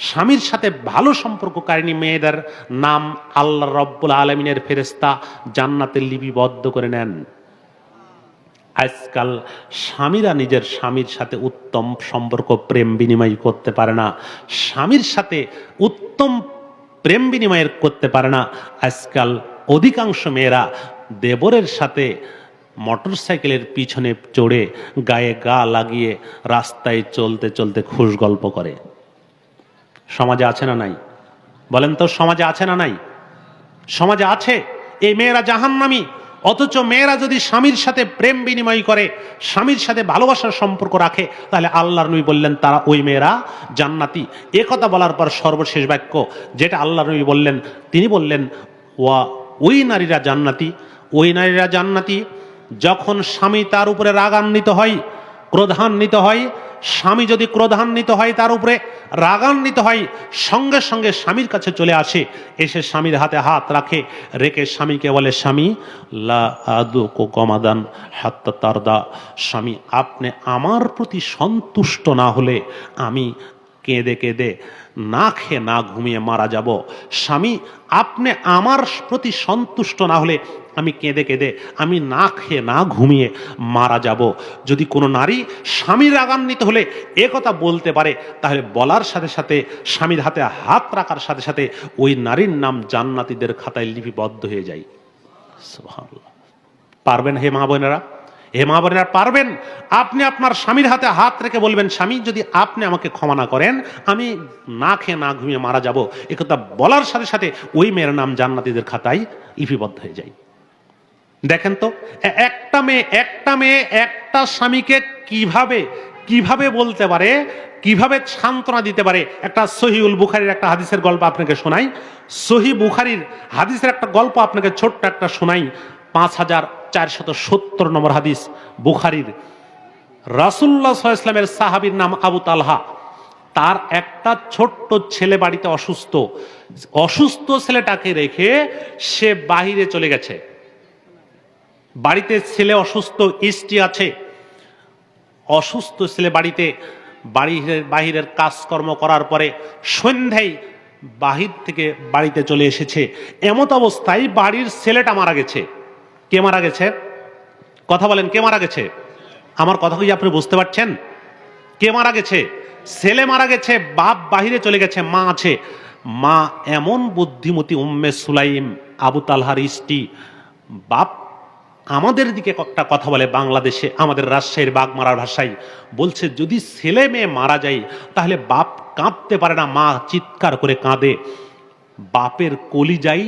D: স্বামীর সাথে ভালো সম্পর্ককারিণী মেয়েদের নাম আল্লাহ রাব্বুল আলামিনের ফেরেশতা জান্নাতে লিপিবদ্ধ করে নেন। আজকাল স্বামীরা নিজের স্বামীর সাথে উত্তম সম্পর্ক প্রেম বিনিময় করতে পারে না, স্বামীর সাথে উত্তম প্রেম বিনিময় করতে পারে না। আজকাল অধিকাংশ মেয়েরা দেবরের সাথে মোটরসাইকেলের পিছনে চড়ে গায়ে গা লাগিয়ে রাস্তায় চলতে চলতে খুশ গল্প করে। সমাজে আছে না নাই? বলেন তো, সমাজে আছে না নাই? সমাজে আছে। এই মেয়েরা জাহান্নামী। অথচ মেয়েরা যদি স্বামীর সাথে প্রেম বিনিময় করে, স্বামীর সাথে ভালোবাসার সম্পর্ক রাখে, তাহলে আল্লাহর নবী বললেন তারা ওই মেয়েরা জান্নাতি। এ কথা বলার পর সর্বশেষ বাক্য যেটা আল্লাহর নবী বললেন, তিনি বললেন, ওই নারীরা জান্নাতি, ওই নারীরা জান্নাতি যখন স্বামী তার উপরে রাগান্বিত হয়, ক্রোধান্বিত হয়। স্বামী যদি ক্রোধান্বিত হয়, তার উপরে রাগান্বিত হয়, সঙ্গে সঙ্গে স্বামীর কাছে চলে আসে, এসে স্বামীর হাতে হাত রাখে, রেখে স্বামীকে বলে, স্বামী লা আদুকু কমাদান হাত্তা তারদা, স্বামী আপনি আমার প্রতি সন্তুষ্ট না হলে আমি কেঁদে কেঁদে না খেয়ে না ঘুমিয়ে মারা যাব। স্বামী আপনি আমার প্রতি সন্তুষ্ট না হলে আমি কেঁদে কেঁদে, আমি না খেয়ে না ঘুমিয়ে মারা যাব। যদি কোনো নারী স্বামীর রাগান্বিত হলে এ কথা বলতে পারে, তাহলে বলার সাথে সাথে স্বামীর হাতে হাত রাখার সাথে সাথে ওই নারীর নাম জান্নাতীদের খাতায় লিপিবদ্ধ হয়ে যায়। সুবহানাল্লাহ। পারবেন হে মা বোনেরা? হে মা বোনেরা, পারবেন? আপনি আপনার স্বামীর হাতে হাত রেখে বলবেন, স্বামী যদি আপনি আমাকে ক্ষমা না করেন আমি না খেয়ে না ঘুমিয়ে মারা যাব। এ কথা বলার সাথে সাথে ওই মেয়ের নাম জান্নাতীদের খাতায় লিপিবদ্ধ হয়ে যায়। দেখেন তো, একটা মেয়ে একটা স্বামীকে কিভাবে বলতে পারে, কিভাবে সান্ত্বনা দিতে পারে। একটা সহিহুল বুখারীর একটা হাদিসের গল্প আপনাকে শোনাই। সহিহ বুখারীর হাদিসের একটা গল্প আপনাকে ছোট্ট একটা শোনাই। 5470 নম্বর হাদিস বুখারীর। রাসূলুল্লাহ সাল্লাল্লাহু আলাইহি ওয়াসাল্লামের সাহাবীর নাম আবু তালহা। তার একটা ছোট্ট ছেলে বাড়িতে অসুস্থ ছেলেটাকে রেখে সে বাহিরে চলে গেছে। বাড়িতে ছেলে অসুস্থ, স্ত্রী আছে, অসুস্থ ছেলে বাড়িতে বাহিরের কাজকর্ম করার পরে সন্ধ্যায় বাহির থেকে বাড়িতে চলে এসেছে। এমত অবস্থায় বাড়ির ছেলেটা মারা গেছে। কে মারা গেছে? কথা বলেন, কে মারা গেছে? আমার কথা কি আপনি বুঝতে পারছেন? কে মারা গেছে? ছেলে মারা গেছে, বাপ বাহিরে চলে গেছে, মা আছে। মা এমন বুদ্ধিমতী উম্মে সুলাইম, আবু তালহার স্ত্রী। বাপ আমাদের দিকে একটা কথা বলে বাংলাদেশে, আমাদের রাজশাহীর বাগমারার ভাষায় বলছে, যদি ছেলে মেয়ে মারা যায় তাহলে বাপ কাঁদতে পারে না, মা চিৎকার করে কাঁদে। বাপের কলিজায়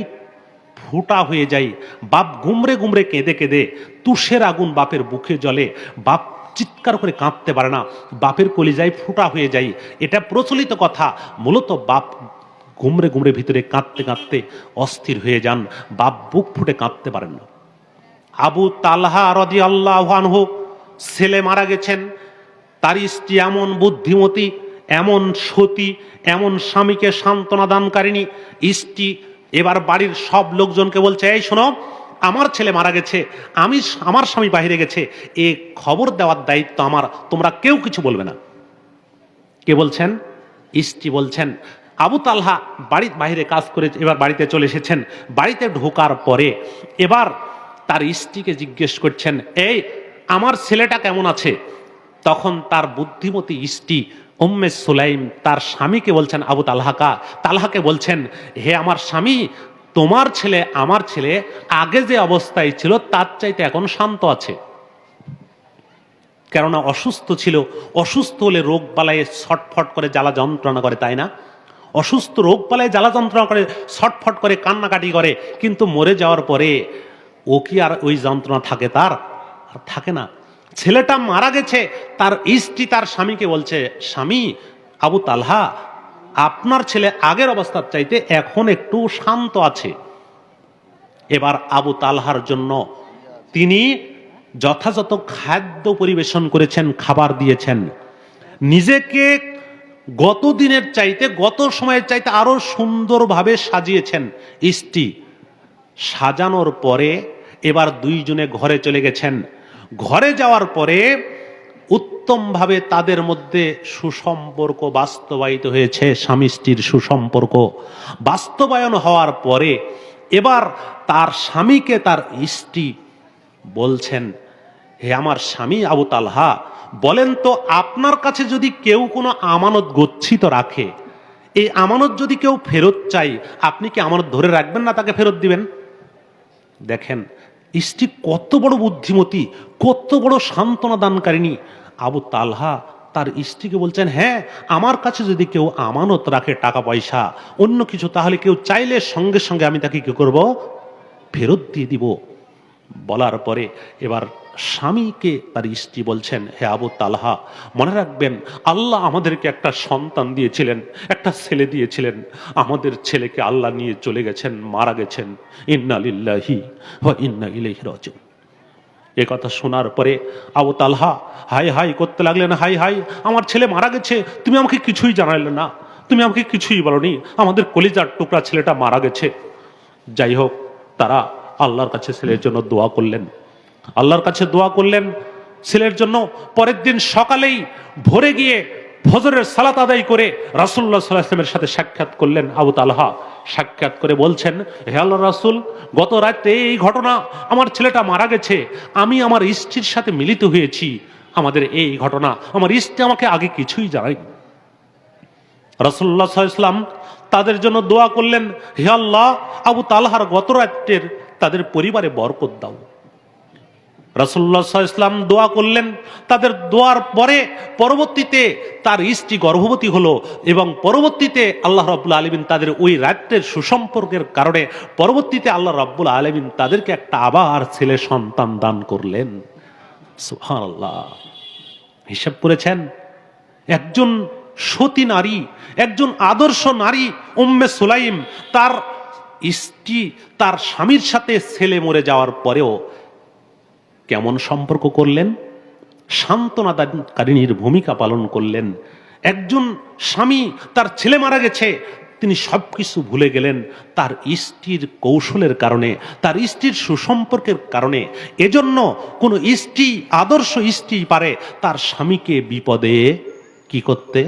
D: ফুটা হয়ে যায়, বাপ গুমরে গুমরে কেঁদে কেঁদে, তুষের আগুন বাপের বুকে জ্বলে, বাপ চিৎকার করে কাঁদতে পারে না, বাপের কলিজায় ফুটা হয়ে যায়। এটা প্রচলিত কথা। মূলত বাপ গুমরে গুমরে ভিতরে কাঁদতে কাঁদতে অস্থির হয়ে যান, বাপ বুক ফুটে কাঁদতে পারেন না। আবু তালহা রাদিয়াল্লাহু আনহু, ছেলে মারা গেছেন, তার স্ত্রী এমন বুদ্ধিমতী, এমন সতী, এমন স্বামীকে সান্ত্বনা দানকারিণী স্ত্রী। এবার বাড়ির সব লোকজনকে বলছে, এই শোনো, আমার ছেলে মারা গেছে, আমার স্বামী বাহিরে গেছে, এ খবর দেওয়ার দায়িত্ব আমার, তোমরা কেউ কিছু বলবে না। কে বলছেন? স্ত্রী বলছেন, আবু তালহা বাড়ির বাইরে কাজ করে এবার বাড়িতে চলে এসেছেন। বাড়িতে ঢোকার পরে এবার তার স্ত্রীকে জিজ্ঞেস করছেন, এই আমার ছেলেটা কেমন আছে? তখন তার বুদ্ধিমতী স্ত্রী উম্মে সুলাইম তার স্বামীকে বলছেন, আবু তালহাকে বলছেন, হে আমার স্বামী, তোমার ছেলে আমার ছেলে আগে যে অবস্থায় ছিল তার চাইতে এখন শান্ত আছে। কেননা অসুস্থ ছিল, অসুস্থ হলে রোগ বালায় ছটফট করে জ্বালা যন্ত্রণা করে, তাই না? অসুস্থ রোগ বালায় জ্বালা যন্ত্রণা করে, ছটফট করে, কান্নাকাটি করে, কিন্তু মরে যাওয়ার পরে ও কি আর ওই যন্ত্রণা থাকে? তার আর থাকে না। ছেলেটা মারা গেছে, তার স্ত্রী তার স্বামীকে বলছে, স্বামী, আবু তালহা আপনার ছেলে আগের অবস্থার চাইতে এখন একটু শান্ত আছে। এবার আবু তালহার জন্য তিনি যথাযথ খাদ্য পরিবেশন করেছেন, খাবার দিয়েছেন, নিজেকে গত দিনের চাইতে, গত সময়ের চাইতে আরো সুন্দরভাবে সাজিয়েছেন। স্ত্রী সাজানোর পরে এবার দুইজনে ঘরে চলে গেছেন। ঘরে যাওয়ার পরে উত্তমভাবে তাদের মধ্যে সুসম্পর্ক বাস্তবায়িত হয়েছে। স্বামী স্ত্রীর সুসম্পর্ক বাস্তবায়ন হওয়ার পরে এবার তার স্বামীকে তার স্ত্রী বলছেন, হে আমার স্বামী আবু তালহা, বলেন তো আপনার কাছে যদি কেউ কোনো আমানত গচ্ছিত রাখে, এই আমানত যদি কেউ ফেরত চাই, আপনি কি আমানত ধরে রাখবেন না তাকে ফেরত দিবেন? দেখেন স্ত্রী কত বড় বুদ্ধিমতী, কত বড় সান্ত্বনা দানকারিনী। আবু তালহা তার স্ত্রীকে বলছেন, হ্যাঁ, আমার কাছে যদি কেউ আমানত রাখে, টাকা পয়সা অন্য কিছু, তাহলে কেউ চাইলে সঙ্গে সঙ্গে আমি তাকে কি করব? ফেরত দিয়ে দিব। বলার পরে এবার স্বামীকে তার স্ত্রী বলছেন, হে আবু তালহা, মনে রাখবেন আল্লাহ আমাদেরকে একটা সন্তান দিয়েছিলেন, একটা ছেলে দিয়েছিলেন। আমাদের ছেলেকে আল্লাহ নিয়ে চলে গেছেন, মারা গেছেন। ইন্না লিল্লাহি ওয়া ইন্না ইলাইহি রাজিউন। এ কথা শোনার পরে আবু তালহা হাই হাই করতে লাগলেন, হাই হাই, আমার ছেলে মারা গেছে, তুমি আমাকে কিছুই জানাইলে না, তুমি আমাকে কিছুই বলনি, আমাদের কলিজার টুকরা ছেলেটা মারা গেছে। যাই হোক, তারা আল্লাহর কাছে ছেলের জন্য দোয়া করলেন, আল্লাহর কাছে দোয়া করলেন ছেলের জন্য। পরের দিন সকালেই ভোরে গিয়ে ফজরের সালাত আদায় করে রাসূলুল্লাহ সাল্লাল্লাহু আলাইহি ওয়াসাল্লামের সাথে সাক্ষাৎ করলেন। আবু তালহা সাক্ষাৎ করে বলছেন, হে আল্লাহর রাসূল, গত রাতে এই ঘটনা, আমার ছেলেটা মারা গেছে, আমি আমার স্ত্রীর সাথে মিলিত হয়েছি, আমাদের এই ঘটনা আমার স্ত্রী আমাকে আগে কিছুই জানায়নি। রাসূলুল্লাহ সাল্লাল্লাহু আলাইহি ওয়াসাল্লাম তাদের জন্য দোয়া করলেন, হে আল্লাহ, আবু তালহার গত রাতের তাদের পরিবারে বরকত দাও। রাসূলুল্লাহ সাল্লাল্লাহু আলাইহি ওয়াসাল্লাম দোয়া করলেন। তাদের দোয়ার পরে পরবর্তীতে তার স্ত্রী গর্ভবতী হলো এবং পরবর্তীতে আল্লাহ রাব্বুল আলামিন তাদের ওই রাতের সুসম্পর্কের কারণে পরবর্তীতে আল্লাহ রাব্বুল আলামিন তাদেরকে একটা আবার ছেলে সন্তান দান করলেন। সুবহানাল্লাহ। হিসাব করেছেন, একজন সতী নারী, একজন আদর্শ নারী উম্মে সুলাইম, তার স্ত্রী তার স্বামীর সাথে ছেলে মরে যাওয়ার পরেও কেমন সম্পর্ক করলেন? সান্ত্বনাকারিনীর ভূমিকা পালন করলেন। একজন স্বামী, তার ছেলে মারা গেছে, তিনি সবকিছু ভুলে গেলেন তার স্ত্রীর কৌশলের কারণে, তার স্ত্রীর সুসম্পর্কের কারণে। এজন্য কোন স্ত্রী, আদর্শ স্ত্রী পারে তার স্বামীকে বিপদে কি করতে?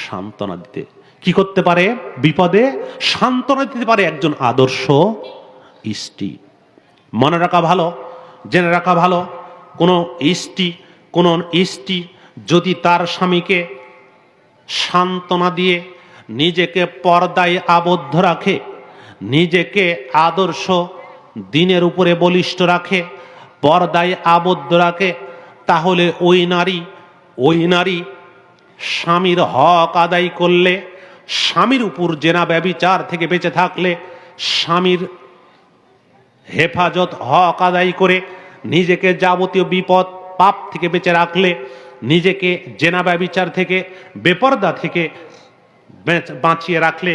D: সান্ত্বনা দিতে। কি করতে পারে? বিপদে সান্ত্বনা দিতে পারে একজন আদর্শ স্ত্রী। মনে রাখা ভালো, জেনে রাখা ভালো, কোন স্ত্রী যদি তার স্বামীকে সান্ত্বনা দিয়ে নিজেকে পর্দায় আবদ্ধ রাখে, নিজেকে আদর্শ দিনের উপরে বলিষ্ঠ রাখে, পর্দায় আবদ্ধ রাখে, তাহলে ওই নারী স্বামীর হক আদায় করলে, স্বামীর উপর জেনা ব্যভিচার থেকে বেঁচে থাকলে, স্বামীর হেফাজত হক আদায় করে নিজেকে যাবতীয় বিপদ পাপ থেকে বেঁচে রাখলে, নিজেকে জেনা ব্যভিচার থেকে, বেপরদা থেকে বাঁচিয়ে রাখলে,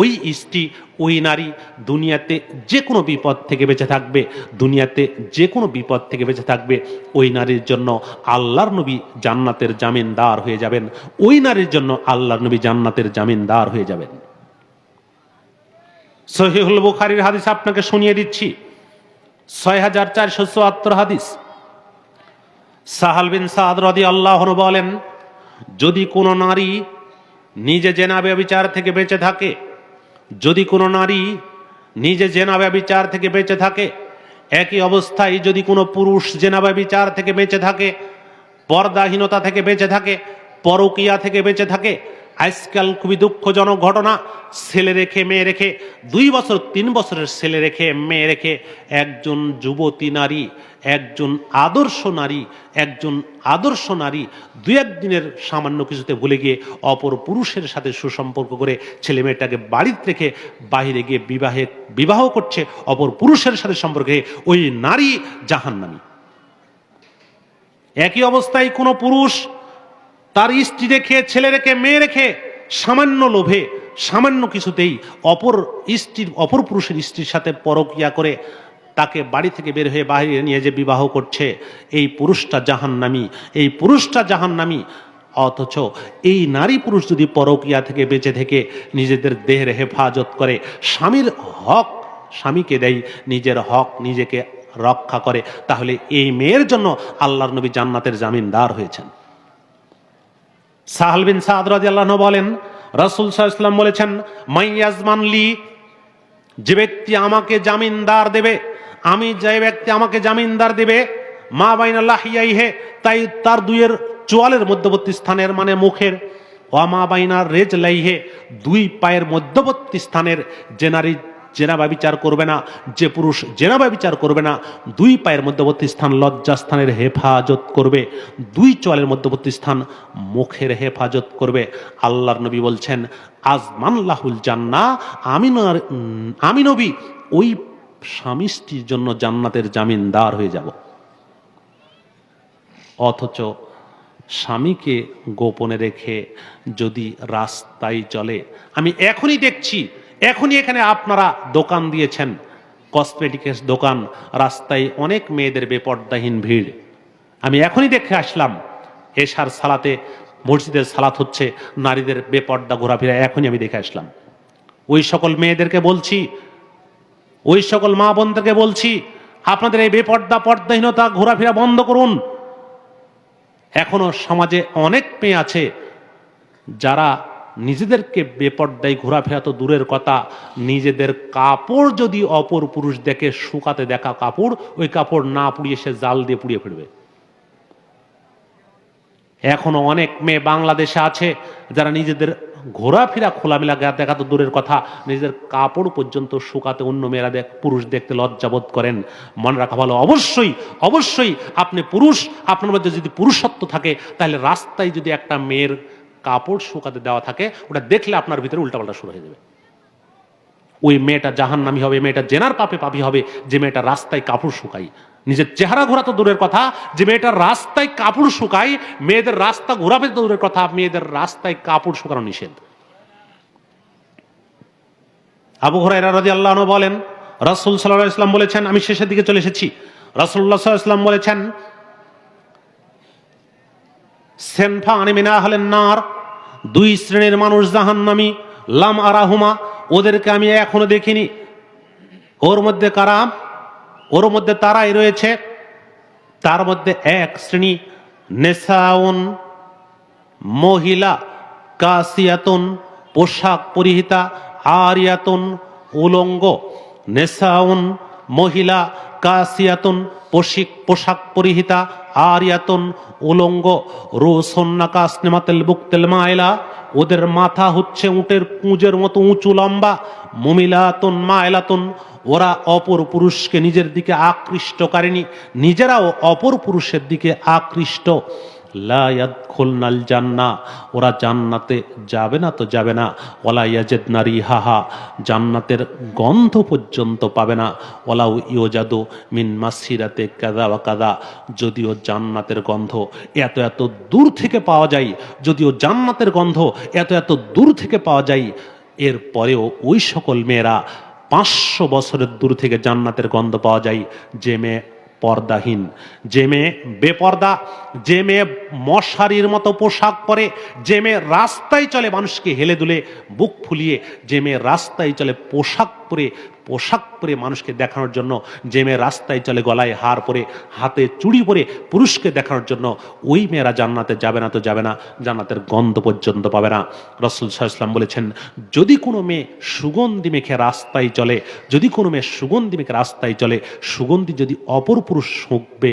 D: ওই স্ত্রী, ওই নারী দুনিয়াতে যে কোনো বিপদ থেকে বেঁচে থাকবে, দুনিয়াতে যে কোনো বিপদ থেকে বেঁচে থাকবে। ওই নারীর জন্য আল্লাহর নবী জান্নাতের জামিনদার হয়ে যাবেন, ওই নারীর জন্য আল্লাহর নবী জান্নাতের জামিনদার হয়ে যাবেন। সহিহুল বুখারীর হাদিস আপনাকে শুনিয়ে দিচ্ছি, 6474 হাদিস। সাহাল বিন সাদ রাদিয়াল্লাহু আনহু বলেন, যদি কোনো নারী নিজে জেনা ব্যভিচার থেকে বেঁচে থাকে, যদি কোনো নারী নিজে জেনা ব্যভিচার থেকে বেঁচে থাকে, একই অবস্থায় যদি কোনো পুরুষ জেনা ব্যভিচার থেকে বেঁচে থাকে, পর্দাহীনতা থেকে বেঁচে থাকে, পরকীয়া থেকে বেঁচে থাকে, আজকাল খুবই দুঃখজনক ঘটনা, ছেলে রেখে মেয়ে রেখে 2 বছর 3 বছরের ছেলে রেখে মেয়ে রেখে একজন যুবতী নারী, একজন আদর্শ নারী 2-1 দিনের সামান্য কিছুতে ভুলে গিয়ে অপর পুরুষের সাথে সুসম্পর্ক করে ছেলে মেয়েটাকে বাড়িতে রেখে বাইরে গিয়ে বিবাহ করছে অপর পুরুষের সাথে সম্পর্কে, ওই নারী জাহান্নামী। একই অবস্থায় কোনো পুরুষ তার স্ত্রী রেখে ছেলে রেখে মেয়ে রেখে সামান্য লোভে সামান্য কিছুতেই অপর পুরুষের স্ত্রীর সাথে পরকীয়া করে তাকে বাড়ি থেকে বের হয়ে বাইরে নিয়ে যে বিবাহ করছে, এই পুরুষটা জাহান্নামী। অথচ এই নারী পুরুষ যদি পরকীয়া থেকে বেঁচে থেকে নিজেদের দেহের হেফাজত করে, স্বামীর হক স্বামীকে দেয়, নিজের হক নিজেকে রক্ষা করে, তাহলে এই মেয়ের জন্য আল্লাহর নবী জান্নাতের জামিনদার হয়েছেন। সাহাল বিন সাদ রাদিয়াল্লাহু আনহু বলেন, রাসূল সাল্লাল্লাহু আলাইহি ওয়াসাল্লাম বলেছেন, মাইয়াজমান লি, যে ব্যক্তি আমাকে জামিনদার দেবে, যে ব্যক্তি আমাকে জামিনদার দেবে, মা বাইনা লাহিয়াইহে, তাই তার 2 চোয়ালের মধ্যবর্তী স্থানের মানে মুখের, ওয়া মা বাইনা রিজলাইহে, 2 পায়ের মধ্যবর্তী স্থানের, যে নারী জেনা ব্যভিচার করবে না, যে পুরুষ জেনা ব্যভিচার করবে না, 2 পায়ের মধ্যবর্তী স্থান লজ্জাস্থানের হেফাজত করবে, 2 চোয়ালের মধ্যবর্তী স্থান মুখের হেফাজত করবে। আল্লাহর নবী বলছেন, আজমানলাহুল জান্নাহ, আমি নবী ওই স্বামী স্ত্রীর জন্য জান্নাতের জামিনদার হয়ে যাব। অথচ স্বামীকে গোপনে রেখে যদি রাস্তায় চলে, আমি এখনই দেখছি, এখনই এখানে আপনারা দোকান দিয়েছেন, কসমেটিক্স দোকান, রাস্তায় অনেক মেয়েদের বেপর্দাহীন ভিড়। আমি এখনই দেখে আসলাম, এশার সালাতে মসজিদের সালাত হচ্ছে, নারীদের বেপর্দা ঘোরাফেরা এখনই আমি দেখে আসলাম। ওই সকল মেয়েদেরকে বলছি, ওই সকল মা বোনদেরকে বলছি, আপনাদের এই পর্দাহীনতা ঘোরাফেরা বন্ধ করুন। এখনো সমাজে অনেক মেয়ে আছে যারা নিজেদেরকে বেপর্দায় ঘোরাফেরা তো দূরের কথা, নিজেদের কাপড় যদি অপর পুরুষ দেখে, শুকাতে দেখা কাপড়, ওই কাপড় না পুড়িয়ে সে জাল দিয়ে পুড়িয়ে ফেলবে। এখনো অনেক মেয়ে বাংলাদেশে আছে যারা নিজেদের ঘোরাফেরা খোলামেলা দেখা তো দূরের কথা, নিজেদের কাপড় পর্যন্ত শুকাতে অন্য মেয়েরা পুরুষ দেখতে লজ্জাবোধ করেন। মনে রাখা ভালো, অবশ্যই আপনি পুরুষ, আপনার মধ্যে যদি পুরুষত্ব থাকে, তাহলে রাস্তায় যদি একটা মেয়ের কাপড় শুকাতে দেওয়া থাকে, ওটা দেখলে আপনার ভিতরে উল্টাপাল্টা শুরু হয়ে যাবে। ওই মেয়েটা জাহান্নামী হবে, মেয়েটা জেনার পাপী হবে, যে মেয়েটা রাস্তায় কাপড় শুকায়। নিজের চেহারা ঘোরা তো দূরের কথা, যে মেয়েটা রাস্তায় কাপড় শুকায়, মেয়েদের রাস্তা ঘোরাবে তো দূরের কথা, মেয়েদের রাস্তায় কাপড় শুকানো নিষেধ। আবু হুরায়রা রাদিয়াল্লাহু আনহু বলেন, রাসূল সাল্লাল্লাহু আলাইহি ওয়াসাল্লাম বলেছেন, আমি শেষের দিকে চলে এসেছি, রাসূলুল্লাহ সাল্লাল্লাহু আলাইহি ওয়াসাল্লাম বলেছেন, সেনফানি মিন আহলিন নার, 2 শ্রেণীর মানুষ জাহান্নামী, লাম আরাহুমা, ওদেরকে আমি এখনো দেখিনি। ওর মধ্যে কারা? ওর মধ্যে তারাই রয়েছে, তার মধ্যে 1 শ্রেণী, নেসাউন, মহিলা, কাসিয়াতুন, পোশাক পরিহিতা, আরিয়াতুন, উলঙ্গ। নেসাউন, মহিলা, কাসিয়াতুন, পোশাক পরিহিতা, আরিয়াতুন, উলঙ্গ, রুসুন্না কাসনিমাতিল বুকতিল মাইলা, ওদের মাথা হচ্ছে উটের কুঁজের মতো উঁচু লম্বা। মুমিলাতুন মাইলাতুন, ওরা অপর পুরুষকে নিজের দিকে আকৃষ্টকারিণী, নিজেরাও অপর পুরুষের দিকে আকৃষ্ট। লা ইয়াদখুলনাল জান্নাহ, ওরা জান্নাতে যাবে না তো যাবে না। ওয়ালা ইয়াজিদনা রিহাহা, জান্নাতের গন্ধ পর্যন্ত পাবে না। ওয়ালাউ ইউজাদু মিন মাসিরাতে কাযা ওয়া কাযা, যদিও জান্নাতের গন্ধ এত দূর থেকে পাওয়া যায়, যদিও জান্নাতের গন্ধ এত দূর থেকে পাওয়া যায়, এরপরেও ওই সকল মেয়েরা 500 বছরের দূর থেকে জান্নাতের গন্ধ পাওয়া যায়। যে মেয়ে পর্দাহীন, যে মেয়ে বেপর্দা, যে মেয়ে মশারির মতো পোশাক পরে, যে মেয়ে রাস্তায় চলে মানুষকে হেলে দুলে বুক ফুলিয়ে, যে মেয়ে রাস্তায় চলে পোশাক পরে পোশাক পরে মানুষকে দেখানোর জন্য, যে মেয়ে রাস্তায় চলে গলায় হার পরে হাতে চুড়ি পরে পুরুষকে দেখানোর জন্য, ওই মেয়েরা জান্নাতে যাবে না তো যাবে না, জান্নাতের গন্ধ পর্যন্ত পাবে না। রাসূল সাল্লাল্লাহু আলাইহি ওয়াসাল্লাম বলেছেন, যদি কোনো মেয়ে সুগন্ধি মেখে রাস্তায় চলে, যদি কোনো মেয়ে সুগন্ধি মেখে রাস্তায় চলে, সুগন্ধি যদি অপর পুরুষ শুঁকবে,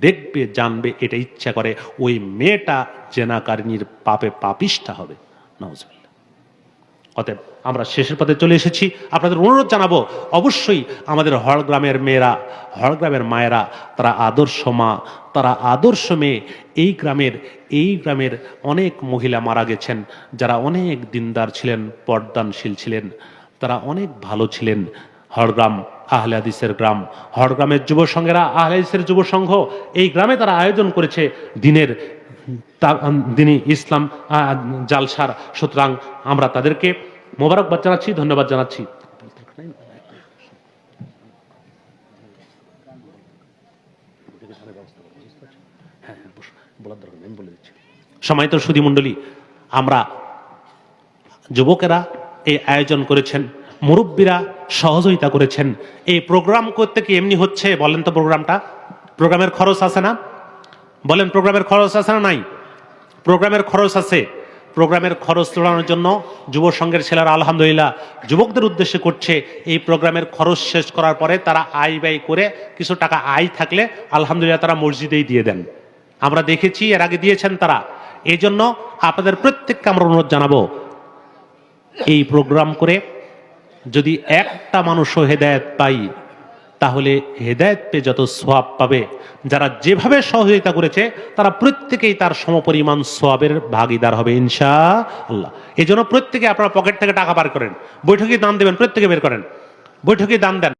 D: দেখবে, জানবে, এটা ইচ্ছা করে, ওই মেয়েটা জেনাকারিনীর পাপে পাপিষ্ঠা হবে। নাউজুবিল্লাহ। অতএব আমরা শেষের পথে চলে এসেছি। আপনাদের অনুরোধ জানাবো, অবশ্যই আমাদের হরগ্রামের মেয়েরা, হরগ্রামের মায়েরা, তারা আদর্শ মা, তারা আদর্শ মেয়ে। এই গ্রামের অনেক মহিলা মারা গেছেন যারা অনেক দিনদার ছিলেন, পর্দানশীল ছিলেন, তারা অনেক ভালো ছিলেন। হরগ্রাম আহলে হাদিসের গ্রাম, হরগ্রামের যুব সংঘেরা, আহলে হাদিসের যুব সংঘ এই গ্রামে তারা আয়োজন করেছে দিনী ইসলাম জালসার। সুতরাং আমরা তাদেরকে মোবারকবাদ জানাচ্ছি, ধন্যবাদ জানাচ্ছি। সম্মানিত সুধী মণ্ডলী, আমরা যুবকেরা এই আয়োজন করেছেন, মুরব্বীরা সহযোগিতা করেছেন। এই প্রোগ্রাম করতে কি এমনি হচ্ছে? বলেন তো, প্রোগ্রামের খরচ আছে না? বলেন, প্রোগ্রামের খরচ আছে না? নাই? প্রোগ্রামের খরচ আছে। প্রোগ্রামের খরচ তোলানোর জন্য যুব সংঘের ছেলেরা আলহামদুলিল্লাহ যুবকদের উদ্দেশ্যে করছে। এই প্রোগ্রামের খরচ শেষ করার পরে তারা আয় ব্যয় করে কিছু টাকা আয় থাকলে আলহামদুলিল্লাহ তারা মসজিদেই দিয়ে দেন। আমরা দেখেছি, এর আগে দিয়েছেন তারা। এই জন্য আপনাদের প্রত্যেককে আমরা অনুরোধ জানাবো, এই প্রোগ্রাম করে যদি একটা মানুষও হেদায়েত পাই, তাহলে হেদায়েত পেয়ে যত সওয়াব পাবে, যারা যেভাবে সহযোগিতা করেছে তারা প্রত্যেকেই তার সমপরিমাণ সওয়াবের ভাগীদার হবে ইনশাআল্লাহ। এই জন্য প্রত্যেকে আপনারা পকেট থেকে টাকা বার করেন, বৈঠকে দান দেবেন, প্রত্যেকে বের করেন, বৈঠকে দান দেন।